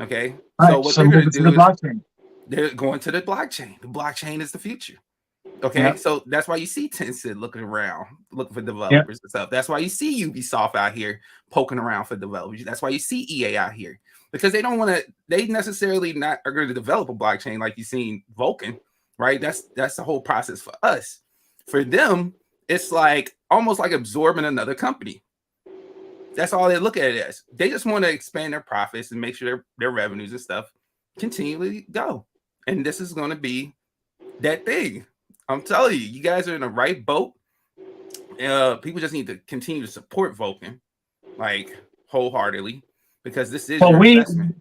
Okay, right. So what so they're going to do is blockchain. they're going to the blockchain. The blockchain is the future. Okay, so that's why you see Tencent looking around, looking for developers and stuff. That's why you see Ubisoft out here poking around for developers. That's why you see EA out here, because they don't want to. They necessarily not are going to develop a blockchain like you seen Vulcan, right? That's the whole process for us. For them, it's like almost like absorbing another company. That's all they look at it as. They just want to expand their profits and make sure their revenues and stuff continually go. And this is going to be that thing. I'm telling you, you guys are in the right boat. People just need to continue to support Vulcan, like wholeheartedly, because this is your investment.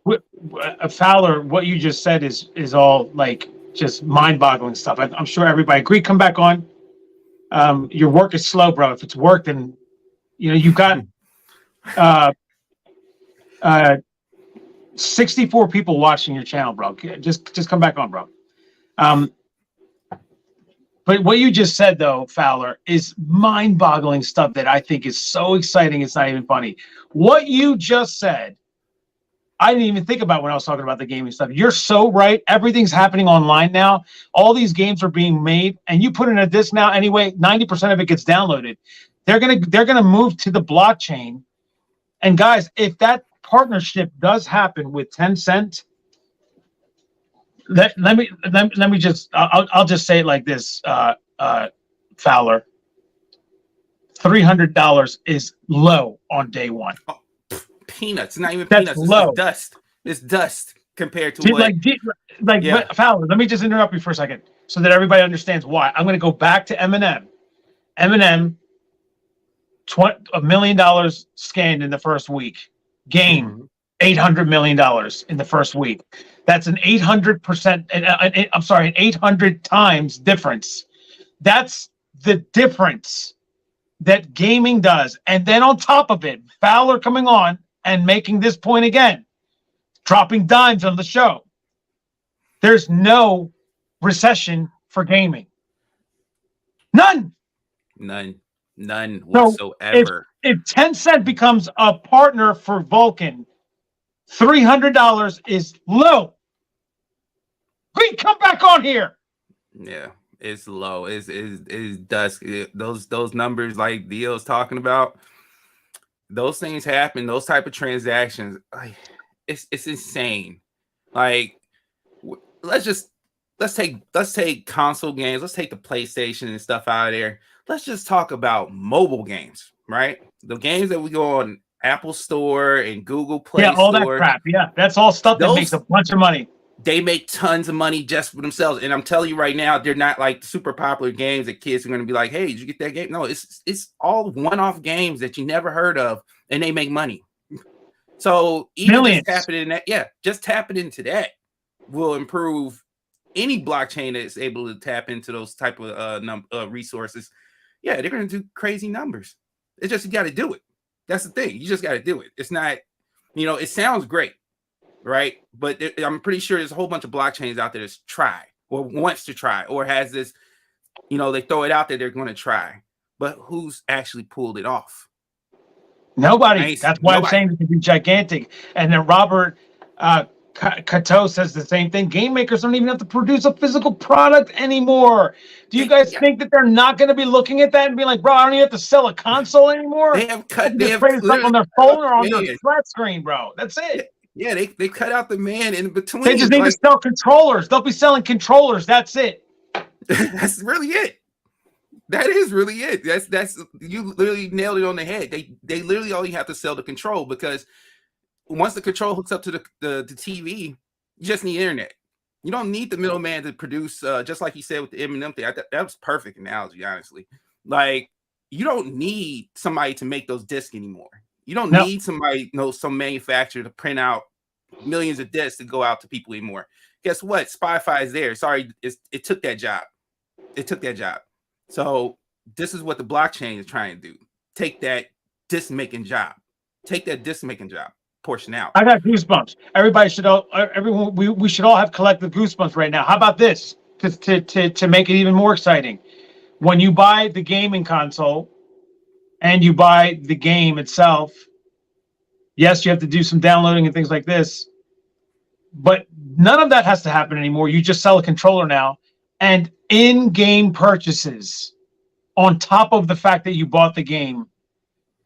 Fowler, what you just said is all like just mind-boggling stuff. I'm sure everybody agree. Come back on. Your work is slow, bro. If it's work, then you've got 64 people watching your channel, bro. Just come back on, bro. But what you just said, though, Fowler, is mind-boggling stuff that I think is so exciting. It's not even funny. What you just said, I didn't even think about when I was talking about the gaming stuff. You're so right. Everything's happening online now. All these games are being made, and you put in a disc now anyway. 90% of it gets downloaded. They're gonna move to the blockchain. And guys, if that partnership does happen with Tencent, let me just I'll just say it like this, Fowler. $300 is low on day one. Oh, peanuts, not even That's peanuts. low. It's dust. It's dust compared to what. But Fowler, let me just interrupt you for a second so that everybody understands why. I'm going to go back to Eminem. Eminem, $1 million scanned in the first week. Game, $800 million in the first week. That's an 800%. I'm sorry, an 800 times difference. That's the difference that gaming does. And then on top of it, Fowler coming on and making this point again, dropping dimes on the show. There's no recession for gaming. None whatsoever. If Tencent becomes a partner for Vulcan, $300 is low. We come back on here. Yeah, it's low. It's dusk. Those numbers like Dio's talking about, those things happen. Those type of transactions, like, it's insane. Like, let's take console games. Let's take the PlayStation and stuff out of there. Let's just talk about mobile games, right? The games that we go on Apple Store and Google Play Store. Yeah, all that crap. Yeah, that's all stuff that makes a bunch of money. They make tons of money just for themselves. And I'm telling you right now, they're not like super popular games that kids are going to be like, hey, did you get that game? No, it's all one-off games that you never heard of, and they make money. So even just tapping into that will improve any blockchain that's able to tap into those type of resources. Yeah, they're going to do crazy numbers. It's just, you got to do it. That's the thing. You just got to do it. It's not, it sounds great, right? But I'm pretty sure there's a whole bunch of blockchains out there that's try or wants to try or has this, they throw it out there, they're going to try. But who's actually pulled it off? Nobody. That's why I'm saying it could be gigantic. And then Robert Cato says the same thing. Game makers don't even have to produce a physical product anymore. Do you guys think that they're not going to be looking at that and be like, bro, I don't even have to sell a console anymore? They have cut. They have something on their phone or on their flat screen, bro. That's it. Yeah, they cut out the man in between. They just need to sell controllers. They'll be selling controllers. That's it. That's really it. That is really it. That's you literally nailed it on the head. They literally only have to sell the control, because once the control hooks up to the TV, you just need internet. You don't need the middleman to produce, just like you said with the Eminem thing. That was perfect analogy, honestly. Like, you don't need somebody to make those discs anymore. You don't No. need somebody, some manufacturer to print out millions of discs to go out to people anymore. Guess what? Spotify is there. Sorry, it took that job. It took that job. So this is what the blockchain is trying to do. Take that disc making job. Take that disc making job portion out. I got goosebumps. Everybody should all, everyone, we should all have collective goosebumps right now. How about this? To make it even more exciting, when you buy the gaming console and you buy the game itself, yes, you have to do some downloading and things like this, but none of that has to happen anymore. You just sell a controller now, and in-game purchases on top of the fact that you bought the game,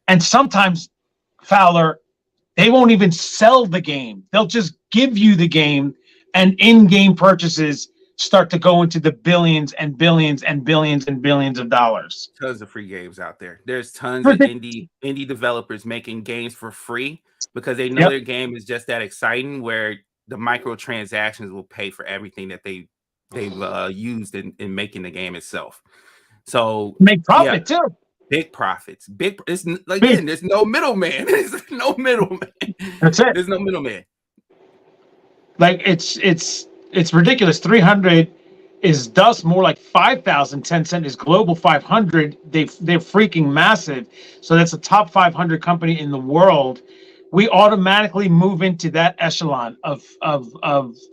and sometimes, Fowler, they won't even sell the game. They'll just give you the game, and in-game purchases start to go into the billions and billions and billions and billions of dollars. Tons of free games out there. There's tons of indie developers making games for free because they know their game is just that exciting, where the microtransactions will pay for everything that they've used in making the game itself. So make profit too. Big profits. Again, there's no middleman. There's no middleman. That's it. There's no middleman. Like it's ridiculous. 300 is thus more like 5,000. Tencent is global 500. They're freaking massive. So that's a top 500 company in the world. We automatically move into that echelon of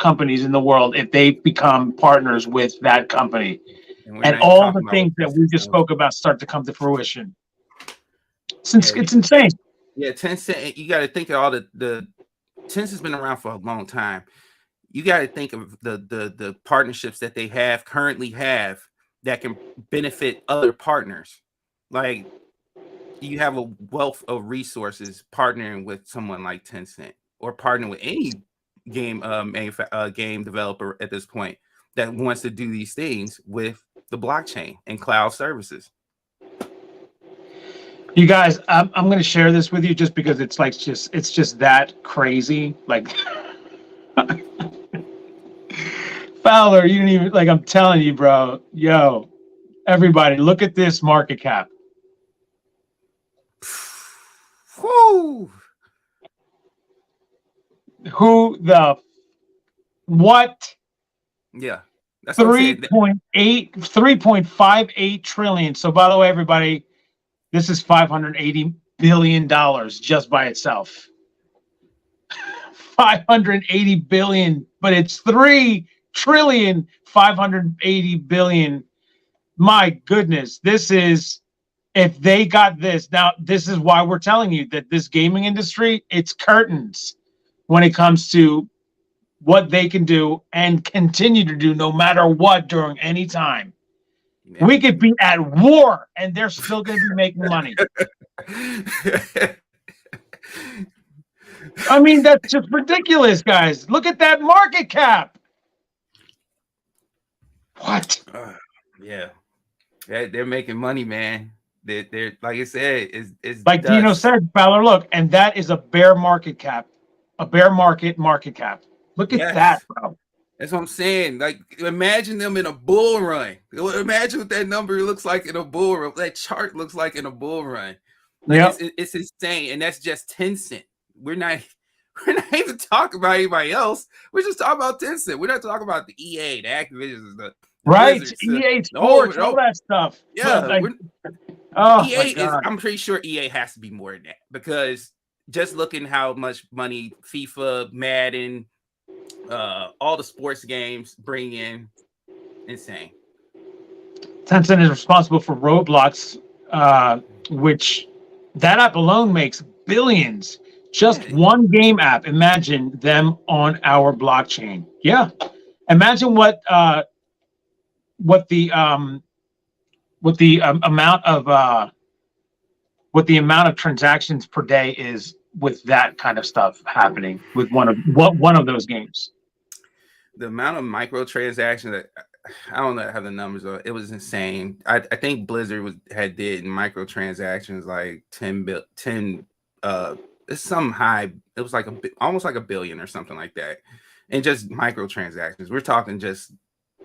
companies in the world if they become partners with that company. And all the things that we just spoke about start to come to fruition. It's insane. Yeah, Tencent, you got to think of all the Tencent's been around for a long time. You got to think of the partnerships that they currently have that can benefit other partners. Like, you have a wealth of resources partnering with someone like Tencent, or partnering with any game game developer at this point that wants to do these things with the blockchain and cloud services. You guys, I'm going to share this with you just because it's just that crazy. Like, Fowler, you didn't even, like, I'm telling you, bro. Yo, everybody, look at this market cap. Whoo! Who the what? Yeah. That's 3.58 trillion. So by the way, everybody, this is $580 billion just by itself. 580 billion, but it's 3,580 billion. My goodness, this is, if they got this, now this is why we're telling you that this gaming industry, it's curtains when it comes to what they can do and continue to do no matter what during any time. Yeah. We could be at war and they're still going to be making money. I mean, that's just ridiculous, guys. Look at that market cap. What? Yeah, they're making money, man. They're like I said, it's like Dino said, Fowler. Look, and that is a bear market cap, a bear market cap. Look at that, bro. That's what I'm saying. Like, imagine them in a bull run. Imagine what that number looks like in a bull run. That chart looks like in a bull run. Like, it's insane, and that's just Tencent. We're not even talking about anybody else. We're just talking about Tencent. We're not talking about the EA, the Activision, the right, Blizzard, EA Sports, all that stuff. Yeah, like, oh EA is. I'm pretty sure EA has to be more than that, because just looking how much money FIFA, Madden, all the sports games bring in, insane. Tencent is responsible for Roblox, which that app alone makes billions. Just one game app. Imagine them on our blockchain. Yeah, imagine what the amount of transactions per day is with that kind of stuff happening with one of those games. The amount of microtransactions that I don't know how the numbers are. It was insane. I think Blizzard had did microtransactions like 10 it's some high. It was like almost like $1 billion or something like that, and just microtransactions. We're talking just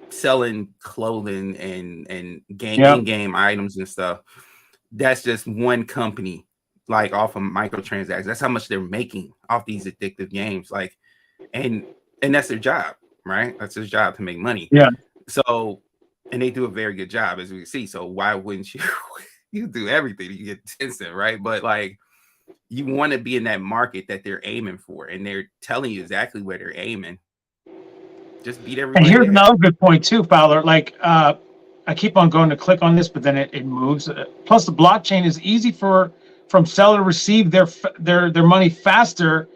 selling clothing and in-game items and stuff. That's just one company like off of microtransactions. That's how much they're making off these addictive games. Like, and that's their job, right? That's their job to make money. Yeah. So, and they do a very good job, as we can see. So why wouldn't you? You do everything to get attention, right? But like, you want to be in that market that they're aiming for, and they're telling you exactly where they're aiming. Just beat everybody. And here's another good point too, Fowler. Like, I keep on going to click on this, but then it moves. Plus, the blockchain is easy from seller to receive their money faster,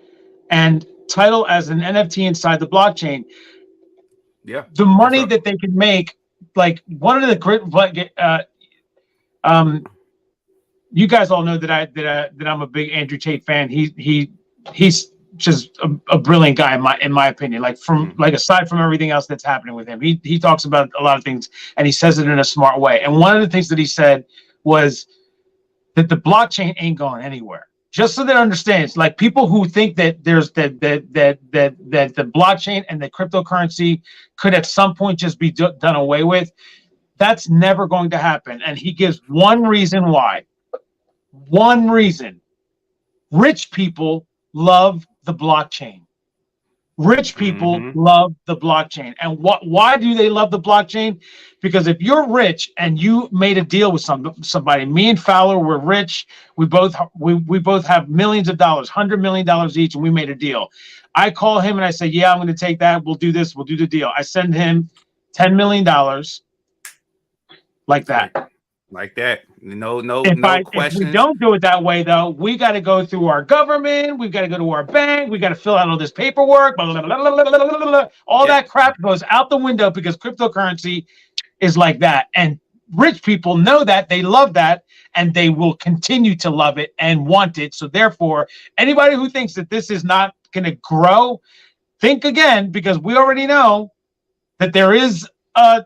and title as an NFT inside the blockchain. Yeah, the money that they can make, like one of the great, you guys all know that I'm a big Andrew Tate fan. He's just a brilliant guy in my opinion. Like like aside from everything else that's happening with him, he talks about a lot of things and he says it in a smart way. And one of the things that he said was that the blockchain ain't going anywhere. Just so that understands, like people who think that there's that the blockchain and the cryptocurrency could at some point just be done away with, that's never going to happen. And he gives one reason why. One reason. Rich people love the blockchain. Rich people love the blockchain. And why do they love the blockchain? Because if you're rich and you made a deal with somebody, me and Fowler were rich. We both have millions of dollars, $100 million each, and we made a deal. I call him and I say, yeah, I'm going to take that. We'll do this. We'll do the deal. I send him $10 million like that. Like that. No questions. If we don't do it that way, though, we got to go through our government. We've got to go to our bank. We got to fill out all this paperwork. Blah, blah, blah, blah, blah. All that crap goes out the window because cryptocurrency is like that. And rich people know that. They love that. And they will continue to love it and want it. So therefore, anybody who thinks that this is not going to grow, think again, because we already know that there is a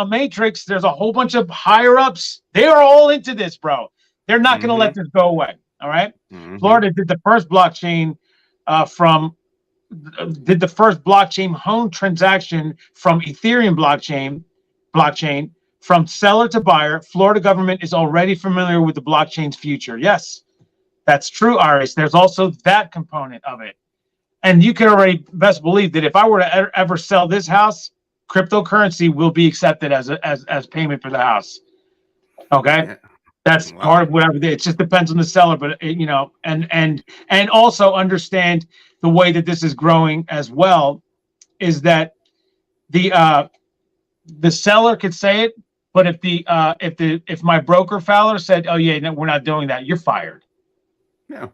matrix. There's a whole bunch of higher ups. They are all into this, bro. They're not going to let this go away. All right. Florida did the first blockchain home transaction from Ethereum blockchain from seller to buyer. Florida government is already familiar with the blockchain's future. Yes, that's true, Aris. There's also that component of it. And you can already best believe that if I were to ever sell this house, cryptocurrency will be accepted as payment for the house. Okay, that's part of whatever. It just depends on the seller, but and also understand the way that this is growing as well is that the seller could say it, but if my broker Fowler said, oh yeah, no, we're not doing that, you're fired. Yeah.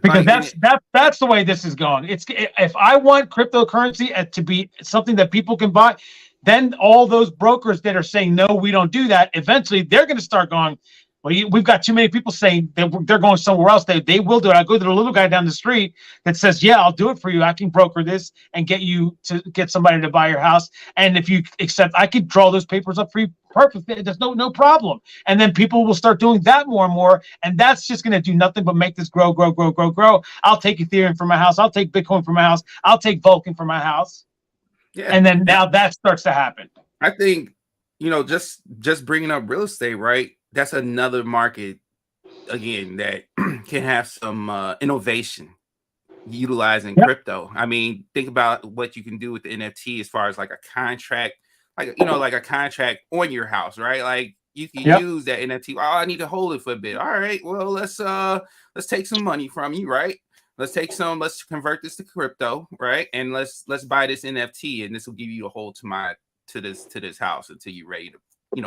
Because that's the way this is going. If I want cryptocurrency to be something that people can buy, then all those brokers that are saying no, we don't do that, eventually they're going to start going, well, we've got too many people saying that they're going somewhere else. They will do it. I go to the little guy down the street that says, yeah, I'll do it for you. I can broker this and get somebody to buy your house. And if you accept, I could draw those papers up for you. Perfect. There's no problem. And then people will start doing that more and more. And that's just going to do nothing but make this grow. I'll take Ethereum for my house. I'll take Bitcoin for my house. I'll take Vulcan for my house. Yeah. And then now that starts to happen. I think, just bringing up real estate, right? That's another market, again, that can have some innovation utilizing crypto. I mean, think about what you can do with the NFT as far as like a contract, like a contract on your house, right? Like you can use that NFT. Oh, I need to hold it for a bit. All right, well, let's take some money from you, right? Let's convert this to crypto, right? And let's buy this NFT, and this will give you a hold to this house until you're ready to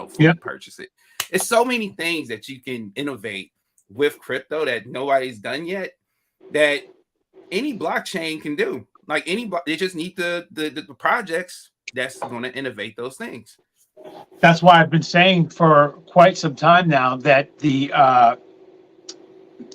fully purchase it. It's so many things that you can innovate with crypto that nobody's done yet that any blockchain can do. Like they just need the projects that's going to innovate those things. That's why I've been saying for quite some time now that the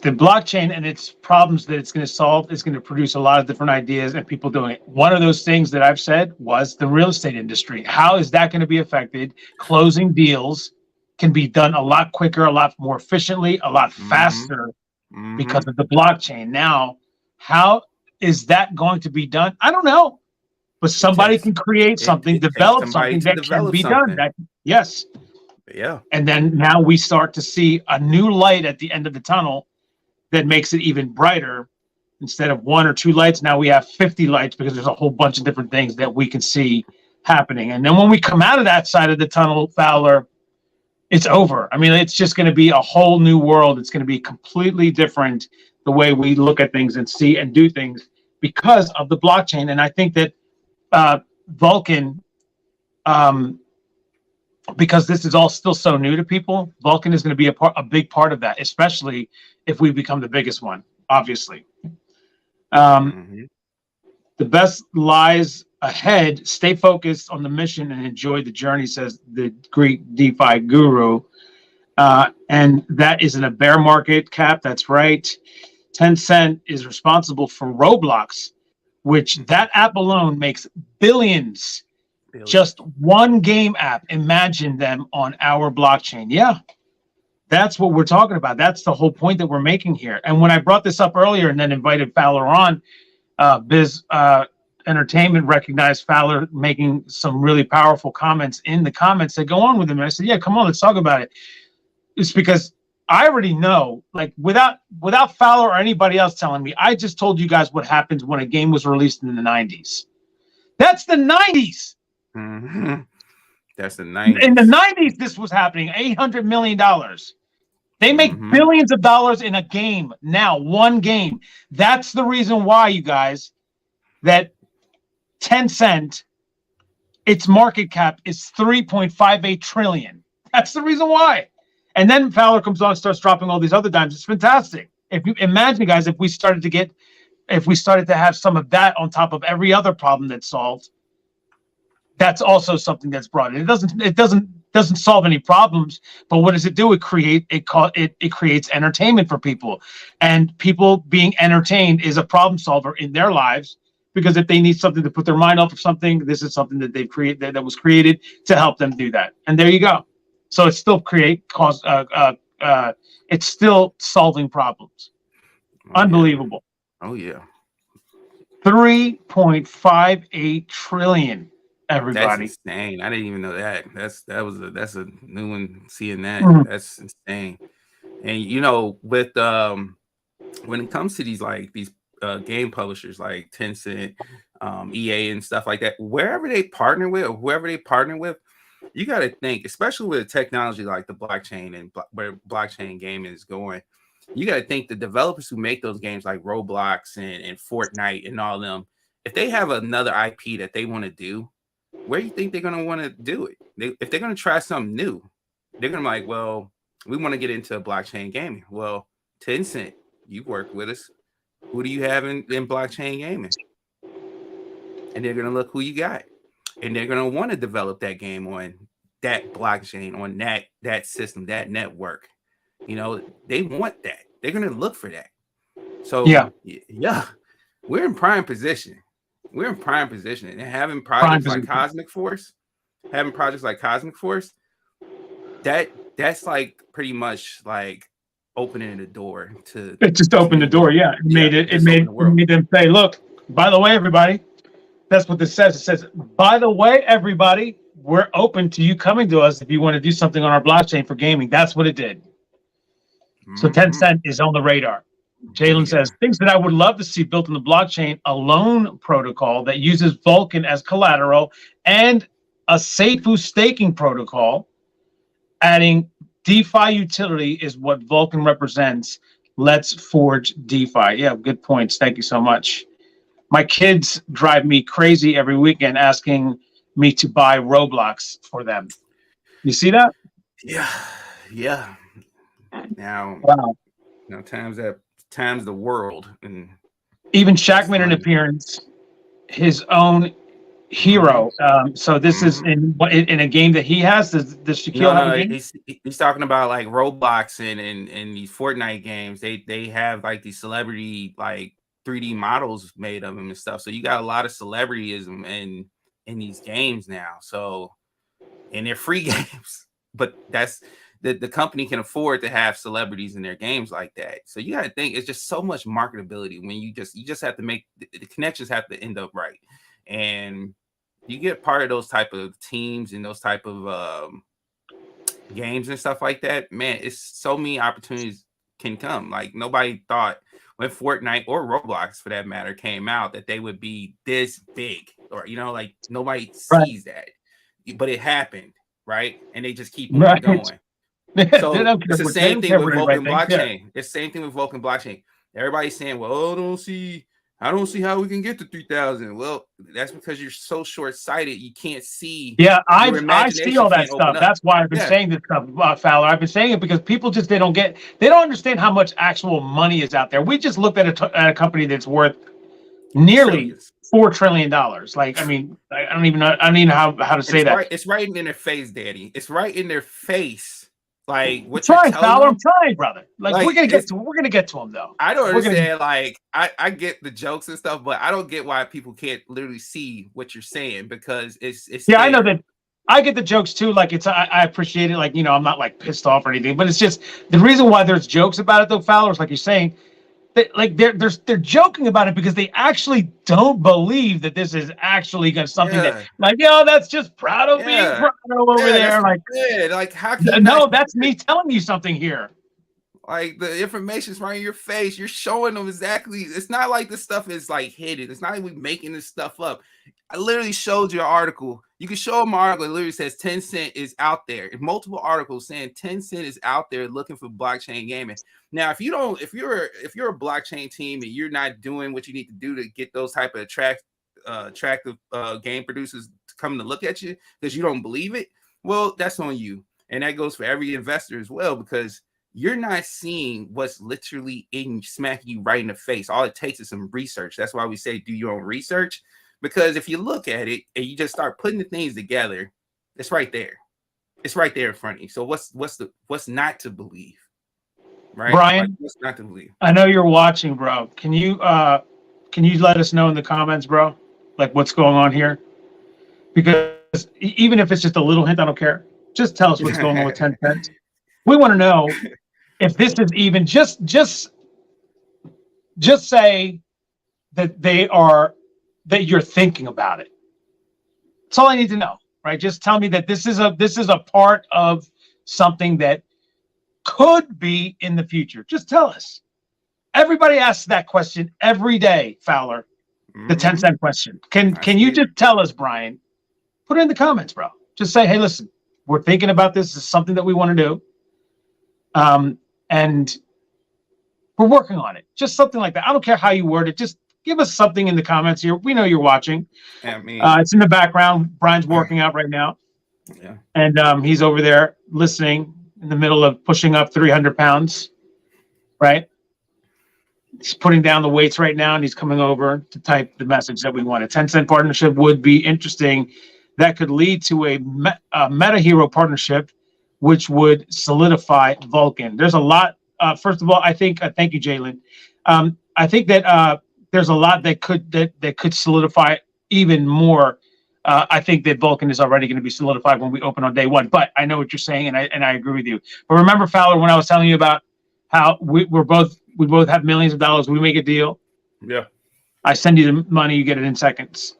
blockchain and its problems that it's going to solve is going to produce a lot of different ideas and people doing it. One of those things that I've said was the real estate industry. How is that going to be affected? Closing deals can be done a lot quicker, a lot more efficiently, a lot faster because of the blockchain. Now, how is that going to be done? I don't know. But somebody can create something, develop something that can be done. Yes. Yeah. And then now we start to see a new light at the end of the tunnel that makes it even brighter. Instead of 1 or 2 lights, now we have 50 lights because there's a whole bunch of different things that we can see happening. And then when we come out of that side of the tunnel, Fowler, it's over. I mean, it's just going to be a whole new world. It's going to be completely different the way we look at things and see and do things because of the blockchain. And I think that Vulcan, because this is all still so new to people, Vulcan is going to be a big part of that, especially if we become the biggest one, obviously. The best lies ahead. Stay focused on the mission and enjoy the journey, says the Greek DeFi guru. And that is in a bear market cap. That's right. Tencent is responsible for Roblox, which that app alone makes billions. Just one game app. Imagine them on our blockchain. Yeah. That's what we're talking about. That's the whole point that we're making here. And when I brought this up earlier and then invited Fowler on, Biz Entertainment recognized Fowler making some really powerful comments in the comments that go on with him. And I said, yeah, come on, let's talk about it. It's because I already know, like without Fowler or anybody else telling me, I just told you guys what happens when a game was released in the 90s. That's the 90s. Mm-hmm. That's the 90s. In the 90s, this was happening. $800 million. They make billions of dollars in a game now, one game. That's the reason why, you guys, that Tencent, its market cap is 3.58 trillion. That's the reason why. And then Fowler comes on and starts dropping all these other dimes. It's fantastic. If you imagine, guys, if we started to have some of that on top of every other problem that's solved, that's also something that's brought in. It doesn't solve any problems, but what does it do? It creates entertainment for people, and people being entertained is a problem solver in their lives, because if they need something to put their mind off of something, this is something that they've created that was created to help them do that. And there you go. So it's still it's still solving problems. Unbelievable. Oh yeah. 3.58 trillion. Everybody. That's insane. I didn't even know that. That's a new one. Seeing that, that's insane. And you know, with when it comes to these game publishers like Tencent, EA, and stuff like that, wherever they partner with or whoever they partner with, you got to think, especially with a technology like the blockchain and where blockchain gaming is going, you got to think the developers who make those games like Roblox and Fortnite and all them, if they have another IP that they want to do, where do you think they're going to want to do it? If they're going to try something new, they're going to be like, well, we want to get into blockchain gaming. Well, Tencent, you've worked with us. Who do you have in blockchain gaming? And they're going to look who you got. And they're going to want to develop that game on that blockchain, on that system, that network. You know, they want that. They're going to look for that. So, yeah, we're in prime position. We're in prime position, and having projects like Cosmic Force, that's like pretty much like opening the door to. It just opened the door, yeah. It made them say, "Look, by the way, everybody." That's what this says. It says, "By the way, everybody, we're open to you coming to us if you want to do something on our blockchain for gaming." That's what it did. So Tencent is on the radar. Jalen says, things that I would love to see built in the blockchain: a loan protocol that uses Vulcan as collateral and a safuu staking protocol. Adding DeFi utility is what Vulcan represents. Let's forge DeFi. Yeah, good points. Thank you so much. My kids drive me crazy every weekend asking me to buy Roblox for them. You see that? Yeah. Now, now times the world, and even Shaq made an appearance, his own hero. So this is in a game that he has. Does Shaquille have a game? He's talking about like Roblox and these Fortnite games. They have like these celebrity like 3D models made of them and stuff. So you got a lot of celebrityism in these games now. So, and they're free games, but that's the company can afford to have celebrities in their games like that. So you got to think it's just so much marketability when you just have to make the connections have to end up right, and you get part of those type of teams and those type of games and stuff like that. Man, it's so many opportunities can come. Like nobody thought when Fortnite or Roblox, for that matter, came out that they would be this big, or like nobody sees that, but it happened, right? And they just keep on going. So it's the same thing with Vulcan blockchain. It's the same thing with Vulcan blockchain. Everybody's saying, well, I don't see how we can get to 3,000. Well, that's because you're so short-sighted. You can't see. Yeah, I see all that stuff. That's why I've been saying this stuff, Fowler. I've been saying it because people just they don't understand how much actual money is out there. We just looked at a company that's worth nearly $4 trillion. Like, I mean, I don't even know how to say that. It's right in their face, Daddy. It's right in their face. Like what you're Fowler, I'm trying, brother. Like we're gonna get to him though. I don't understand. Like I get the jokes and stuff, but I don't get why people can't literally see what you're saying, because it's yeah, I know that. I get the jokes too. Like I appreciate it. Like, I'm not like pissed off or anything, but it's just the reason why there's jokes about it though, Fowler, is like you're saying. Like they're joking about it because they actually don't believe that this is actually something that that's just Prado being Prado over there. Like how can that's me telling you something here. Like the information's right in your face. You're showing them exactly. It's not like this stuff is like hidden. It's not like we're making this stuff up. I literally showed you an article. You can show them an article. It literally says Tencent is out there. Multiple articles saying Tencent is out there looking for blockchain gaming. Now, if you're a blockchain team and you're not doing what you need to do to get those type of attractive game producers to come to look at you because you don't believe it, well, that's on you. And that goes for every investor as well, because you're not seeing what's literally smacking you right in the face. All it takes is some research. That's why we say do your own research, because if you look at it and you just start putting the things together, it's right there. It's right there in front of you. So what's not to believe? Right, Brian, what's not to believe? I know you're watching, bro. Can you let us know in the comments, bro, like what's going on here? Because even if it's just a little hint, I don't care. Just tell us what's going on with 10 cents. We want to know if this is even just say that you're thinking about it. That's all I need to know, right? Just tell me that this is a part of something that could be in the future. Just tell us. Everybody asks that question every day, Fowler. The 10 cent question. Can you just tell us, Brian? Put it in the comments, bro. Just say, hey, listen, we're thinking about this. This is something that we want to do. And we're working on it. Just something like that. I don't care how you word it. Just give us something in the comments here. We know you're watching. It's in the background. Brian's working out right now. Yeah. And he's over there listening in the middle of pushing up 300 pounds, right? He's putting down the weights right now, and he's coming over to type the message that we want. A 10-cent partnership would be interesting. That could lead to a meta hero partnership, which would solidify Vulcan. There's a lot. First of all, I think, thank you, Jalen. I think that there's a lot that could solidify even more. I think that Vulcan is already going to be solidified when we open on day one. But I know what you're saying, and I agree with you. But remember, Fowler, when I was telling you about how we both have millions of dollars, we make a deal. Yeah. I send you the money, you get it in seconds.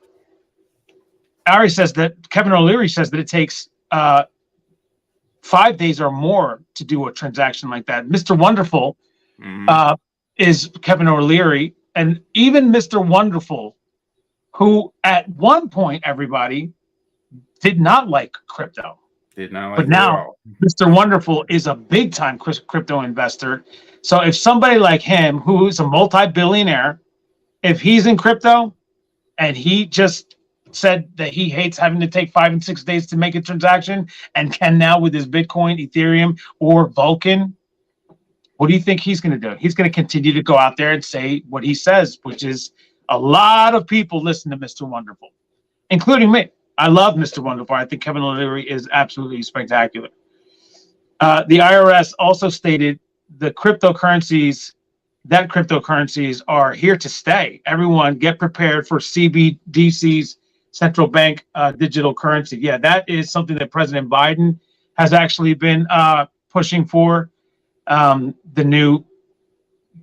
Kevin O'Leary says that it takes 5 days or more to do a transaction like that. Mr. Wonderful is Kevin O'Leary, and even Mr. Wonderful, who at one point, everybody, did not like crypto. Did not like but now Mr. Wonderful is a big-time crypto investor. So if somebody like him, who is a multi-billionaire, if he's in crypto and he just said that he hates having to take 5 and 6 days to make a transaction and can now with his Bitcoin, Ethereum, or Vulcan, what do you think he's going to do? He's going to continue to go out there and say what he says, which is a lot of people listen to Mr. Wonderful, including me. I love Mr. Wonderful. I think Kevin O'Leary is absolutely spectacular. The IRS also stated the cryptocurrencies are here to stay. Everyone get prepared for CBDC's central bank digital currency. Yeah, that is something that President Biden has actually been pushing for, the new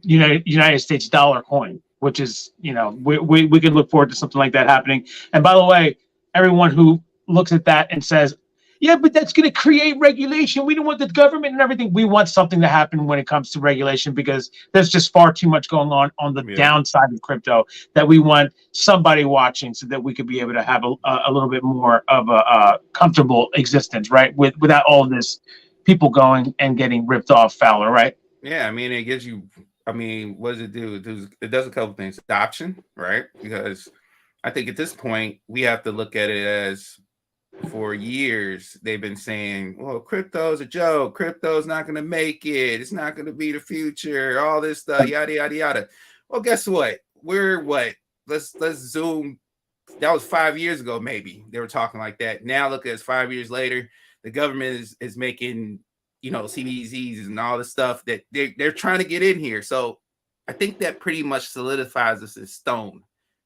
United States dollar coin, which is, we could look forward to something like that happening. And by the way, everyone who looks at that and says, yeah, but that's going to create regulation. We don't want the government and everything. We want something to happen when it comes to regulation because there's just far too much going on the downside of crypto that we want somebody watching so that we could be able to have a little bit more of a comfortable existence, right? Without all this people going and getting ripped off, Fowler, right? Yeah, I mean, it gives you. I mean, what does it do? It does a couple things. Adoption, right? Because I think at this point we have to look at it as, for years they've been saying, well, crypto's a joke, crypto's not going to make it, it's not going to be the future, all this stuff, yada yada yada. Well, guess what, let's zoom. That was 5 years ago. Maybe they were talking like that. Now look at us 5 years later, the government is making, you know, CBDCs and all this stuff that they're trying to get in here. So I think that pretty much solidifies us in stone.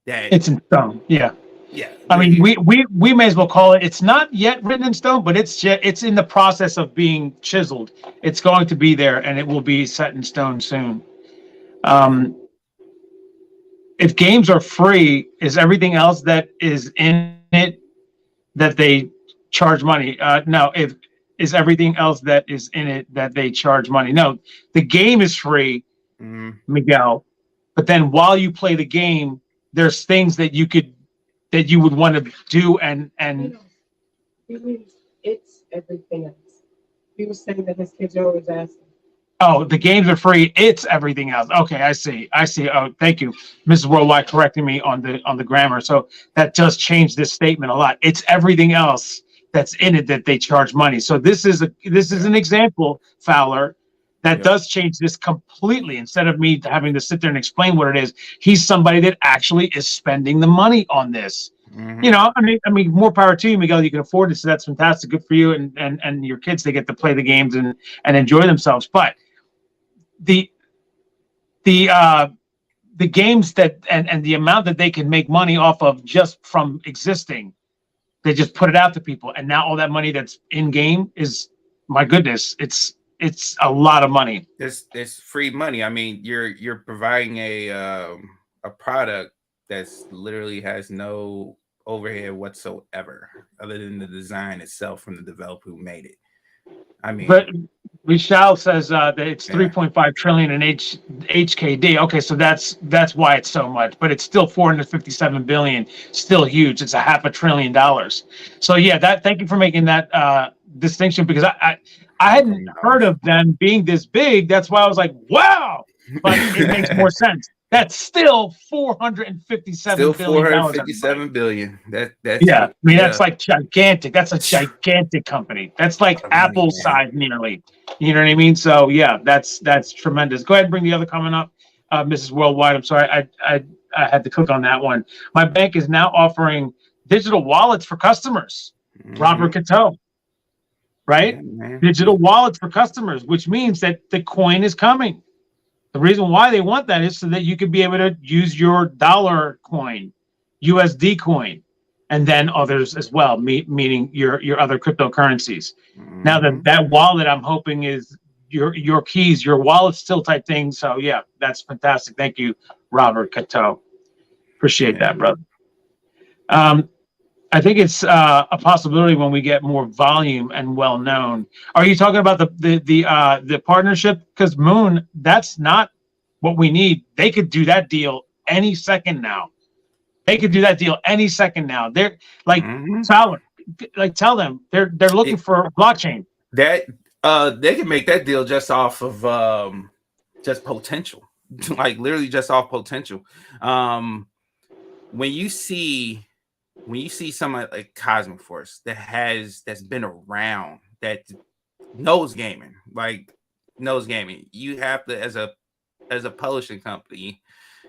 That it's in stone. Yeah. Yeah. I mean, we may as well call it. It's not yet written in stone, but it's in the process of being chiseled. It's going to be there, and it will be set in stone soon. If games are free, is everything else that is in it that they charge money? No. Is everything else that is in it that they charge money? No. The game is free, Miguel. But then while you play the game, there's things that you would want to do and it's everything else. He was saying that his kids are always asking. Oh, the games are free. It's everything else. Okay, I see. Oh, thank you, Mrs. Worldwide, correcting me on the grammar. So that does change this statement a lot. It's everything else that's in it that they charge money. So this is an example, Fowler, that does change this completely. Instead of me having to sit there and explain what it is, he's somebody that actually is spending the money on this. You know, I mean, more power to you, Miguel. You can afford it, so that's fantastic. Good for you and your kids. They get to play the games and enjoy themselves. But the games that and the amount that they can make money off of just from existing, they just put it out to people, and now all that money that's in game is, my goodness, it's a lot of money. It's free money. I mean, you're providing a product that's literally has no overhead whatsoever, other than the design itself from the developer who made it. I mean, but Vishal says that it's 3.5 trillion in HKD. Okay, so that's why it's so much, but it's still 457 billion, still huge. It's $500 billion. So yeah, thank you for making that distinction, because I hadn't heard of them being this big. That's why I was like, wow, but it makes more sense. That's still 457 billion. That's yeah. I mean, that's like gigantic. That's a gigantic company. That's like Apple size nearly. You know what I mean? So yeah, that's tremendous. Go ahead and bring the other comment up, Mrs. Worldwide. I'm sorry, I had to click on that one. My bank is now offering digital wallets for customers. Robert Cato, right? Digital wallets for customers, which means that the coin is coming. The reason why they want that is so that you could be able to use your dollar coin, USD coin, and then others as well, meaning your other cryptocurrencies. Now that wallet, I'm hoping, is your keys, your wallet still type thing. So yeah, that's fantastic. Thank you, Robert Cato. Appreciate that, brother. I think it's a possibility when we get more volume and well known. Are you talking about the partnership? Because Moon, that's not what we need. They could do that deal any second now. They're like Fowler, like tell them they're looking for a blockchain. That they can make that deal just off of just potential, like literally just off potential. When you see someone like Cosmic Force that's been around, that knows gaming, you have to, as a publishing company,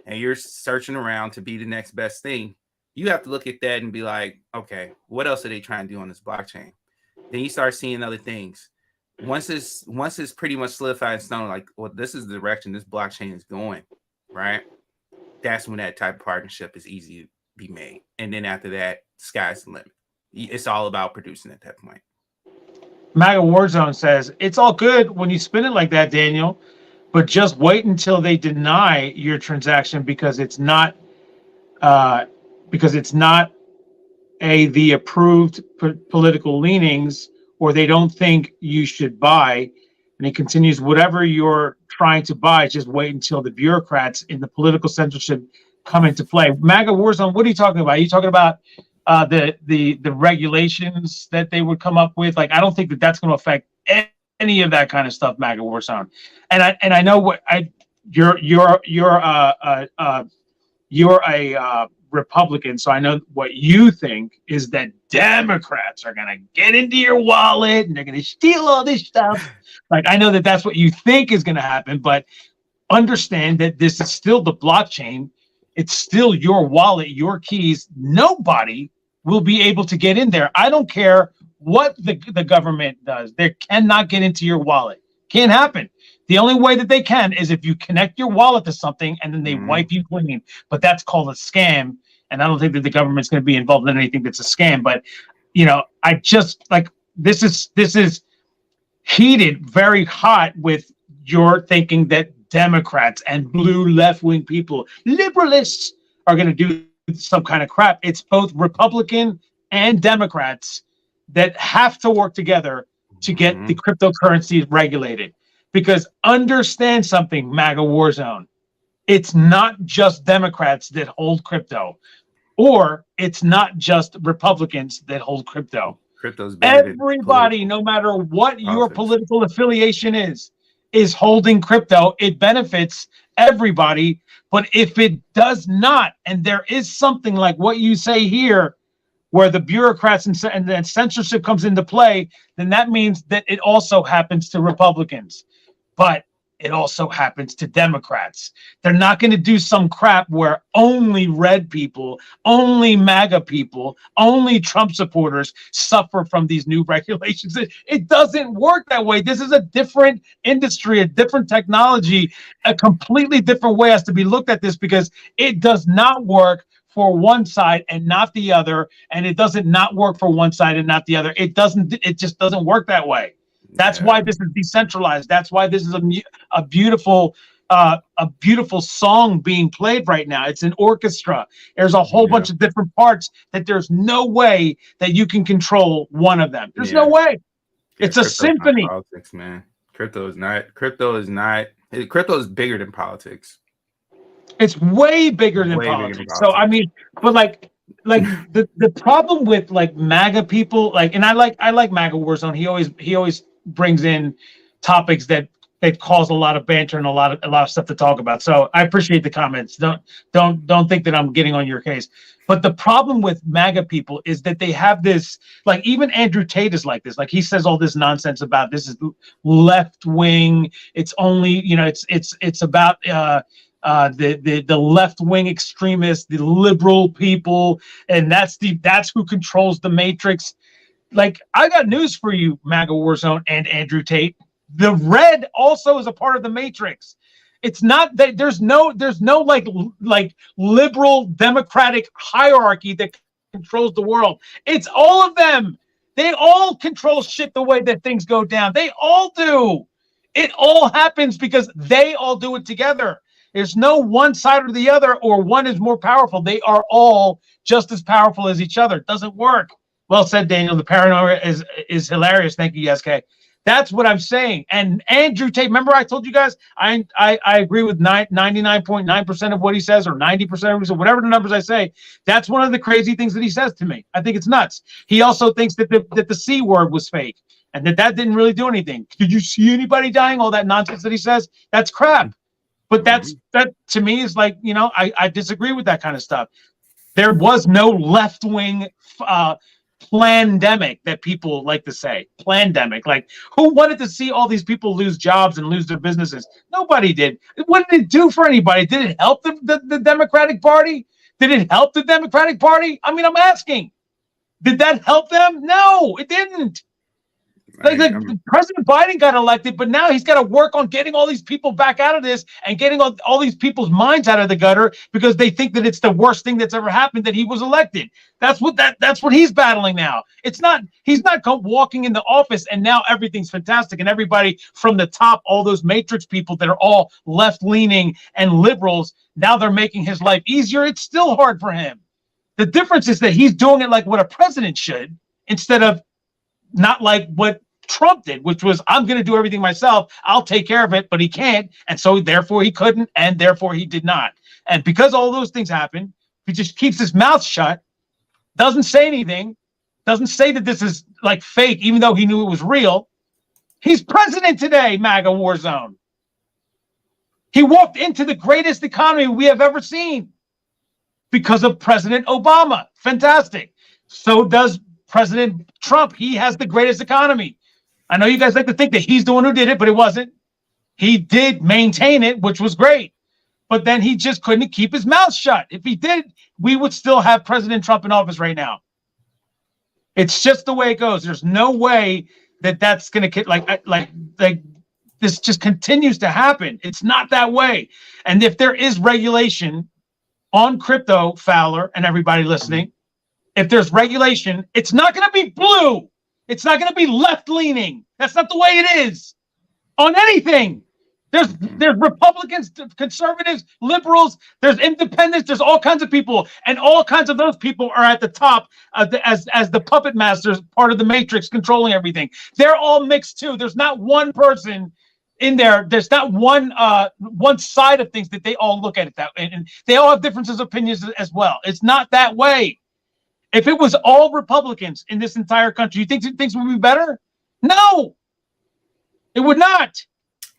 and you're searching around to be the next best thing, you have to look at that and be like, okay, what else are they trying to do on this blockchain? Then you start seeing other things. Once it's pretty much solidified in stone, like, well, this is the direction this blockchain is going, right? That's when that type of partnership is easy to be made. And then after that, sky's the limit. It's all about producing at that point. MAGA Warzone says, it's all good when you spin it like that, Daniel, but just wait until they deny your transaction because it's not the approved political leanings or they don't think you should buy. And he continues, whatever you're trying to buy, just wait until the bureaucrats in the political censorship come into play. MAGA Warzone, what are you talking about? Are you talking about the regulations that they would come up with? Like, I don't think that that's going to affect any of that kind of stuff, MAGA Warzone. And I know what you're a Republican, so I know what you think is that Democrats are going to get into your wallet and they're going to steal all this stuff. Like, I know that that's what you think is going to happen, but understand that this is still the blockchain. It's still your wallet, your keys. Nobody will be able to get in there. I don't care what the government does. They cannot get into your wallet. Can't happen. The only way that they can is if you connect your wallet to something and then they wipe you clean. But that's called a scam. And I don't think that the government's going to be involved in anything that's a scam. But, you know, I just like this is heated, very hot with your thinking that Democrats and blue left-wing people, liberalists, are going to do some kind of crap. It's both Republican and Democrats that have to work together to get the cryptocurrency regulated. Because understand something, MAGA Warzone, it's not just Democrats that hold crypto, or it's not just Republicans that hold crypto. Crypto's bigger than Everybody, no matter what your political affiliation is holding crypto. It benefits everybody. But if it does not, and there is something like what you say here, where the bureaucrats and then censorship comes into play, then that means that it also happens to Republicans. But it also happens to Democrats. They're not going to do some crap where only red people, only MAGA people, only Trump supporters suffer from these new regulations. It doesn't work that way. This is a different industry, a different technology, a completely different way has to be looked at this, because it does not work for one side and not the other, and it doesn't not work for one side and not the other. It just doesn't work that way. That's why this is decentralized. That's why this is a beautiful song being played right now. It's an orchestra. There's a whole bunch of different parts that there's no way that you can control one of them. There's no way. It's a symphony. Politics, man. Crypto is bigger than politics. It's way bigger than politics. So I mean, but like the problem with like MAGA people, like, and I like MAGA Warzone. He always brings in topics that cause a lot of banter and a lot of stuff to talk about. So I appreciate the comments. Don't think that I'm getting on your case. But the problem with MAGA people is that they have this, like, even Andrew Tate is like this. Like, he says all this nonsense about this is left wing. It's only, you know, it's about the left wing extremists, the liberal people, and that's who controls the matrix. Like, I got news for you, MAGA Warzone and Andrew Tate. The red also is a part of the matrix. It's not that there's no like liberal democratic hierarchy that controls the world. It's all of them. They all control shit the way that things go down. They all do. It all happens because they all do it together. There's no one side or the other, or one is more powerful. They are all just as powerful as each other. It doesn't work. Well said, Daniel. The paranoia is hilarious. Thank you, SK. That's what I'm saying. And Andrew Tate, remember I told you guys, I agree with 99.9% of what he says, or 90% of whatever the numbers I say. That's one of the crazy things that he says to me. I think it's nuts. He also thinks that the C word was fake and that didn't really do anything. Did you see anybody dying? All that nonsense that he says, that's crap. But that to me is like, you know, I disagree with that kind of stuff. There was no left-wing plandemic that people like to say. Plandemic. Like, who wanted to see all these people lose jobs and lose their businesses? Nobody did. What did it do for anybody? Did it help the Democratic Party? Did it help the Democratic Party? I mean, I'm asking. Did that help them? No, it didn't. Like President Biden got elected, but now he's got to work on getting all these people back out of this and getting all these people's minds out of the gutter because they think that it's the worst thing that's ever happened that he was elected. That's what he's battling now. He's not walking in the office and now everything's fantastic and everybody from the top, all those matrix people that are all left-leaning and liberals, now they're making his life easier. It's still hard for him. The difference is that he's doing it like what a president should, instead of not like what Trump did, which was, I'm going to do everything myself. I'll take care of it, but he can't. And so therefore he couldn't, and therefore he did not. And because all those things happen, he just keeps his mouth shut, doesn't say anything, doesn't say that this is like fake, even though he knew it was real. He's president today, MAGA war zone. He walked into the greatest economy we have ever seen because of President Obama. Fantastic. So does President Trump. He has the greatest economy. I know you guys like to think that he's the one who did it, but it wasn't. He did maintain it, which was great. But then he just couldn't keep his mouth shut. If he did, we would still have President Trump in office right now. It's just the way it goes. There's no way that that's going to like this just continues to happen. It's not that way. And if there is regulation on crypto, Fowler and everybody listening, if there's regulation, it's not going to be blue. It's not going to be left-leaning. That's not the way it is on anything. There's Republicans, conservatives, liberals, there's independents, there's all kinds of people, and all kinds of those people are at the top as the puppet masters, part of the matrix controlling everything. They're all mixed too. There's not one person in there. There's not one side of things that they all look at it that way, and they all have differences of opinions as well. It's not that way. If it was all Republicans in this entire country, you think things would be better? No, it would not.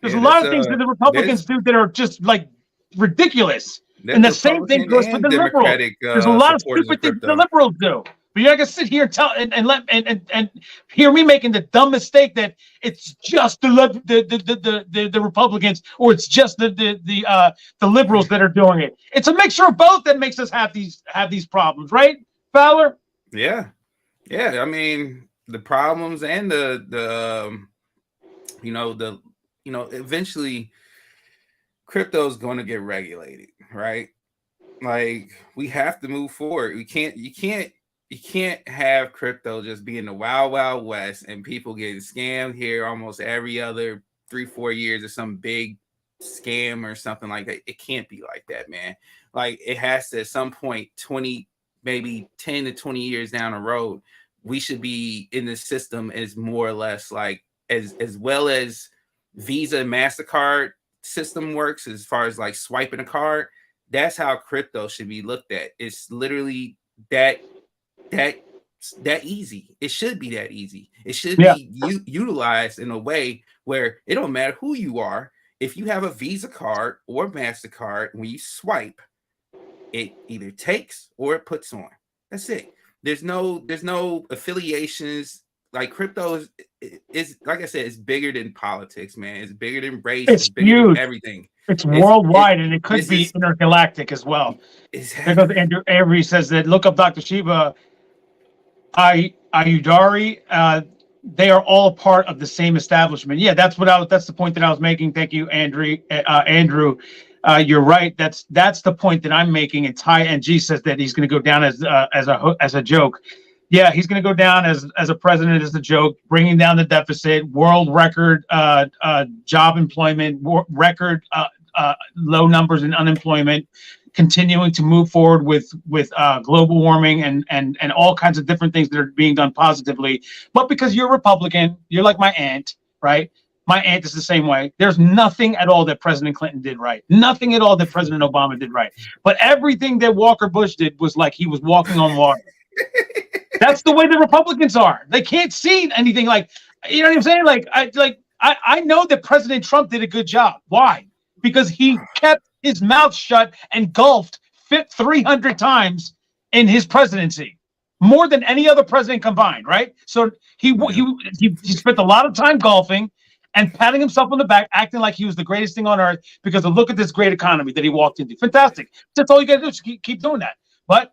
There's a lot of things that the Republicans do that are just like ridiculous. And the same thing goes for the liberals. There's a lot of stupid things the liberals do. But you're not gonna sit here and tell and hear me making the dumb mistake that it's just the Republicans or it's just the liberals that are doing it. It's a mixture of both that makes us have these problems, right, Fowler? Yeah. I mean, the problems and eventually crypto is going to get regulated, right? Like, we have to move forward. You can't have crypto just be in the wild, wild west and people getting scammed here almost every other 3-4 years or some big scam or something like that. It can't be like that, man. Like, it has to, at some point, 20, maybe 10 to 20 years down the road, we should be in the system as more or less like as well as Visa and MasterCard system works as far as like swiping a card. That's how crypto should be looked at. It's literally that easy. It should be that easy. It should be utilized in a way where it don't matter who you are. If you have a Visa card or MasterCard, when you swipe, it either takes or it puts on. That's it. There's no affiliations. Like, crypto is like I said, it's bigger than politics, man. It's bigger than race. It's bigger huge. Than everything. It's worldwide, and it could be intergalactic as well. Exactly. Because Andrew Avery says that look up Dr. Shiba Ayudari. They are all part of the same establishment. Yeah, that's the point that I was making. Thank you, Andrew. You're right. That's the point that I'm making. And Ty NG says that he's going to go down as a joke. Yeah, he's going to go down as a president as a joke, bringing down the deficit, world record job employment, record low numbers in unemployment, continuing to move forward with global warming and all kinds of different things that are being done positively. But because you're a Republican, you're like my aunt, right? My aunt is the same way. There's nothing at all that President Clinton did right. Nothing at all that President Obama did right. But everything that Walker Bush did was like he was walking on water. That's the way the Republicans are. They can't see anything like, you know what I'm saying? I know that President Trump did a good job. Why? Because he kept his mouth shut and golfed 300 times in his presidency, more than any other president combined, right? So he spent a lot of time golfing and patting himself on the back, acting like he was the greatest thing on earth because of look at this great economy that he walked into. Fantastic. That's all you got to do is keep doing that.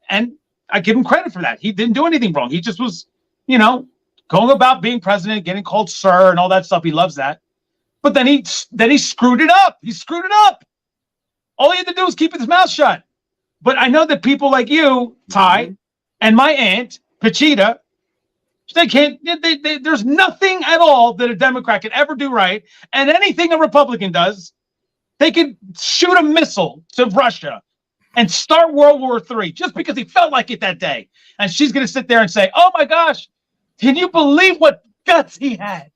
And I give him credit for that. He didn't do anything wrong. He just was, going about being president, getting called sir and all that stuff. He loves that. But then he screwed it up. He screwed it up. All he had to do was keep his mouth shut. But I know that people like you, Ty, and my aunt, Pachita, they can't. There's nothing at all that a Democrat can ever do right. And anything a Republican does, they can shoot a missile to Russia and start World War III just because he felt like it that day. And she's going to sit there and say, oh my gosh, can you believe what guts he had.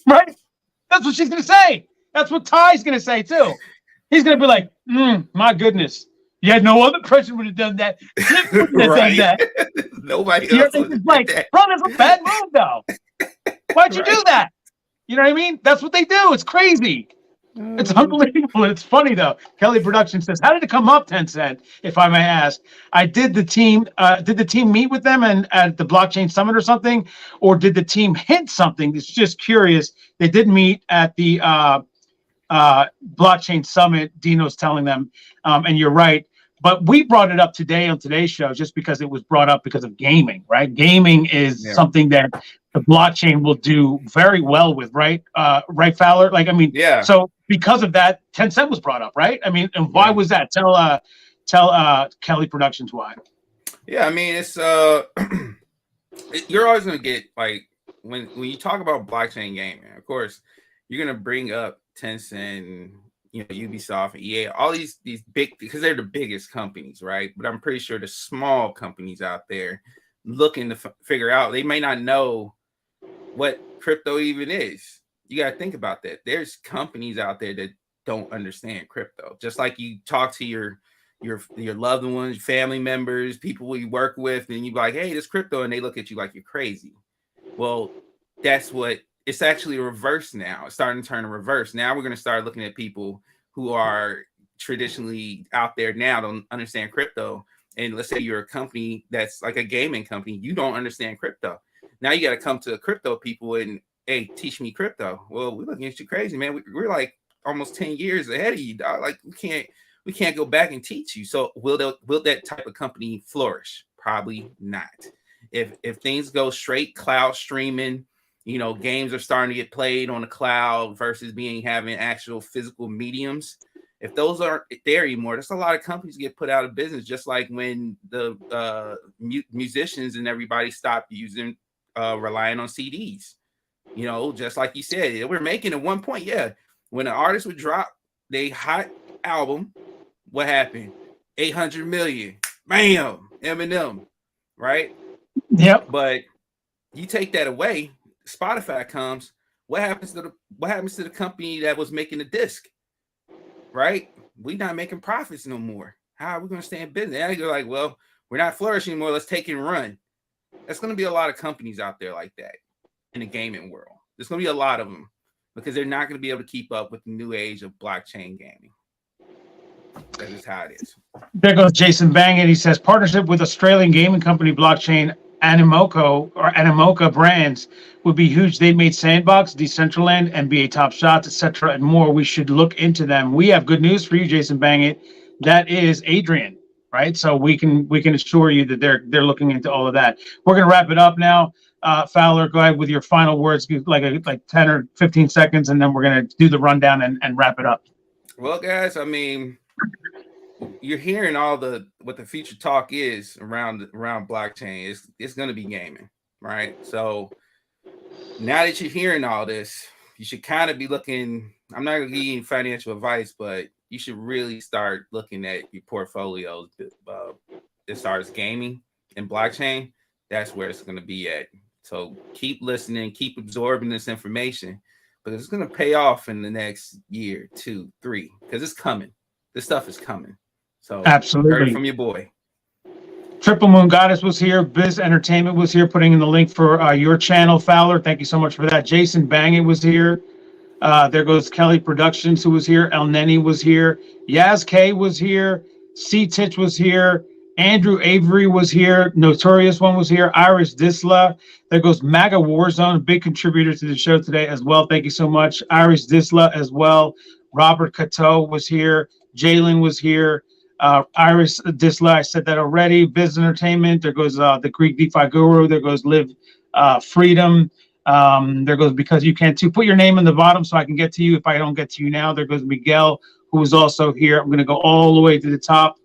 Right? That's what she's gonna say. That's what Ty's gonna say too. He's gonna be like, my goodness. You had no other person would have done that. Cliff wouldn't have done that. Nobody You know, else would it's have like, done that. bro, that's a bad move though. Why'd you do that? You know what I mean? That's what they do. It's crazy. It's unbelievable. It's funny though. Kelly Production says, "How did it come up, Tencent? If I may ask, I did the team. Did the team meet with them and at the blockchain summit or something, or did the team hint something? It's just curious. They did meet at the blockchain summit. Dino's telling them, and you're right. But we brought it up today on today's show just because it was brought up because of gaming, right? Gaming is something that the blockchain will do very well with, right? Right, Fowler? Like, I mean, so because of that, Tencent was brought up, right? I mean, and why was that? Tell Kelly Productions why. Yeah, I mean, it's you're always gonna get like when you talk about blockchain gaming, of course, you're gonna bring up Tencent and Ubisoft and EA, all these big, because they're the biggest companies, right? But I'm pretty sure the small companies out there looking to figure out, they may not know what crypto even is. You got to think about that. There's companies out there that don't understand crypto. Just like you talk to your loved ones, family members, people you work with, and you be like, hey, this crypto, and they look at you like you're crazy. Well, that's what it's actually reversed now. It's starting to turn in reverse. Now we're going to start looking at people who are traditionally out there now, don't understand crypto. And let's say you're a company that's like a gaming company, you don't understand crypto. Now you got to come to crypto people and, hey, teach me crypto. Well, we're looking at you crazy, man. We're like almost 10 years ahead of you, dog. Like we can't go back and teach you. So will that type of company flourish? Probably not. If things go straight cloud streaming, games are starting to get played on the cloud versus having actual physical mediums. If those aren't there anymore, there's a lot of companies get put out of business, just like when the musicians and everybody stopped relying on CDs. Just like you said, they were making at one point, when an artist would drop their hot album, what happened? 800 million, bam, Eminem, right? Yep. But you take that away, Spotify comes. What happens to the company that was making the disc? Right? We're not making profits no more. How are we going to stay in business? And you're like, well, we're not flourishing anymore. Let's take it and run. There's going to be a lot of companies out there like that in the gaming world. There's going to be a lot of them because they're not going to be able to keep up with the new age of blockchain gaming. That is how it is. There goes Jason Bangett. He says partnership with Australian gaming company blockchain Animoca brands would be huge. They made Sandbox, Decentraland, NBA Top Shots, etc., and more. We should look into them. We have good news for you, Jason Bangett. That is Adrian, right? So we can assure you that they're looking into all of that. We're gonna wrap it up now. Fowler, go ahead with your final words, like 10 or 15 seconds, and then we're gonna do the rundown and wrap it up. Well, guys, I mean, you're hearing what the future talk is around blockchain. It's going to be gaming, right? So now that you're hearing all this, you should kind of be looking. I'm not going to give you any financial advice, but you should really start looking at your portfolios as far as gaming and blockchain. That's where it's going to be at. So keep listening, keep absorbing this information, but it's going to pay off in the next year, 2, 3, because it's coming. This stuff is coming. So absolutely, heard it from your boy. Triple Moon Goddess was here. Biz Entertainment was here, putting in the link for your channel, Fowler. Thank you so much for that. Jason Bangett was here. There goes Kelly Productions, who was here. El Neni was here. Yaz K was here. C Titch was here. Andrew Avery was here. Notorious One was here. Iris Disla. There goes MAGA Warzone, big contributor to the show today as well. Thank you so much. Iris Disla as well. Robert Cato was here. Jalen was here. Iris Disla, I said that already. Biz Entertainment. There goes the Greek DeFi Guru. There goes Live Freedom. There goes Because You Can Too. Put your name in the bottom so I can get to you if I don't get to you now. There goes Miguel, who was also here. I'm going to go all the way to the top.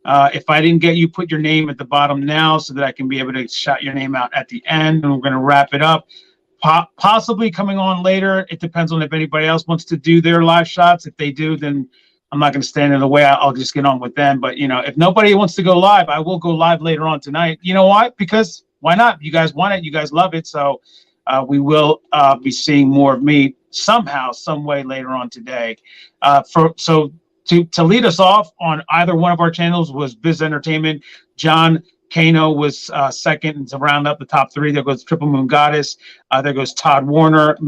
If I didn't get you, put your name at the bottom now so that I can be able to shout your name out at the end. And we're going to wrap it up. Possibly coming on later. It depends on if anybody else wants to do their live shots. If they do, then I'm not going to stand in the way. I'll just get on with them. But, if nobody wants to go live, I will go live later on tonight. You know why? Because why not? You guys want it. You guys love it. So we will be seeing more of me somehow, some way later on today. To lead us off on either one of our channels was Biz Entertainment. John Kano was second, and to round up the top three, there goes Triple Moon Goddess. There goes Todd Warner,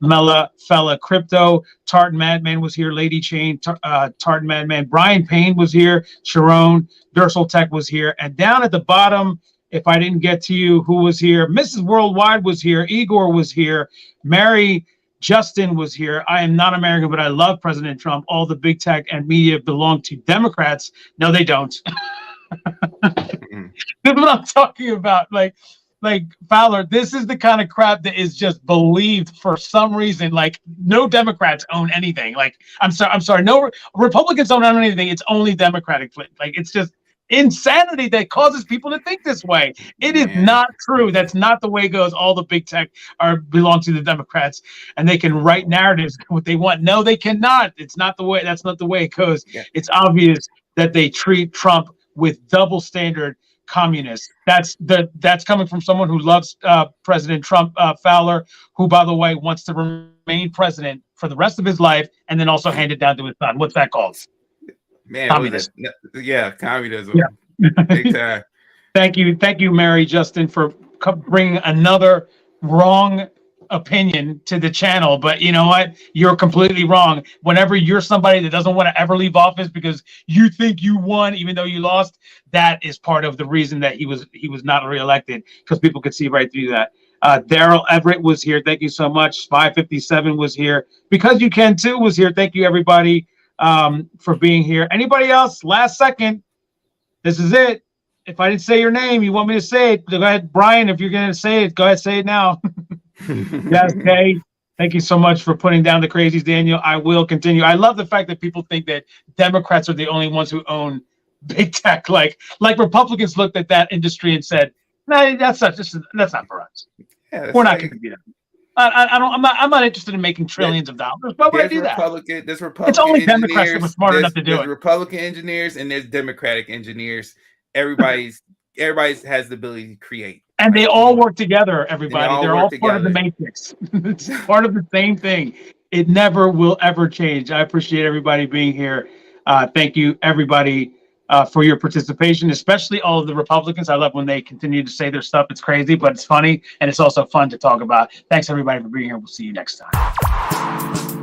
Mela Fella Crypto, Tartan Madman was here, Lady Chain, Tartan Madman, Brian Payne was here, Sharon, Dursel Tech was here, and down at the bottom, if I didn't get to you, who was here? Mrs. Worldwide was here, Igor was here, Mary Justin was here. I am not American, but I love President Trump. All the big tech and media belong to Democrats. No, they don't. This is what I'm talking about. Like Fowler, this is the kind of crap that is just believed for some reason. Like, no Democrats own anything. Like, I'm sorry, no Republicans don't own anything. It's only Democratic. Like, it's just insanity that causes people to think this way. It is not true. That's not the way it goes. All the big tech belong to the Democrats, and they can write narratives what they want. No, they cannot. It's not the way. That's not the way it goes. Yeah. It's obvious that they treat Trump with double standard communists. That's coming from someone who loves President Trump, Fowler, who, by the way, wants to remain president for the rest of his life and then also hand it down to his son. What's that called? Man, communism. Communism. Yeah. Big time. Thank you, Mary Justin, for bringing another wrong opinion to the channel. But you know what? You're completely wrong. Whenever you're somebody that doesn't want to ever leave office because you think you won even though you lost, that is part of the reason that he was not reelected, because people could see right through that. Daryl Everett was here. Thank you so much. 557 was here. Because You Can Too was here. Thank you, everybody, for being here. Anybody else? Last second. This is it. If I didn't say your name, you want me to say it, go ahead. Brian, if you're going to say it, go ahead, say it now. Yes, Kay. Thank you so much for putting down the crazies, Daniel. I will continue. I love the fact that people think that Democrats are the only ones who own big tech. Like Republicans looked at that industry and said, "No, that's not for us. Yeah, we're not going to do that." I'm not interested in making trillions of dollars. Why would I do that? There's Republican it's only engineers, Democrats that were smart enough to do there's it. Republican engineers and there's Democratic engineers. Everybody has the ability to create. And they all work together, everybody. They're all part of the matrix. It's part of the same thing. It never will ever change. I appreciate everybody being here. Thank you, everybody, for your participation, especially all of the Republicans. I love when they continue to say their stuff. It's crazy, but it's funny, and it's also fun to talk about. Thanks, everybody, for being here. We'll see you next time.